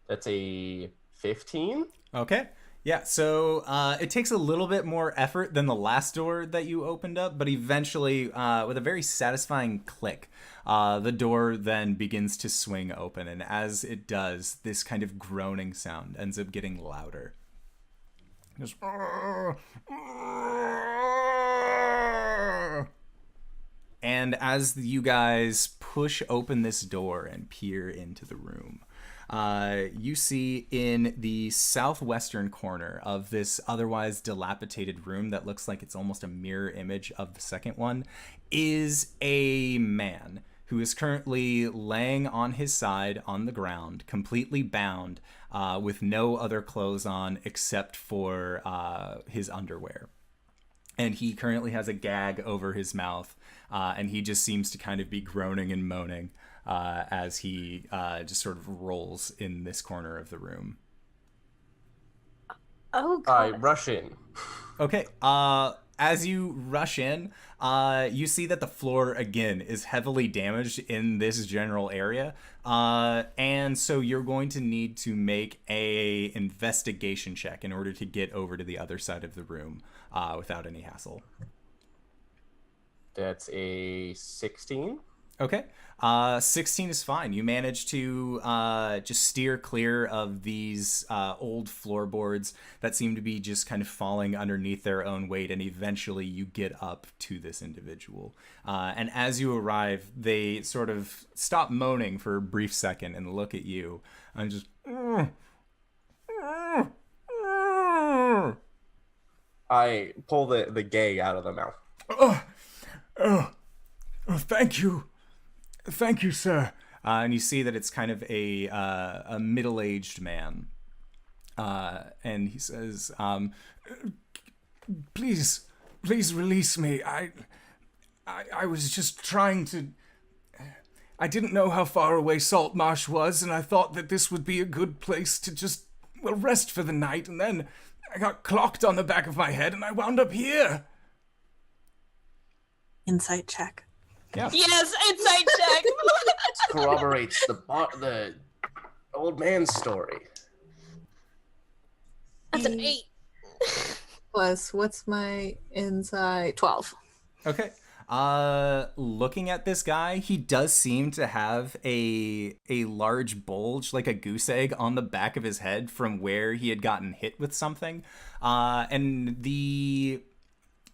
that's a 15. Okay. Yeah, so it takes a little bit more effort than the last door that you opened up, but eventually, with a very satisfying click, the door then begins to swing open, and as it does, this kind of groaning sound ends up getting louder. It goes, and as you guys push open this door and peer into the room, you see in the southwestern corner of this otherwise dilapidated room that looks like it's almost a mirror image of the second one is a man who is currently laying on his side on the ground, completely bound, with no other clothes on except for his underwear. And he currently has a gag over his mouth, and he just seems to kind of be groaning and moaning as he just sort of rolls in this corner of the room. Oh, I God. rush in. Okay, as you rush in, you see that the floor, again, is heavily damaged in this general area. And so you're going to need to make a investigation check in order to get over to the other side of the room without any hassle. That's a 16. Okay. 16 is fine. You manage to just steer clear of these old floorboards that seem to be just kind of falling underneath their own weight, and eventually you get up to this individual. And as you arrive, they sort of stop moaning for a brief second and look at you and just... I pull the gag out of the mouth. Thank you. Thank you, sir. And you see that it's kind of a middle-aged man. And he says, please release me. I was just trying to... I didn't know how far away Saltmarsh was, and I thought that this would be a good place to just, rest for the night. And then I got clocked on the back of my head and I wound up here. Insight check. Yeah. Yes, insight check. Corroborates the old man's story. That's an 8. Plus, what's my insight? 12. Okay. Looking at this guy, he does seem to have a large bulge, like a goose egg, on the back of his head from where he had gotten hit with something. And the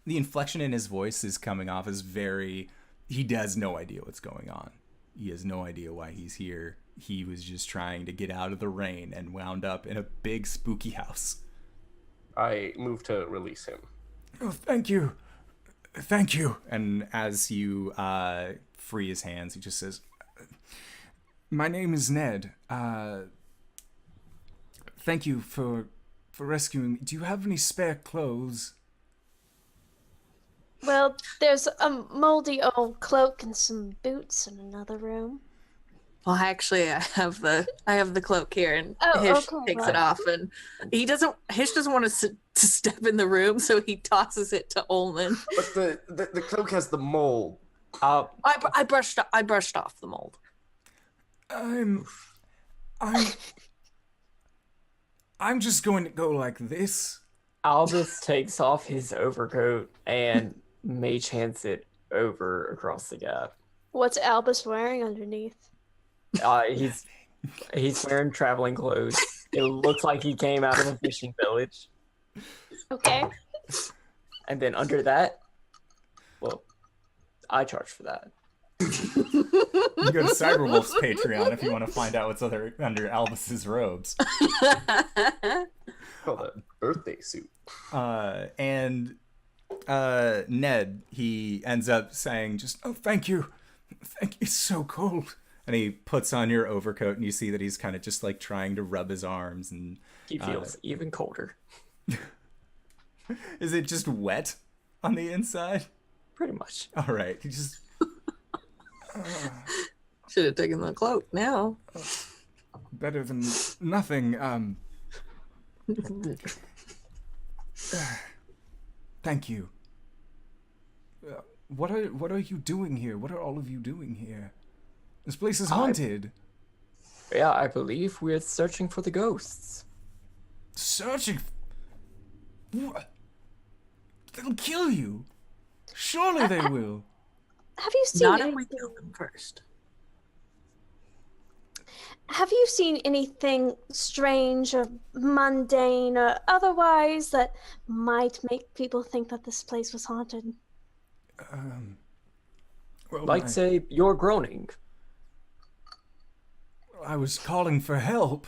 inflection in his voice is coming off as very... He has no idea what's going on. He has no idea why he's here. He was just trying to get out of the rain and wound up in a big spooky house. I move to release him. Oh, thank you. Thank you. And as you free his hands, he just says, my name is Ned. Thank you for rescuing me. Do you have any spare clothes? Well, there's a moldy old cloak and some boots in another room. Well, actually, I have the cloak here, and Oh, Hish okay. takes it off, and Hish doesn't want to step in the room, so he tosses it to Ulman. But the cloak has the mold. I brushed off the mold. I'm just going to go like this. Albus takes off his overcoat and mage hands it over across the gap. What's Albus wearing underneath? He's wearing traveling clothes. It looks like he came out of a fishing village. Okay. And then under that, well, I charge for that. You go to Cyberwolf's Patreon if you want to find out what's under Albus's robes. Called a birthday suit. And Ned, he ends up saying just, oh, thank you. It's so cold. And he puts on your overcoat and you see that he's kind of just like trying to rub his arms. And He feels even colder. is it just wet on the inside? Pretty much. All right. He just... Should have taken the cloak now. better than nothing. Thank you. What are you doing here? What are all of you doing here? This place is haunted. Yeah, I believe we're searching for the ghosts. Searching. What? They'll kill you. Surely they will. Have you seen Not if any- we kill them first. Have you seen anything strange or mundane or otherwise that might make people think that this place was haunted? Well, Like, say, you're groaning. I was calling for help.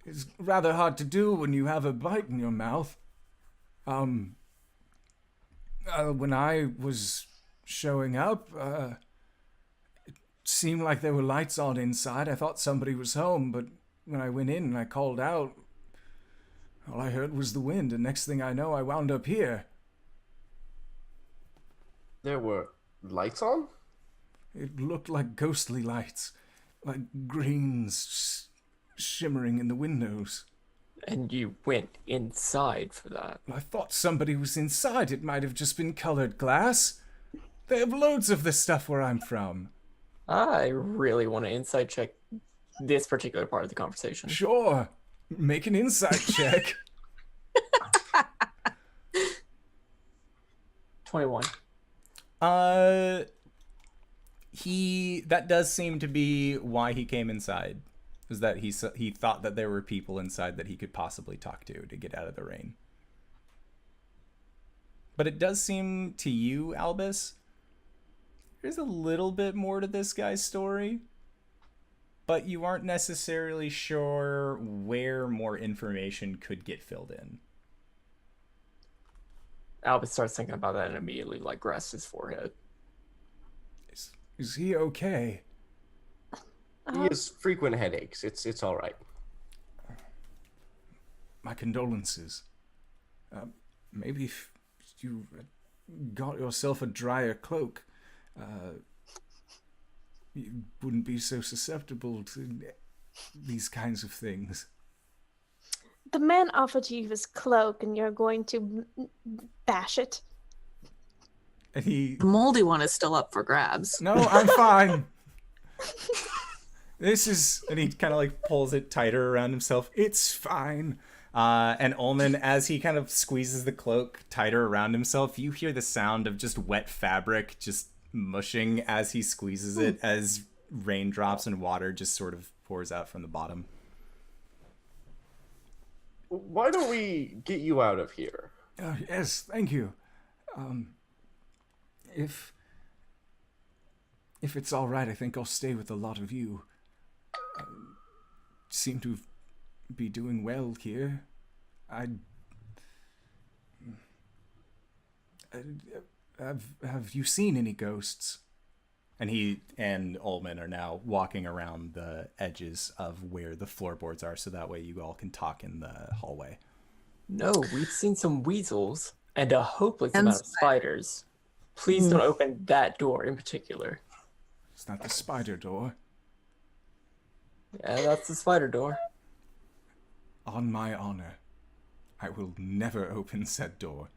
It's rather hard to do when you have a bite in your mouth. When I was showing up, it seemed like there were lights on inside. I thought somebody was home, but when I went in and I called out, all I heard was the wind, and next thing I know, I wound up here. There were lights on? It looked like ghostly lights, like greens shimmering in the windows. And you went inside for that. I thought somebody was inside. It might have just been colored glass. They have loads of this stuff where I'm from. I really want to insight check this particular part of the conversation. Sure. Make an insight check. 21. That does seem to be why he came inside. Was that he thought that there were people inside that he could possibly talk to get out of the rain. But it does seem to you, Albus, there's a little bit more to this guy's story, but you aren't necessarily sure where more information could get filled in. Albus starts thinking about that and immediately grasps his forehead. Is he okay? He has frequent headaches. It's all right. My condolences. Maybe if you got yourself a drier cloak, you wouldn't be so susceptible to these kinds of things. the man offered you his cloak, and you're going to bash it. And he, The moldy one is still up for grabs. no, I'm fine. This is, and he kind of like pulls it tighter around himself. It's fine. And Ulman, as he kind of squeezes the cloak tighter around himself, you hear the sound of just wet fabric just mushing as he squeezes it, as raindrops and water just sort of pours out from the bottom. Why don't we get you out of here? Yes, thank you. If it's all right, I think I'll stay with a lot of you. Seem to be doing well here. Have you seen any ghosts? And he and Ulman are now walking around the edges of where the floorboards are, so that way you all can talk in the hallway. No, we've seen some weasels and a hopeless And amount of spiders. Please don't open that door in particular. It's not the spider door. Yeah, that's the spider door. On my honor, I will never open said door.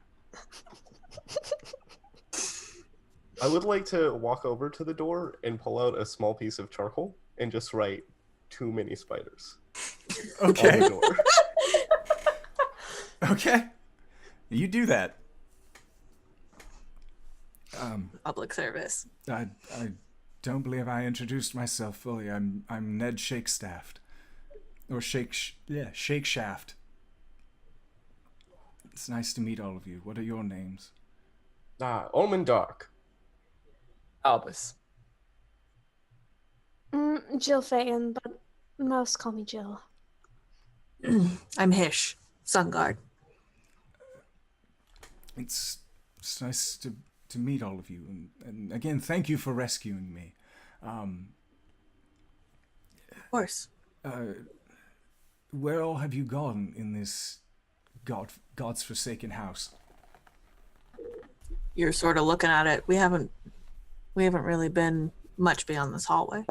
I would like to walk over to the door and pull out a small piece of charcoal and just write "too many spiders" on Okay. the door. Okay. You do that. Public service. I don't believe I introduced myself fully. I'm Ned Shakestaft. Or Shake Shaft. It's nice to meet all of you. What are your names? Omen Dark. Albus. Jilfa'en, but most call me Jill. I'm Hish, Sun Guard. It's nice to meet all of you. And again, thank you for rescuing me. Of course. Where all have you gone in this God's forsaken house? You're sort of looking at it. We haven't really been much beyond this hallway.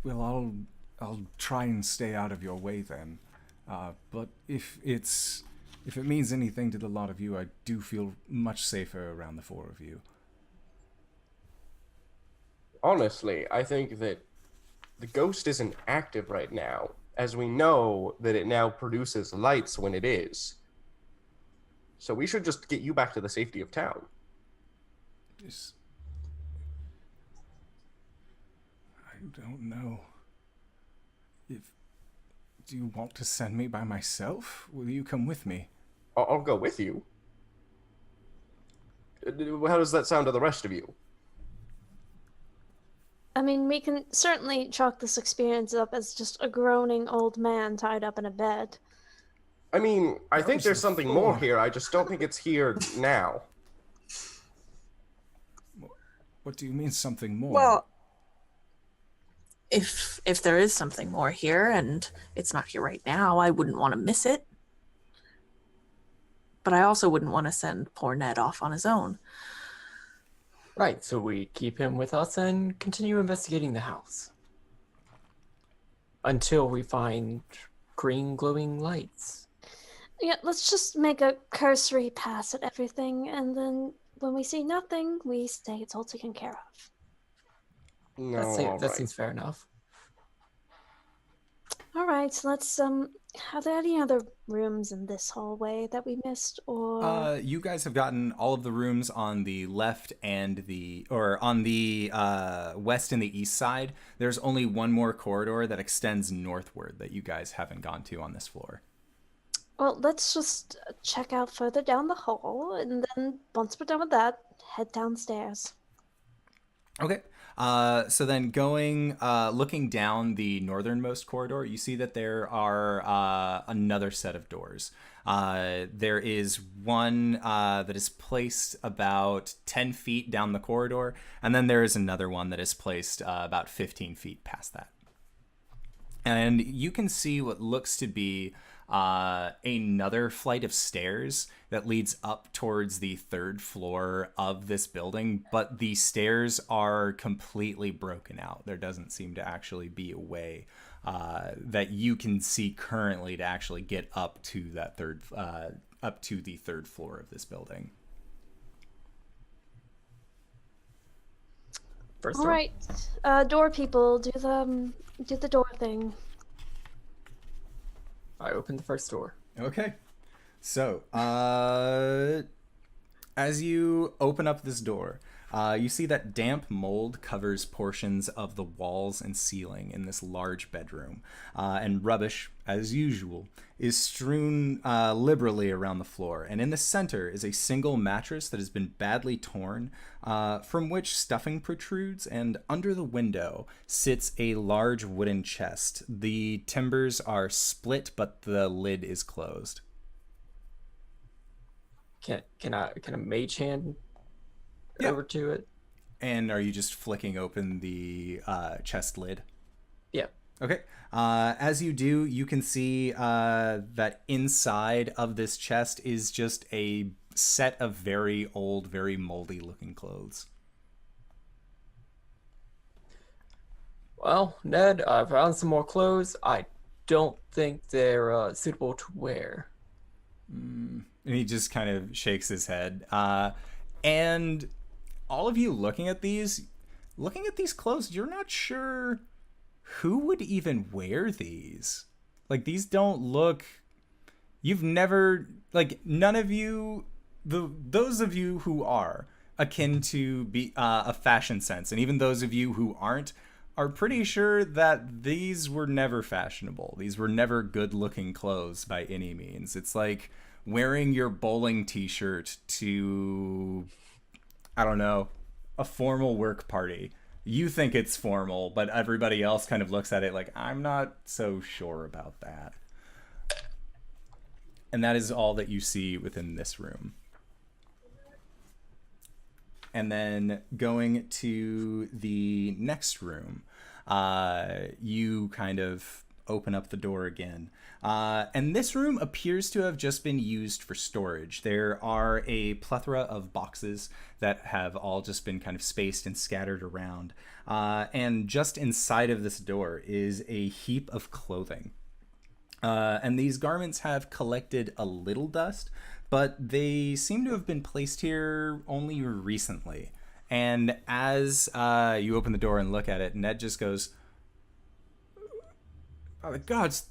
Well, I'll try and stay out of your way then. But if it means anything to the lot of you, I do feel much safer around the four of you. Honestly, I think that the ghost isn't active right now, as we know that it now produces lights when it is. So we should just get you back to the safety of town. I don't know. Do you want to send me by myself? Will you come with me? I'll go with you. How does that sound to the rest of you? I mean, we can certainly chalk this experience up as just a groaning old man tied up in a bed. I mean, I think was there's the something floor. more here. I just don't think it's here now. What do you mean something more? Well, if there is something more here and it's not here right now, I wouldn't want to miss it. But I also wouldn't want to send poor Ned off on his own. Right, so we keep him with us and continue investigating the house. Until we find green glowing lights. Yeah, let's just make a cursory pass at everything, and then when we see nothing, we say it's all taken care of. No, That alright. seems fair enough. All right, so let's are there any other rooms in this hallway that we missed, or You guys have gotten all of the rooms on the left and on the west and the east side. There's only one more corridor that extends northward that you guys haven't gone to on this floor. well, let's just check out further down the hall, and then once we're done with that, head downstairs. Okay. So then looking down the northernmost corridor, you see that there are another set of doors. There is one that is placed about 10 feet down the corridor, and then there is another one that is placed about 15 feet past that. And you can see what looks to be another flight of stairs that leads up towards the third floor of this building, but the stairs are completely broken out. There doesn't seem to actually be a way that you can see currently to actually get up to that up to the third floor of this building. First All door. right, door people, do the door thing. I opened the first door. Okay. So, as you open up this door, you see that damp mold covers portions of the walls and ceiling in this large bedroom, and rubbish, as usual, is strewn liberally around the floor. And in the center is a single mattress that has been badly torn, from which stuffing protrudes, and under the window sits a large wooden chest. The timbers are split, but the lid is closed. Can a mage hand Yeah. over to it? And are you just flicking open the chest lid? Yeah. Okay. As you do, you can see that inside of this chest is just a set of very old, very moldy looking clothes. Well, Ned, I found some more clothes. I don't think they're suitable to wear. And he just kind of shakes his head. And all of you looking at these clothes, you're not sure who would even wear these. Like, these don't look... You've never... Like, none of you... Those of you who are akin to be a fashion sense, and even those of you who aren't, are pretty sure that these were never fashionable. These were never good-looking clothes by any means. It's like wearing your bowling t-shirt to, I don't know, a formal work party. You think it's formal, but everybody else kind of looks at it like, I'm not so sure about that. And that is all that you see within this room. And then going to the next room, you kind of open up the door again. And this room appears to have just been used for storage. There are a plethora of boxes that have all just been kind of spaced and scattered around. And just inside of this door is a heap of clothing. And these garments have collected a little dust, but they seem to have been placed here only recently. And as you open the door and look at it, Ned just goes, "By the gods,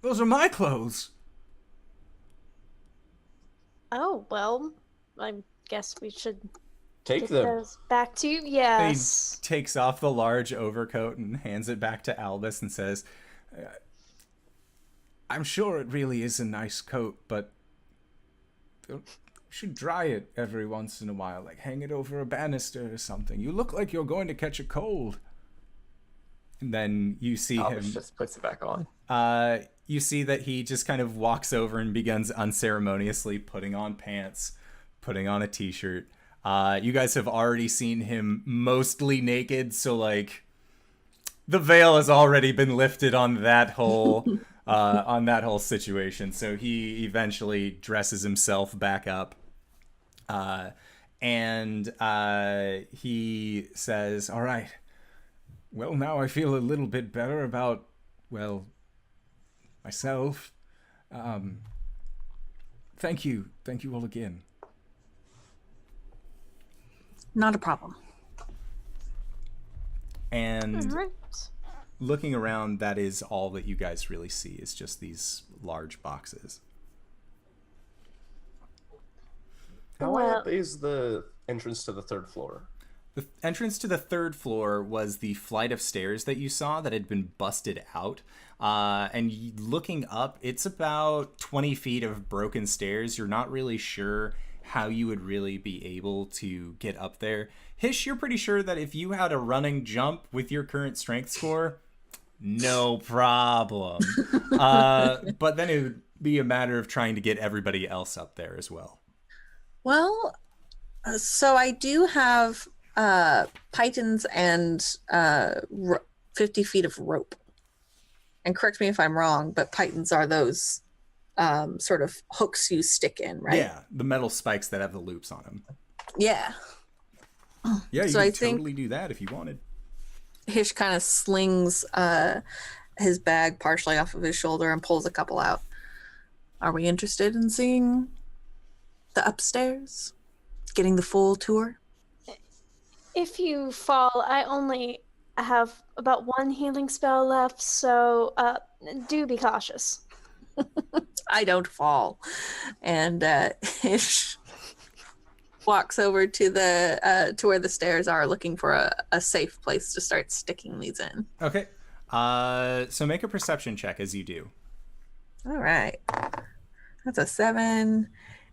those are my clothes." Oh, well, I guess we should Take get them. those back to you. And Yes. he takes off the large overcoat and hands it back to Albus and says, "I'm sure it really is a nice coat, but you should dry it every once in a while, like hang it over a banister or something. You look like you're going to catch a cold." And then you see Albus him. just puts it back on. You see that he just kind of walks over and begins unceremoniously putting on pants, putting on a t-shirt. You guys have already seen him mostly naked, so like the veil has already been lifted on that whole situation. So he eventually dresses himself back up, and he says, "All right. Well, now I feel a little bit better about, well, myself. Thank you all again." Not a problem. And All right. looking around, that is all that you guys really see, is just these large boxes. How high Well- up is the entrance to the third floor? The entrance to the third floor was the flight of stairs that you saw that had been busted out. And looking up, it's about 20 feet of broken stairs. You're not really sure how you would really be able to get up there. Hish, you're pretty sure that if you had a running jump with your current strength score, no problem. But then it would be a matter of trying to get everybody else up there as well. Well, so I do have pythons and 50 feet of rope. And correct me if I'm wrong, but pythons are those sort of hooks you stick in, right? Yeah, the metal spikes that have the loops on them. Yeah. Yeah, you So could I think- totally do that if you wanted. Hish kind of slings his bag partially off of his shoulder and pulls a couple out. Are we interested in seeing the upstairs? Getting the full tour? If you fall, I only have about one healing spell left, so do be cautious. I don't fall. And Hish walks over to the to where the stairs are, looking for a safe place to start sticking these in. Okay. So make a perception check as you do. All right. That's a 7,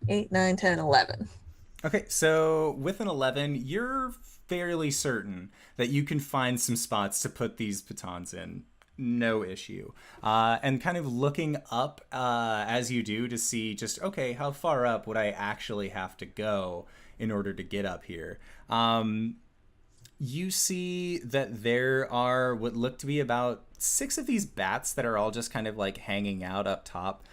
8, 9, 10, 11. Okay, so with an 11, you're fairly certain that you can find some spots to put these batons in. No issue. And kind of looking up as you do to see just, okay, how far up would I actually have to go in order to get up here? You see that there are what look to be about 6 of these bats that are all just kind of like hanging out up top.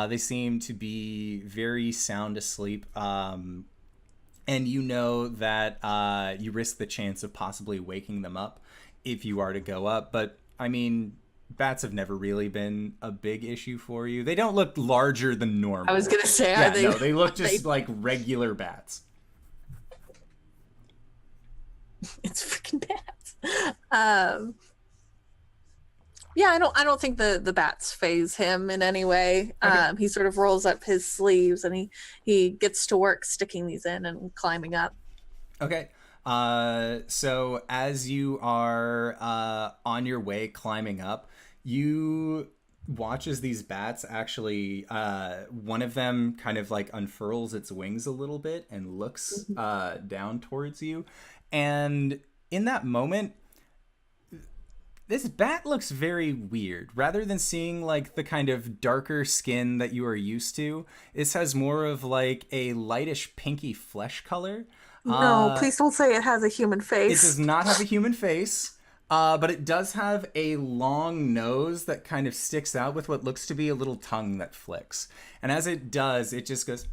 They seem to be very sound asleep. And you know that you risk the chance of possibly waking them up if you are to go up. But, I mean, bats have never really been a big issue for you. They don't look larger than normal. I was going to say, yeah, are they... No, they look just like regular bats. It's freaking bats. Yeah, I don't think the bats phase him in any way. Okay. He sort of rolls up his sleeves and he gets to work sticking these in and climbing up. Okay. So as you are on your way climbing up, you watch as these bats actually, one of them kind of like unfurls its wings a little bit and looks down towards you. And in that moment, this bat looks very weird. Rather than seeing like the kind of darker skin that you are used to, this has more of like a lightish pinky flesh color. No, please don't say it has a human face. It does not have a human face, but it does have a long nose that kind of sticks out with what looks to be a little tongue that flicks. And as it does, it just goes...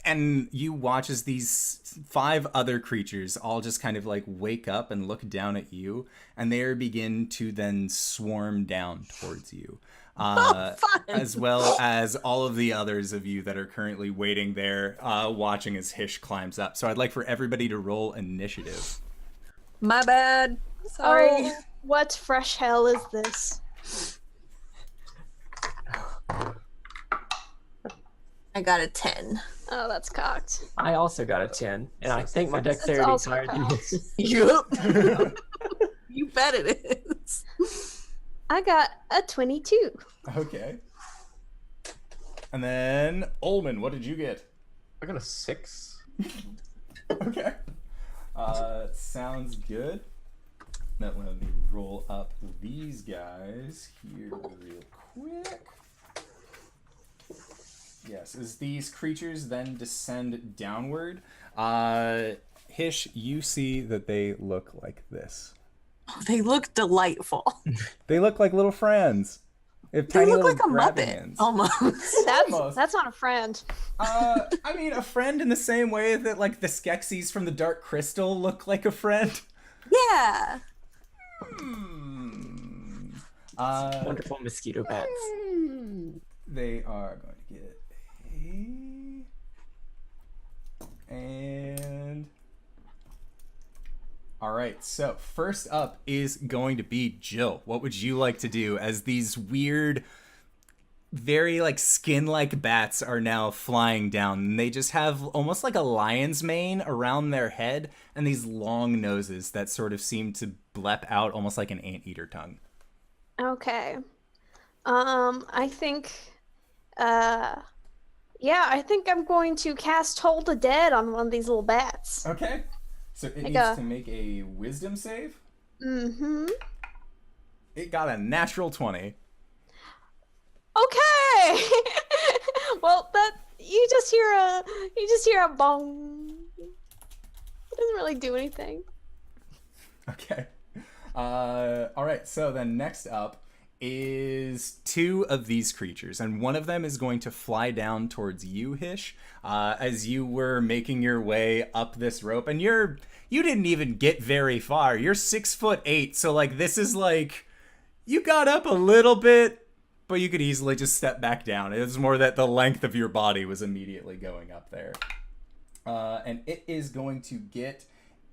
And you watch as these 5 other creatures all just kind of like wake up and look down at you, and they begin to then swarm down towards you. As well as all of the others of you that are currently waiting there, watching as Hish climbs up. So I'd like for everybody to roll initiative. My bad. Sorry. Oh, what fresh hell is this? I got a 10. Oh, that's cocked. I also got a 10, and I think my dexterity is also higher than cocked. yours. Yup. You bet it is. I got a 22. Okay. And then, Ulman, what did you get? I got a 6. Okay. Sounds good. Now let me roll up these guys here real quick. Yes, as these creatures then descend downward, Hish, you see that they look like this. Oh, they look delightful. They look like little friends. They have They tiny look little like a grabbing Muppet, hands. almost. Almost. That's not a friend. I mean, a friend in the same way that, like, the Skeksis from the Dark Crystal look like a friend. Yeah. Wonderful mosquito bats. They are going to get and all right, so first up is going to be Jill. What would you like to do as these weird, very like skin-like bats are now flying down, and they just have almost like a lion's mane around their head and these long noses that sort of seem to blep out almost like an anteater tongue. Okay. I think I think I'm going to cast Hold the Dead on one of these little bats. Okay, so it Like needs to make a wisdom save. Mm-hmm. It got a natural 20. Okay. Well, that you just hear a bong. It doesn't really do anything. Okay. All right. So then next up is 2 of these creatures, and one of them is going to fly down towards you, Hish, as you were making your way up this rope, and you didn't even get very far. You're 6'8", so like this is like You got up a little bit, but you could easily just step back down. It was more that the length of your body was immediately going up there. And it is going to get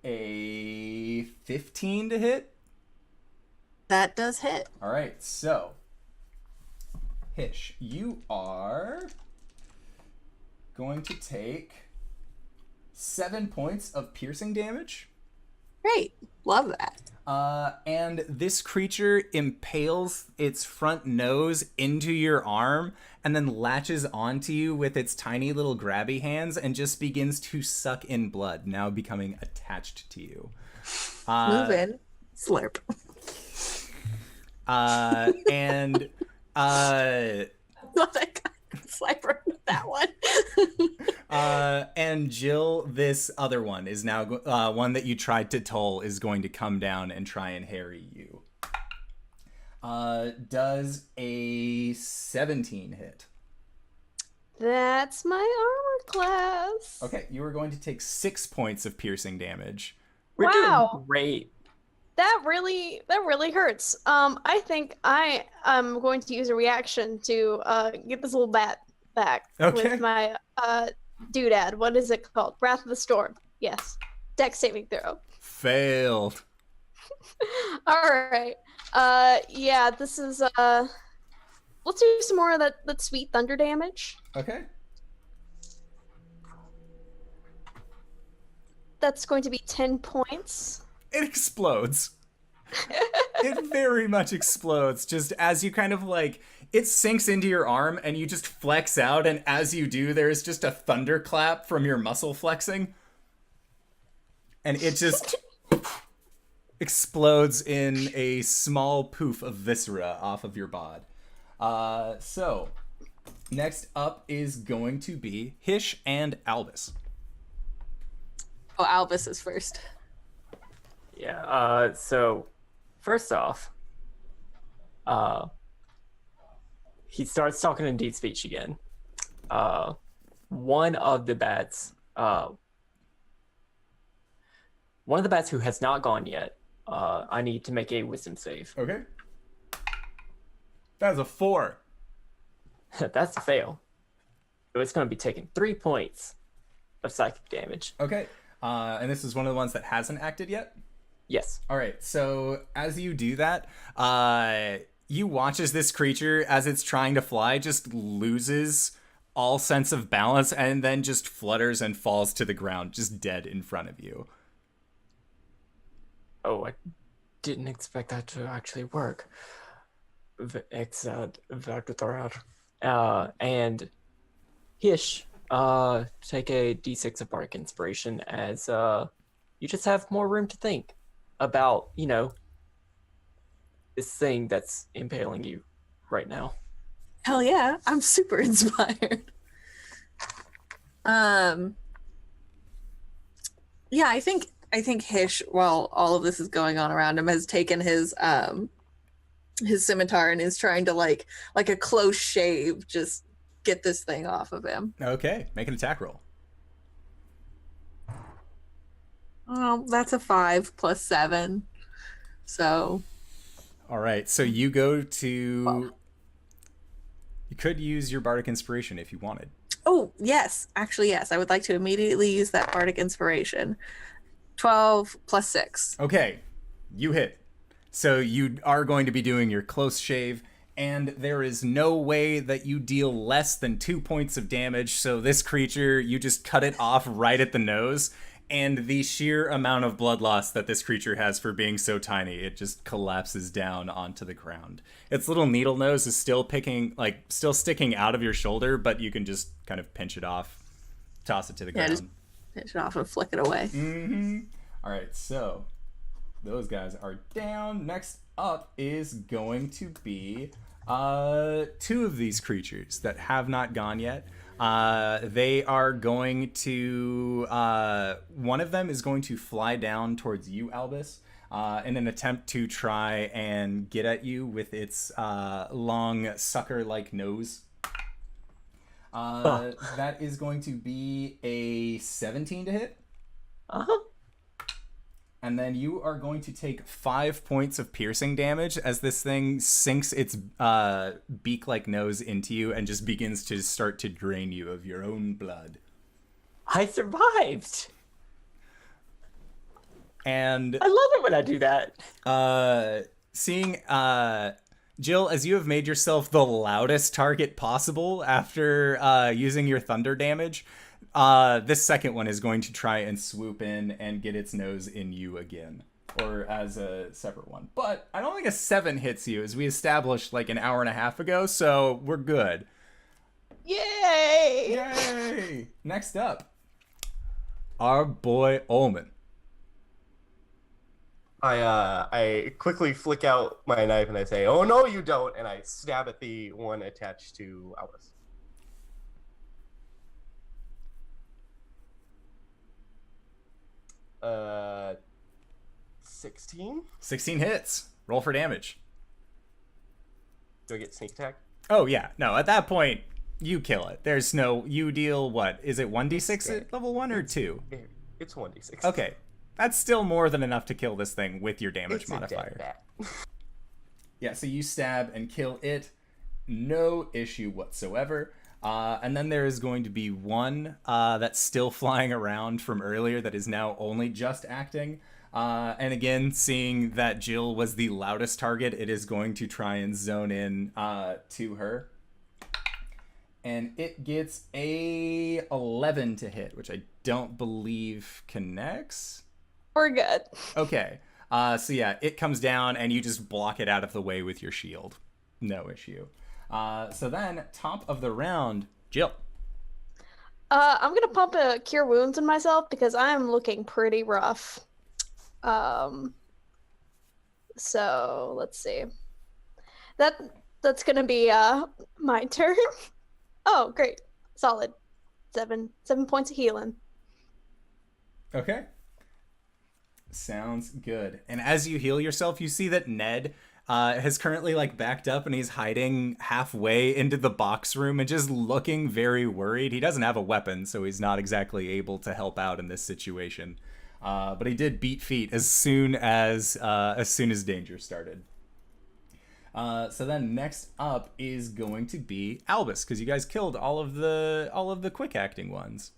a 15 to hit. That does hit. All right, so Hish, you are going to take 7 points of piercing damage. Great. Love that. And this creature impales its front nose into your arm and then latches onto you with its tiny little grabby hands and just begins to suck in blood, now becoming attached to you. Move in. Slurp. And Thought I got Slifer with that one. and Jill, this other one is now one that you tried to toll is going to come down and try and harry you. Does a 17 hit? That's my armor class. Okay, you are going to take 6 points of piercing damage. We're Wow. doing great. That really hurts. I think I am going to use a reaction to get this little bat back Okay. with my doodad. What is it called? Wrath of the Storm. Yes. Dex saving throw. Failed. All right. Yeah, this is let's do some more of that sweet thunder damage. Okay. That's going to be 10 points. It explodes. It very much explodes. Just as you kind of like, it sinks into your arm and you just flex out. And as you do, there's just a thunderclap from your muscle flexing. And it just explodes in a small poof of viscera off of your bod. So, next up is going to be Hish and Albus. Oh, Albus is first. Yeah, so first off, he starts talking in deep speech again. One of the bats who has not gone yet, I need to make a wisdom save. Okay. That is a 4. That's a fail. So it's going to be taking 3 points of psychic damage. Okay. And this is one of the ones that hasn't acted yet? Yes. All right, so as you do that, you watch as this creature, as it's trying to fly, just loses all sense of balance and then just flutters and falls to the ground, just dead in front of you. Oh, I didn't expect that to actually work. And Hish, take a d6 of bardic inspiration as you just have more room to think about, this thing that's impaling you right now. Hell yeah, I'm super inspired. Yeah, I think Hish, while all of this is going on around him, has taken his scimitar and is trying to like a close shave, just get this thing off of him. Okay, make an attack roll. Oh, that's a 5 plus 7. So. All right, so you go to... You could use your bardic inspiration if you wanted. Oh, yes. Actually, yes. I would like to immediately use that bardic inspiration. 12 plus 6. Okay, you hit. So you are going to be doing your close shave, and there is no way that you deal less than 2 points of damage. So this creature, you just cut it off right at the nose, and the sheer amount of blood loss that this creature has for being so tiny, it just collapses down onto the ground. Its little needle nose is still sticking out of your shoulder, but you can just kind of pinch it off, toss it to the ground. Just pinch it off and flick it away. Mm-hmm. All right, so those guys are down. Next up is going to be 2 of these creatures that have not gone yet. They are going to... one of them is going to fly down towards you, Albus, in an attempt to try and get at you with its long sucker-like nose. That is going to be a 17 to hit. Uh-huh. And then you are going to take 5 points of piercing damage as this thing sinks its beak-like nose into you and just begins to start to drain you of your own blood. I survived. And I love it when I do that. seeing Jill, as you have made yourself the loudest target possible after using your thunder damage, this second one is going to try and swoop in and get its nose in you again, or as a separate one. But I don't think a 7 hits you, as we established like an hour and a half ago, so we're good. Yay! Yay! Next up, our boy Omen. I quickly flick out my knife and I say, "Oh no, you don't!" and I stab at the one attached to Albus. 16? 16 hits. Roll for damage. Do I get sneak attack? Oh, yeah. No, at that point, you kill it. There's no... You deal what? Is it 1d6 at level 1 or 2? It's 1d6. Okay. That's still more than enough to kill this thing with your damage It's a modifier. dead bat. Yeah, so you stab and kill it. No issue whatsoever. And then there is going to be one that's still flying around from earlier that is now only just acting. And again, seeing that Jill was the loudest target, it is going to try and zone in to her. And it gets a 11 to hit, which I don't believe connects. We're good. Okay. So yeah, it comes down and you just block it out of the way with your shield. No issue. So then, top of the round, Jill. I'm gonna pump a cure wounds in myself because I'm looking pretty rough. So let's see. That's gonna be my turn. Oh, great, solid. 7 points of healing. Okay. Sounds good. And as you heal yourself, you see that Ned has currently like backed up and he's hiding halfway into the box room and just looking very worried. He doesn't have a weapon, so he's not exactly able to help out in this situation. But he did beat feet as soon as danger started. So then next up is going to be Albus, because you guys killed all of the quick acting ones.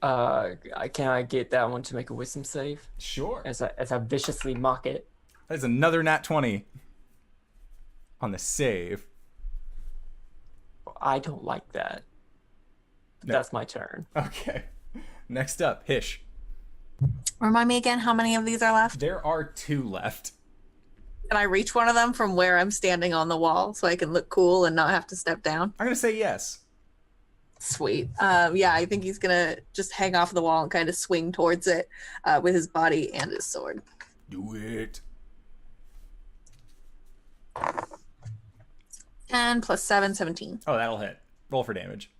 Can I get that one to make a wisdom save? Sure. As I viciously mock it. That is another nat 20 on the save. I don't like that. No. That's my turn. Okay. Next up, Hish. Remind me again how many of these are left? There are 2 left. Can I reach one of them from where I'm standing on the wall so I can look cool and not have to step down? I'm going to say yes. Sweet. Yeah, I think he's gonna just hang off the wall and kind of swing towards it with his body and his sword. Do it. 10 plus 7, 17. Oh, that'll hit. Roll for damage.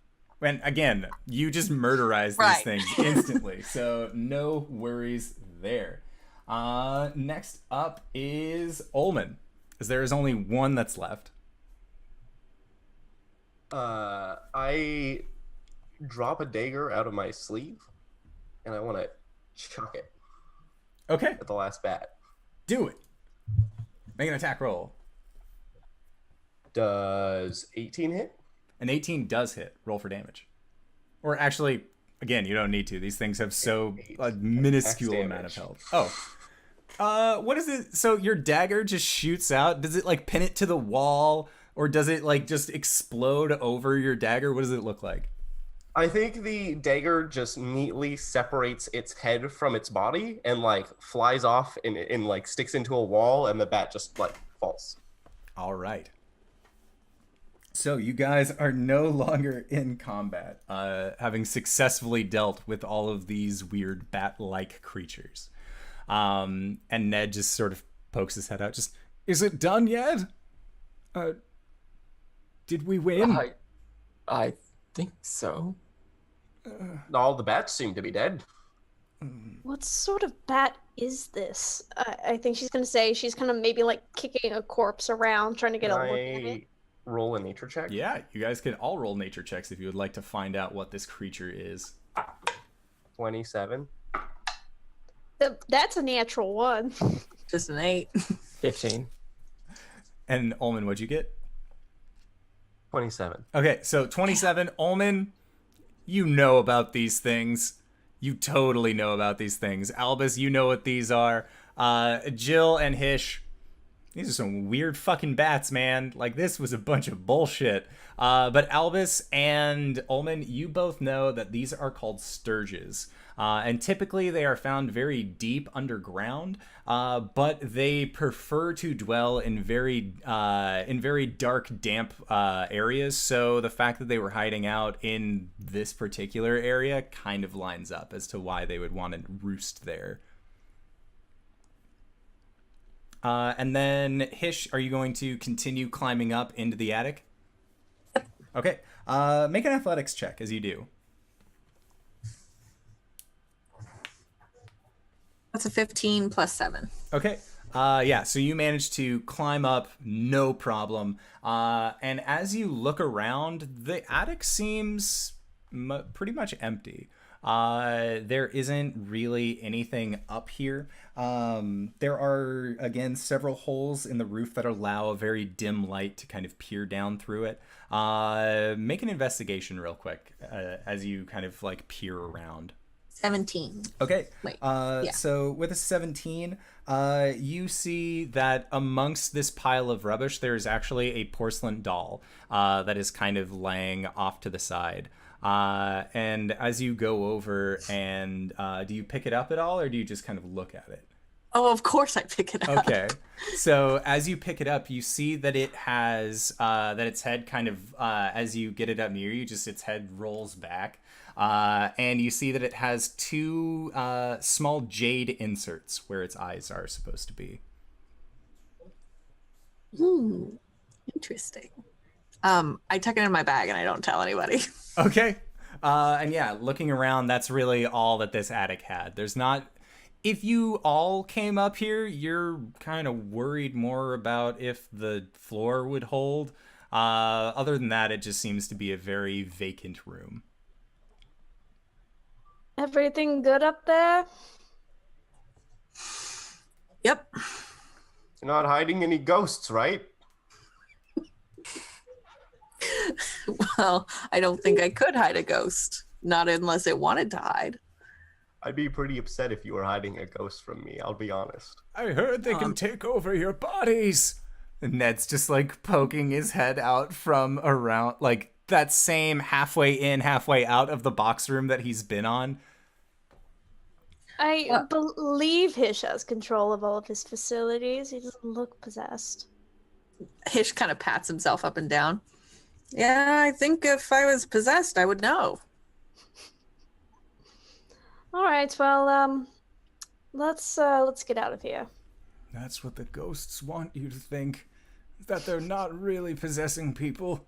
And again, you just murderize these Right. things instantly, so no worries there. Next up is Ulman, as there is only one that's left. I drop a dagger out of my sleeve, and I want to chuck it Okay, at the last bat. do it. Make an attack roll. Does 18 hit? An 18 does hit. Roll for damage. Or actually, again, you don't need to. These things have so a minuscule Max amount of damage. health. Oh. What is it? So your dagger just shoots out. Does it like pin it to the wall? Or does it like just explode over your dagger? What does it look like? I think the dagger just neatly separates its head from its body and like flies off and like sticks into a wall, and the bat just like falls. All right. So you guys are no longer in combat, having successfully dealt with all of these weird bat-like creatures. And Ned just sort of pokes his head out. Just, is it done yet? Did we win? I think so. All the bats seem to be dead. What sort of bat is this? I think she's gonna say she's kind of maybe like kicking a corpse around, trying to get Can a look at it. I roll a nature check? Yeah, you guys can all roll nature checks if you would like to find out what this creature is. 27. That's a natural one. Just an 8. 15. And Ulman, what'd you get? 27. Okay, so 27. Ulman, you know about these things. You totally know about these things. Albus, you know what these are. Jill and Hish, these are some weird fucking bats, man. Like, this was a bunch of bullshit. But Albus and Ulman, you both know that these are called sturges. And typically they are found very deep underground, but they prefer to dwell in very dark, damp areas. So the fact that they were hiding out in this particular area kind of lines up as to why they would want to roost there. And then, Hish, are you going to continue climbing up into the attic? Okay. Make an athletics check as you do. That's a 15 plus 7. Okay. Yeah, so you managed to climb up, no problem. And as you look around, the attic seems pretty much empty. There isn't really anything up here. There are, again, several holes in the roof that allow a very dim light to kind of peer down through it. Make an investigation real quick as you kind of like peer around. 17. Okay. Wait. So with a 17, you see that amongst this pile of rubbish, there's actually a porcelain doll that is kind of laying off to the side. And as you go over and do you pick it up at all, or do you just kind of look at it? Oh, of course I pick it up. Okay. So as you pick it up, you see that it has that its head kind of as you get it up near you, just its head rolls back. And you see that it has 2 small jade inserts where its eyes are supposed to be. Interesting. I tuck it in my bag and I don't tell anybody. Okay. And yeah, looking around, that's really all that this attic had. There's not... If you all came up here, you're kind of worried more about if the floor would hold. Other than that, it just seems to be a very vacant room. Everything good up there? Yep. You're not hiding any ghosts, right? Well, I don't think I could hide a ghost. Not unless it wanted to hide. I'd be pretty upset if you were hiding a ghost from me, I'll be honest. I heard they can take over your bodies. And Ned's just like poking his head out from around, like that same halfway in, halfway out of the box room that he's been on. I believe Hish has control of all of his facilities. He doesn't look possessed. Hish kind of pats himself up and down. Yeah, I think if I was possessed, I would know. All right, well, let's get out of here. That's what the ghosts want you to think, that they're not really possessing people.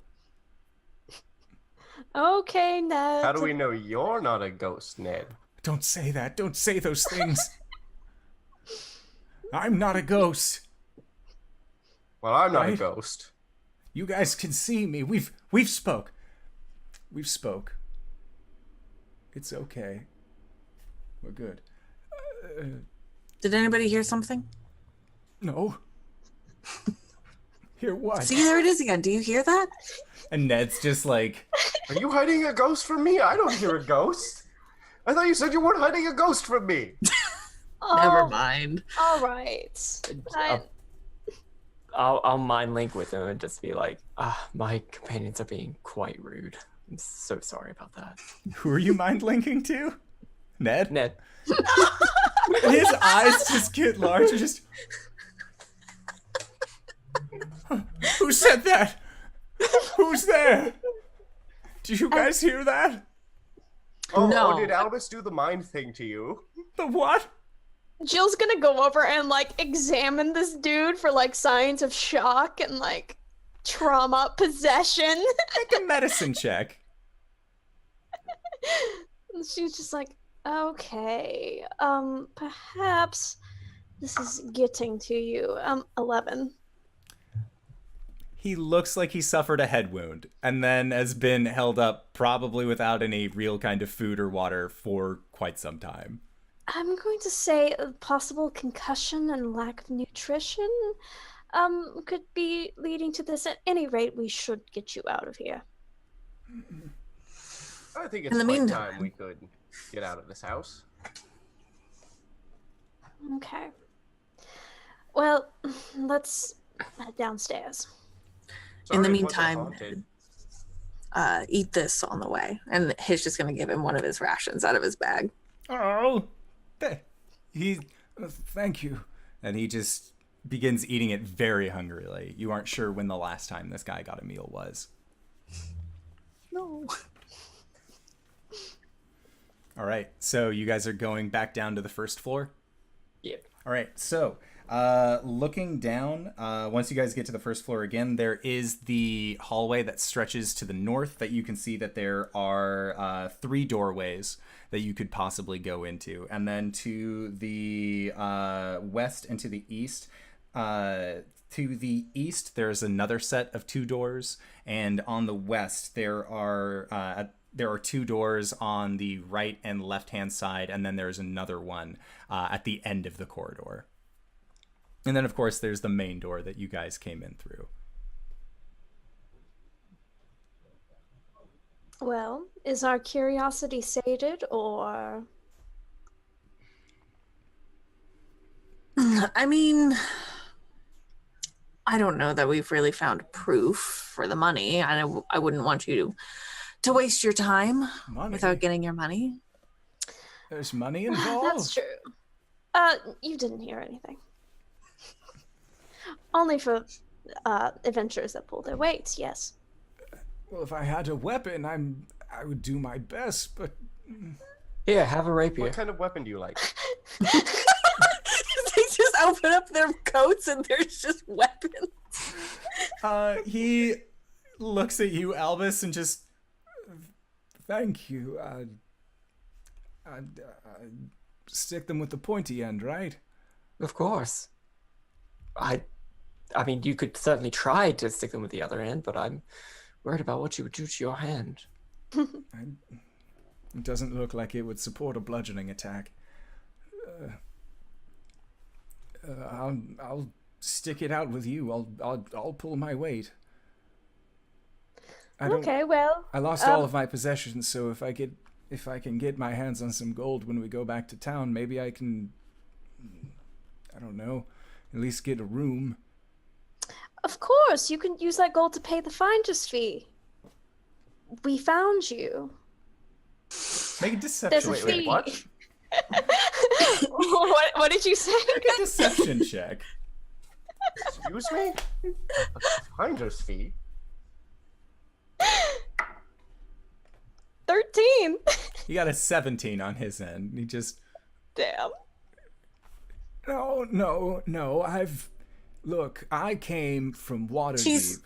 Okay, Ned. How do we know you're not a ghost, Ned? Don't say that. Don't say those things. I'm not a ghost. Well, I'm not a Right? ghost. You guys can see me. We've spoke. We've spoke. It's okay. We're good. Did anybody hear something? No. Hear what? See, there it is again. Do you hear that? And Ned's just like, Are you hiding a ghost from me? I don't hear a ghost. I thought you said you weren't hiding a ghost from me. Never mind. All right. I'll mind link with him and just be like, my companions are being quite rude. I'm so sorry about that. who are you mind linking to? Ned? Ned. And his eyes just get large and just... Who said that? Who's there? Do you guys hear that? No. Oh, did Albus do the mind thing to you? The what? Jill's gonna go over and like examine this dude for like signs of shock and like trauma, possession. Make a medicine check. And she's just like, okay, perhaps this is getting to you. 11. He looks like he suffered a head wound and then has been held up probably without any real kind of food or water for quite some time. I'm going to say a possible concussion and lack of nutrition could be leading to this. At any rate, we should get you out of here. I think In it's the quite meantime- time we could get out of this house. Okay. Well, let's head downstairs. In the Sorry it wasn't meantime, haunted. eat this on the way. And Hish is going to give him one of his rations out of his bag. Oh, thank you. And he just begins eating it very hungrily. You aren't sure when the last time this guy got a meal was. No. All right, so you guys are going back down to the first floor? Yep. All right, so looking down, once you guys get to the first floor again, there is the hallway that stretches to the north that you can see that there are 3 doorways that you could possibly go into. And then to the west and to the east, there's another set of 2 doors. And on the west, there are 2 doors on the right and left-hand side, and then there's another one at the end of the corridor. And then, of course, there's the main door that you guys came in through. Well, is our curiosity sated, or... I mean, I don't know that we've really found proof for the money. I wouldn't want you to waste your time Money? without getting your money. There's money involved? That's true. You didn't hear anything. Only for adventurers that pull their weight, yes. Well, if I had a weapon, I would do my best, but... Here, have a rapier. What kind of weapon do you like? They just open up their coats and there's just weapons. He looks at you, Albus, and just... Thank you. I'd stick them with the pointy end, right? Of course. I mean, you could certainly try to stick them with the other end, but I'm worried about what you would do to your hand. It doesn't look like it would support a bludgeoning attack. I'll stick it out with you. I'll pull my weight. Okay, well... I lost all of my possessions, so if I can get my hands on some gold when we go back to town, maybe I can, I don't know, at least get a room. Of course, you can use that gold to pay the finder's fee. We found you. Make a deception There's a check. fee. what? what did you say? Make a deception check. Excuse me? A finder's fee? 13. He got a 17 on his end. He just, Damn. no, look, I came from Waterdeep.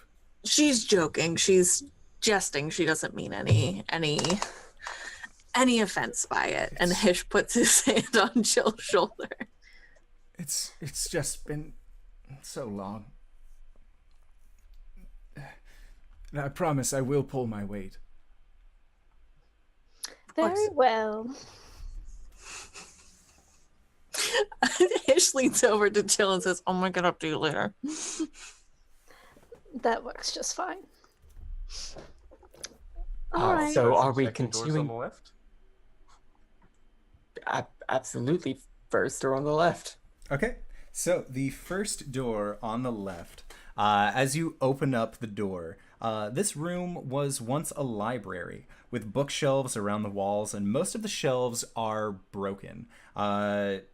She's joking. She's jesting. She doesn't mean any offense by it. And Hish puts his hand on Jill's shoulder. It's just been so long. And I promise I will pull my weight. Very well. Hish leans over to Jill and says, "Oh my God, I'll do you later." That works just fine. Uh, All right. so are we Second doors on continuing? the left? Absolutely, first or on the left. Okay, so the first door on the left, as you open up the door, this room was once a library with bookshelves around the walls, and most of the shelves are broken.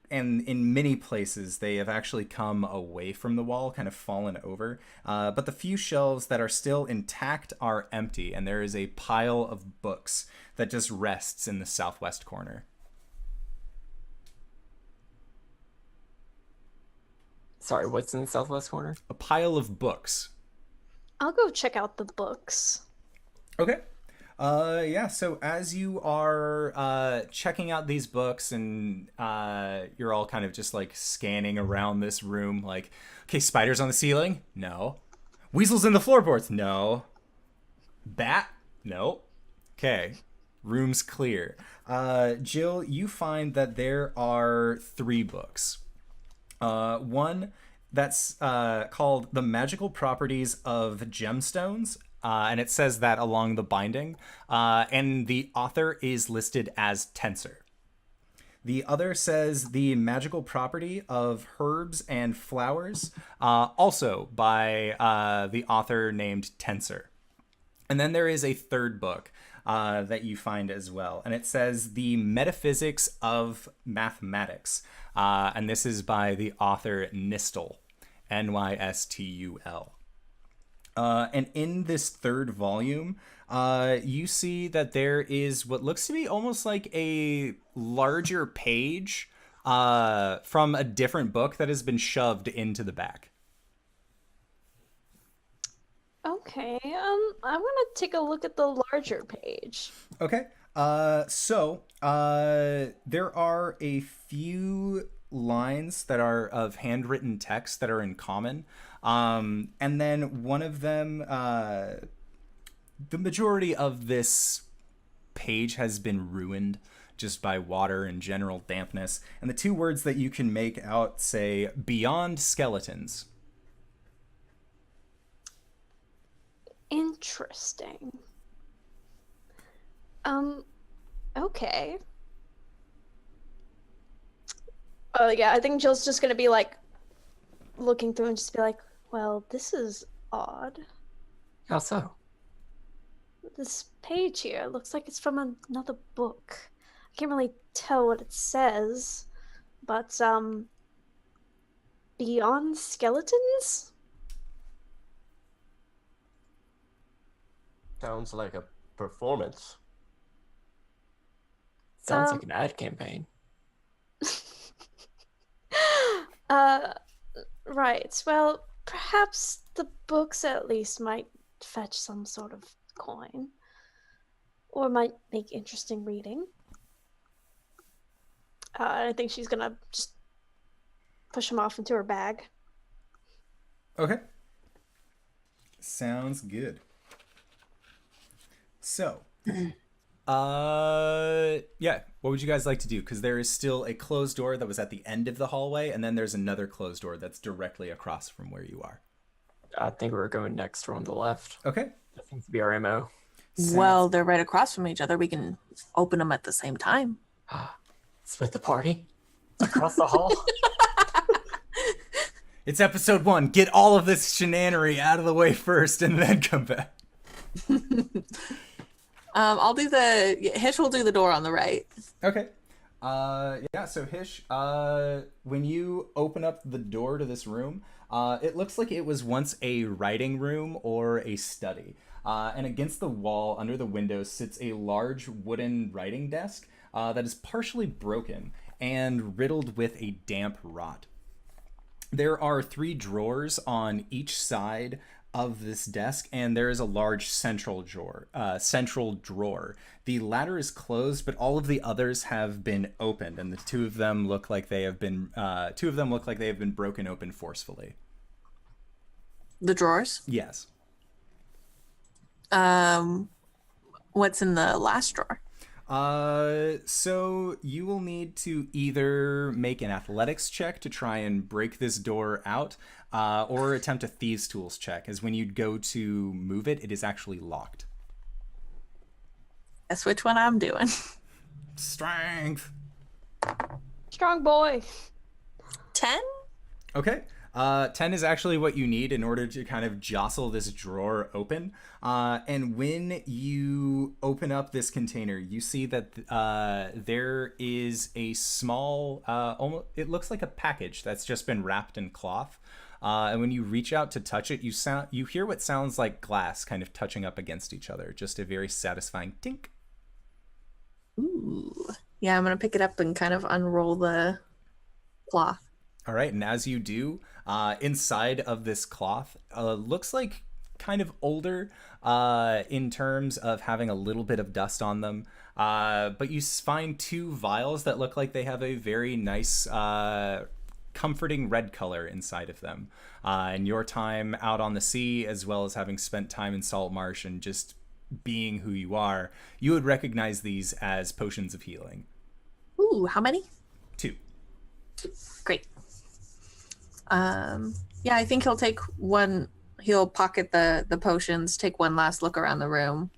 And in many places, they have actually come away from the wall, kind of fallen over. But the few shelves that are still intact are empty, and there is a pile of books that just rests in the southwest corner. Sorry, what's in the southwest corner? A pile of books. I'll go check out the books. Okay. Yeah, so as you are checking out these books and you're all kind of just like scanning around this room, like, okay, spiders on the ceiling? No. Weasels in the floorboards? No. Bat? No. Okay. Room's clear. Jill, you find that there are 3 books. One that's called The Magical Properties of Gemstones, and it says that along the binding, and the author is listed as Tensor. The other says The Magical Property of Herbs and Flowers, also by the author named Tensor. And then there is a 3rd book that you find as well, and it says The Metaphysics of Mathematics, and this is by the author Nystul, Nystul. And in this 3rd volume, you see that there is what looks to be almost like a larger page from a different book that has been shoved into the back. Okay, I want to take a look at the larger page. Okay. So there are a few lines that are of handwritten text that are in common. And then one of them, the majority of this page has been ruined just by water and general dampness. And the 2 words that you can make out say, "Beyond Skeletons." Interesting. Okay. Oh yeah, I think Jill's just gonna be like looking through and just be like, well, this is odd. How so? This page here looks like it's from another book. I can't really tell what it says, but Beyond Skeletons? Sounds like a performance. Sounds like an ad campaign. Right. Well, perhaps the books at least might fetch some sort of coin. Or might make interesting reading. I think she's gonna just push him off into her bag. Okay. Sounds good. So, yeah, what would you guys like to do? Because there is still a closed door that was at the end of the hallway, and then there's another closed door that's directly across from where you are. I think we're going next door on the left. Okay. That seems to be our MO. Well, they're right across from each other. We can open them at the same time. Split the party across the hall. It's episode 1. Get all of this shenanery out of the way first, and then come back. I'll do Hish will do the door on the right. Okay. Yeah, so Hish, when you open up the door to this room, it looks like it was once a writing room or a study. And against the wall, under the window, sits a large wooden writing desk that is partially broken and riddled with a damp rot. There are 3 drawers on each side of this desk, and there is a large central drawer. The latter is closed, but all of the others have been opened, and the 2 of them look like they have been broken open forcefully. The drawers? Yes. What's in the last drawer? So you will need to either make an athletics check to try and break this door out, or attempt a thieves' tools check, as when you go to move it, it is actually locked. Guess which one I'm doing. Strength. Strong boy. 10? Okay. 10 is actually what you need in order to kind of jostle this drawer open. And when you open up this container, you see that there is a small, it looks like a package that's just been wrapped in cloth. And when you reach out to touch it, you hear what sounds like glass kind of touching up against each other. Just a very satisfying tink. Ooh. Yeah, I'm going to pick it up and kind of unroll the cloth. All right, and as you do, inside of this cloth, looks like kind of older in terms of having a little bit of dust on them. But you find 2 vials that look like they have a very nice, comforting red color inside of them. And your time out on the sea, as well as having spent time in Saltmarsh and just being who you are, you would recognize these as potions of healing. Ooh, how many? 2. Great. Yeah, I think he'll take one. He'll pocket the potions, take one last look around the room,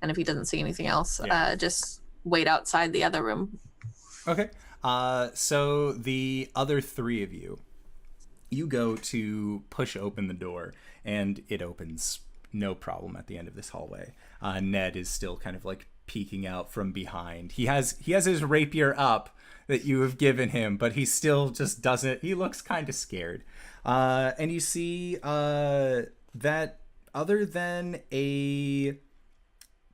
and if he doesn't see anything else, just wait outside the other room. Okay. So the other 3 of you, you go to push open the door, and it opens no problem at the end of this hallway. Ned is still kind of like peeking out from behind. He has his rapier up that you have given him, but he still just doesn't. He looks kind of scared. And you see that other than a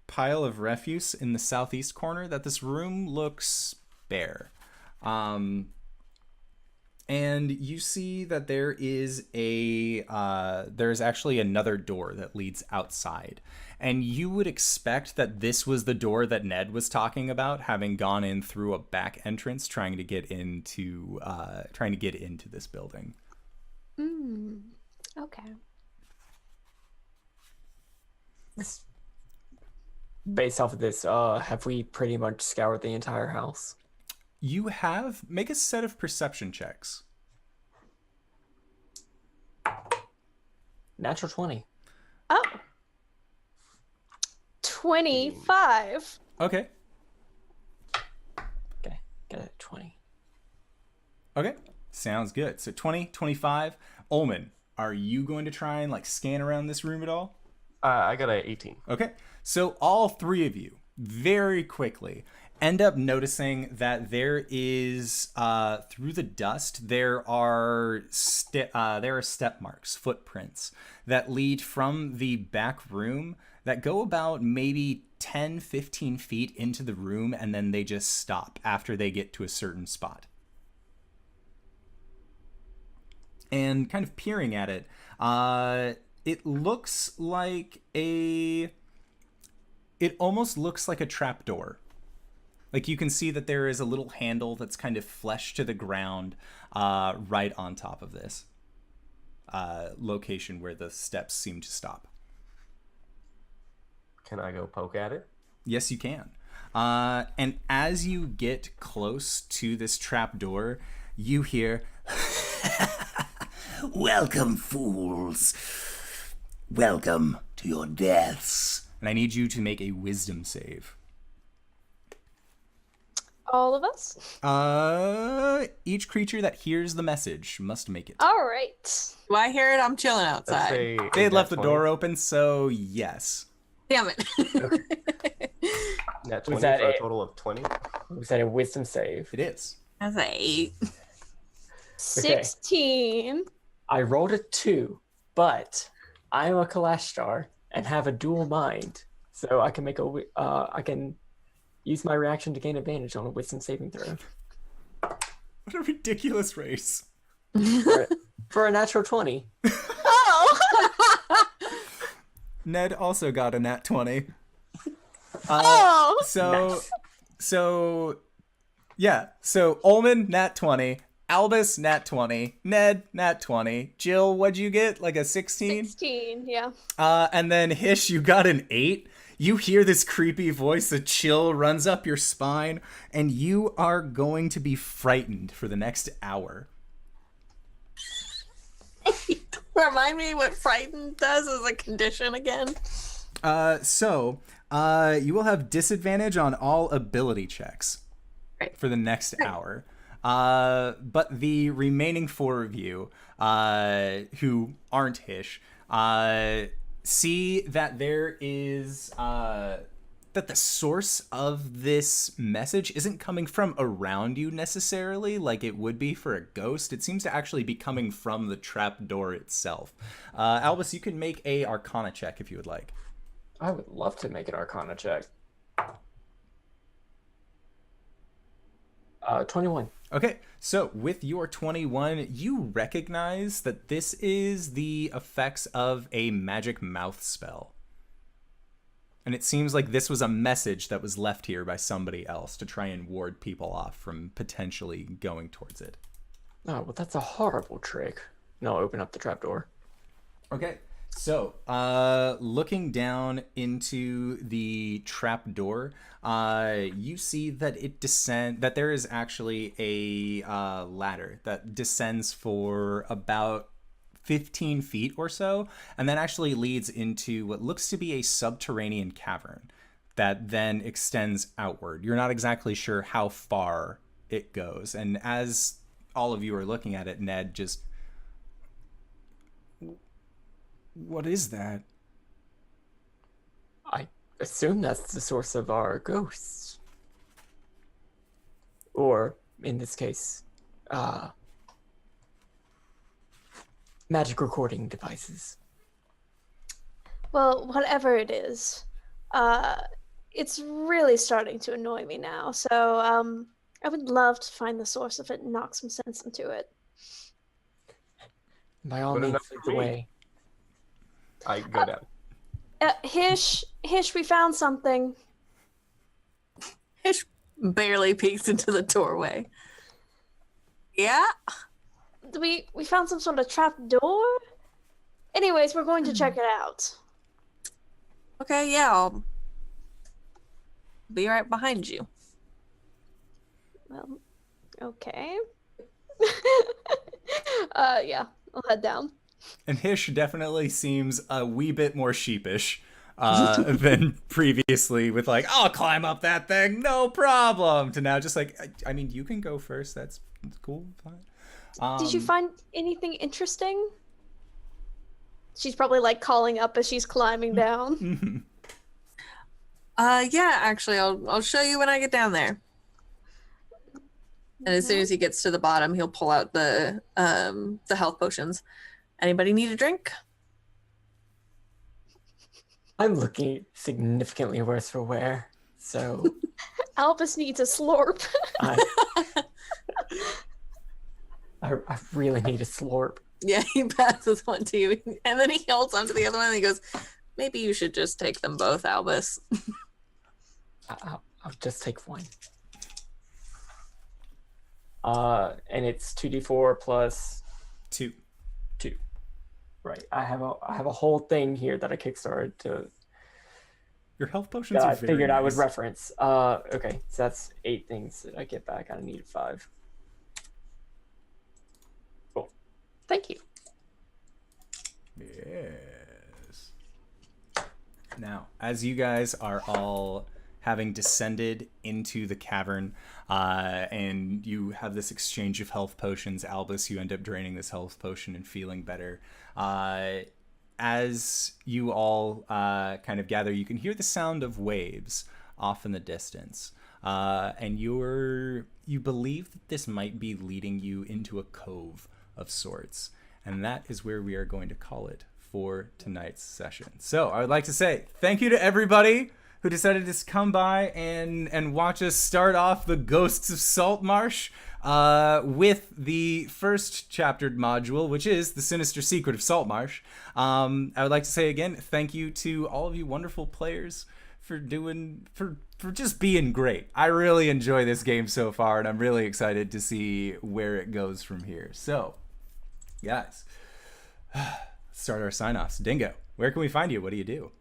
pile of refuse in the southeast corner, that this room looks bare. And you see that there is there's actually another door that leads outside. And you would expect that this was the door that Ned was talking about, having gone in through a back entrance, trying to get into this building. Okay. Based off of this, have we pretty much scoured the entire house? You have. Make a set of perception checks. Natural 20. Oh. 25. Okay. Okay, got a 20. Okay. Sounds good. So 20, 25. Ulman, are you going to try and like scan around this room at all? I got a 18. Okay. So all 3 of you very quickly end up noticing that there is through the dust there are step marks, footprints that lead from the back room that go about maybe 10-15 feet into the room, and then they just stop after they get to a certain spot. And kind of peering at it, it looks like it almost looks like a trapdoor. Like you can see that there is a little handle that's kind of flesh to the ground right on top of this location where the steps seem to stop. Can I go poke at it? Yes, you can. And as you get close to this trapdoor, you hear, "Welcome, fools. Welcome to your deaths." And I need you to make a wisdom save. All of us? Each creature that hears the message must make it. All right. Do I hear it? I'm chilling Let's outside. say They had left the 20. door open, so yes. Damn it. Nat 20 that for a a- total of 20. Was that a wisdom save? It is. That's an 8. 16. I rolled a 2, but I'm a Kalashtar and have a dual mind, so I can make I can use my reaction to gain advantage on a wisdom saving throw. What a ridiculous race. For a natural 20. Oh! Ned also got a nat 20. Oh! So Omen, nat 20. Albus, nat 20. Ned, nat 20. Jill, what'd you get? Like a 16? 16, yeah. And then Hish, you got an 8. You hear this creepy voice, a chill runs up your spine, and you are going to be frightened for the next hour. Remind me what frightened does as a condition again. You will have disadvantage on all ability checks Right. for the next hour. But the remaining 4 of you, who aren't Hish, see that there is that the source of this message isn't coming from around you necessarily like it would be for a ghost. It seems to actually be coming from the trapdoor itself. Albus, you can make a Arcana check if you would like. I would love to make an Arcana check. 21. Okay, so with your 21, you recognize that this is the effects of a magic mouth spell. And it seems like this was a message that was left here by somebody else to try and ward people off from potentially going towards it. Oh, well, that's a horrible trick. No, open up the trapdoor. Okay, So, looking down into the trap door, you see that that there is actually a ladder that descends for about 15 feet or so, and then actually leads into what looks to be a subterranean cavern that then extends outward. You're not exactly sure how far it goes, and as all of you are looking at it, Ned just... What is that? I assume that's the source of our ghosts. Or, in this case, magic recording devices. Well, whatever it is, it's really starting to annoy me now. So, I would love to find the source of it and knock some sense into it. By all Good means, enough lead for the me. way. I go down. Hish, we found something. Hish barely peeks into the doorway. Yeah? We found some sort of trap door? Anyways, we're going to check it out. Okay, yeah, I'll be right behind you. Well, okay. Yeah, I'll head down. And Hish definitely seems a wee bit more sheepish than previously, with like, I'll climb up that thing, no problem, to now just like, I mean, you can go first, that's cool, fine. Did you find anything interesting? She's probably like calling up as she's climbing down. Yeah, actually, I'll show you when I get down there. And as soon as he gets to the bottom, he'll pull out the health potions. Anybody need a drink? I'm looking significantly worse for wear, so Albus needs a slurp. I really need a slurp. Yeah, he passes one to you, and then he holds onto the other one, and he goes, "Maybe you should just take them both, Albus." I'll just take one. And it's 2d4 plus 2. 2. Right. I have a whole thing here that I kickstarted to Your health potions that are I very figured I would nice. reference. Okay, so that's 8 things that I get back. I needed 5. Cool. Thank you. Yes. Now, as you guys are all having descended into the cavern, and you have this exchange of health potions, Albus, you end up draining this health potion and feeling better. As you all kind of gather, you can hear the sound of waves off in the distance. And you believe that this might be leading you into a cove of sorts. And that is where we are going to call it for tonight's session. So I would like to say thank you to everybody who decided to come by and watch us start off the Ghosts of Saltmarsh with the first chaptered module, which is the Sinister Secret of Saltmarsh. I would like to say again, thank you to all of you wonderful players for just being great. I really enjoy this game so far, and I'm really excited to see where it goes from here. So, guys, let's start our sign-offs. Dingo, where can we find you? What do you do?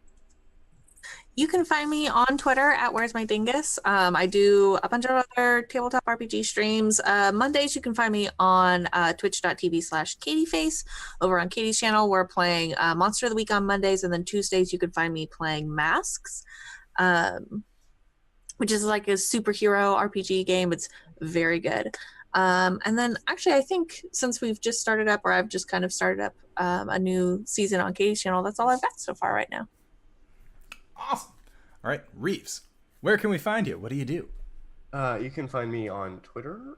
You can find me on Twitter at WheresMyDingus. I do a bunch of other tabletop RPG streams. Mondays, you can find me on twitch.tv/KatieFace. Over on Katie's channel, we're playing Monster of the Week on Mondays, and then Tuesdays, you can find me playing Masks, which is like a superhero RPG game. It's very good. And then actually, I think since we've just started up, or I've just kind of started up a new season on Katie's channel, that's all I've got so far right now. Awesome. All right, Reeves, where can we find you? What do you do? You can find me on Twitter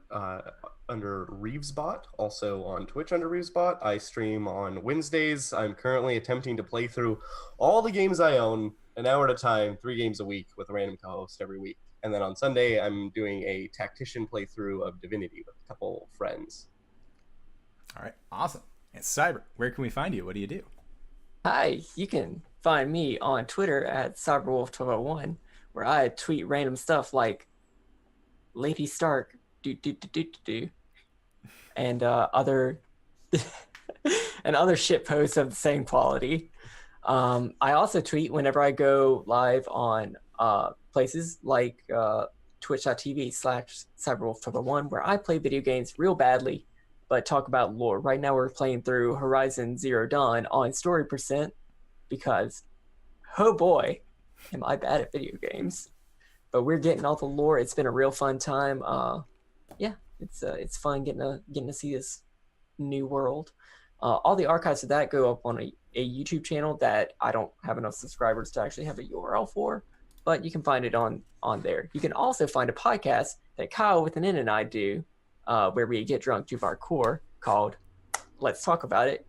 under ReevesBot, also on Twitch under ReevesBot. I stream on Wednesdays. I'm currently attempting to play through all the games I own, an hour at a time, 3 games a week with a random co-host every week. And then on Sunday, I'm doing a tactician playthrough of Divinity with a couple friends. All right, awesome. And Cyber, where can we find you? What do you do? Hi, you can find me on Twitter at CyberWolf1201, where I tweet random stuff like Lady Stark, and other and other shit posts of the same quality. I also tweet whenever I go live on places like twitch.tv/cyberwolf1, where I play video games real badly, but talk about lore. Right now we're playing through Horizon Zero Dawn on story percent because, oh boy, am I bad at video games. But we're getting all the lore. It's been a real fun time. It's fun getting to see this new world. All the archives of that go up on a YouTube channel that I don't have enough subscribers to actually have a URL for, but you can find it on there. You can also find a podcast that KyleWithAnN and I do, where we get drunk to our core, called Let's Talk About It.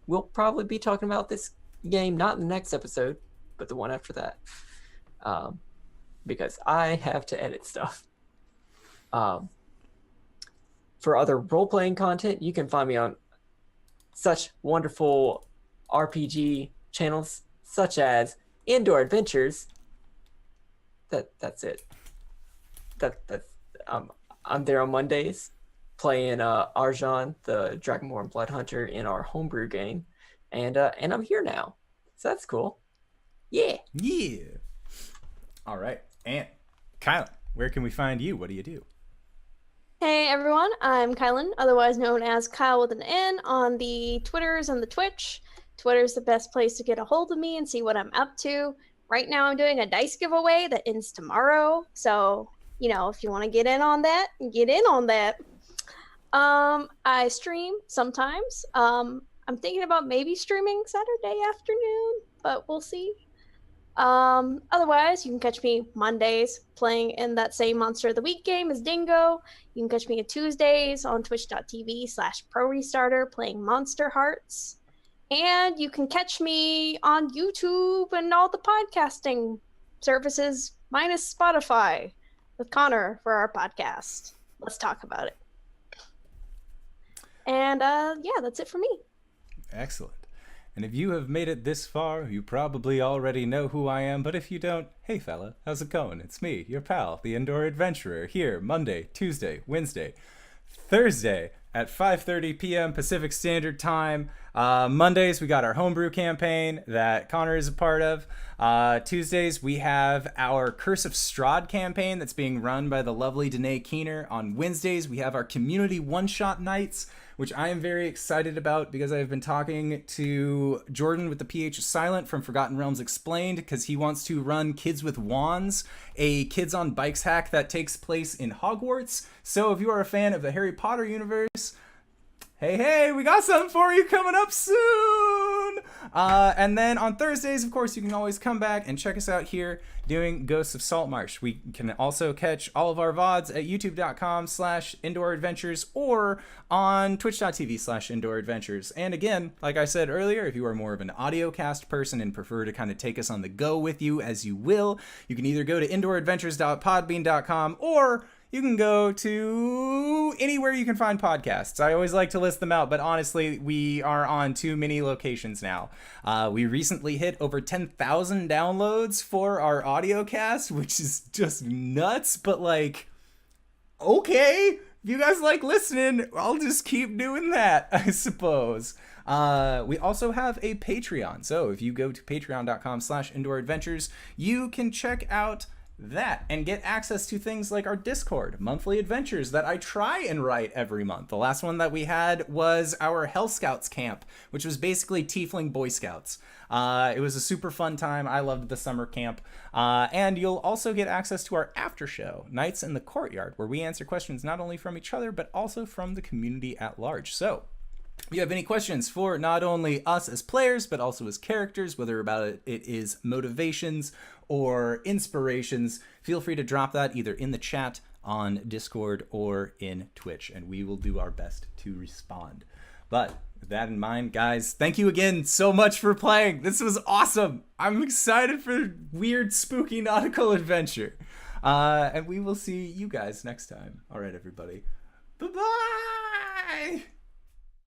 We'll probably be talking about this game not in the next episode, but the one after that, because I have to edit stuff. For other role-playing content, you can find me on such wonderful RPG channels such as Indoor Adventures. That's it. I'm there on Mondays playing Arjan, the Dragonborn Blood Hunter, in our homebrew game, and I'm here now, so that's cool. Yeah. All right, and Kylan, where can we find you? What do you do? Hey everyone, I'm Kylan, otherwise known as KyleWithAnN on the Twitters and the Twitch. Twitter's the best place to get a hold of me and see what I'm up to. Right now I'm doing a dice giveaway that ends tomorrow, so if you want to get in on that, get in on that. I stream sometimes. I'm thinking about maybe streaming Saturday afternoon, but we'll see. Otherwise, you can catch me Mondays playing in that same Monster of the Week game as Dingo. You can catch me on Tuesdays on twitch.tv/ProRestarter playing Monster Hearts. And you can catch me on YouTube and all the podcasting services minus Spotify with Connor for our podcast. Let's talk about it. And that's it for me. Excellent. And if you have made it this far, you probably already know who I am, but if you don't, hey fella, how's it going? It's me, your pal, the Indoor Adventurer, here Monday, Tuesday, Wednesday, Thursday at 5:30 p.m. Pacific Standard Time. Mondays, we got our homebrew campaign that Connor is a part of. Tuesdays, we have our Curse of Strahd campaign that's being run by the lovely Danae Keener. On Wednesdays, we have our community one-shot nights, which I am very excited about because I've been talking to Jordan with the PH Silent from Forgotten Realms Explained, because he wants to run Kids with Wands, a Kids on Bikes hack that takes place in Hogwarts. So if you are a fan of the Harry Potter universe, hey, we got something for you coming up soon! And then on Thursdays, of course, you can always come back and check us out here doing Ghosts of Saltmarsh. We can also catch all of our VODs at youtube.com/indooradventures or on twitch.tv/indooradventures. And again, like I said earlier, if you are more of an audio cast person and prefer to kind of take us on the go with you as you will, you can either go to indooradventures.podbean.com or you can go to anywhere you can find podcasts. I always like to list them out, but honestly, we are on too many locations now. We recently hit over 10,000 downloads for our audio cast, which is just nuts, but okay, if you guys like listening, I'll just keep doing that, I suppose. We also have a Patreon. So if you go to patreon.com/indooradventures, you can check out that and get access to things like our Discord monthly adventures that I try and write every month. The last one that we had was our Hell Scouts camp, which was basically Tiefling Boy Scouts. It was a super fun time. I loved the summer camp. And you'll also get access to our after show, Nights in the Courtyard, where we answer questions not only from each other, but also from the community at large. So if you have any questions for not only us as players, but also as characters, whether about it is motivations or inspirations, feel free to drop that either in the chat on Discord or in Twitch, and we will do our best to respond. But with that in mind, guys, thank you again so much for playing. This was awesome. I'm excited for weird, spooky nautical adventure. And we will see you guys next time. All right, everybody. Bye-bye!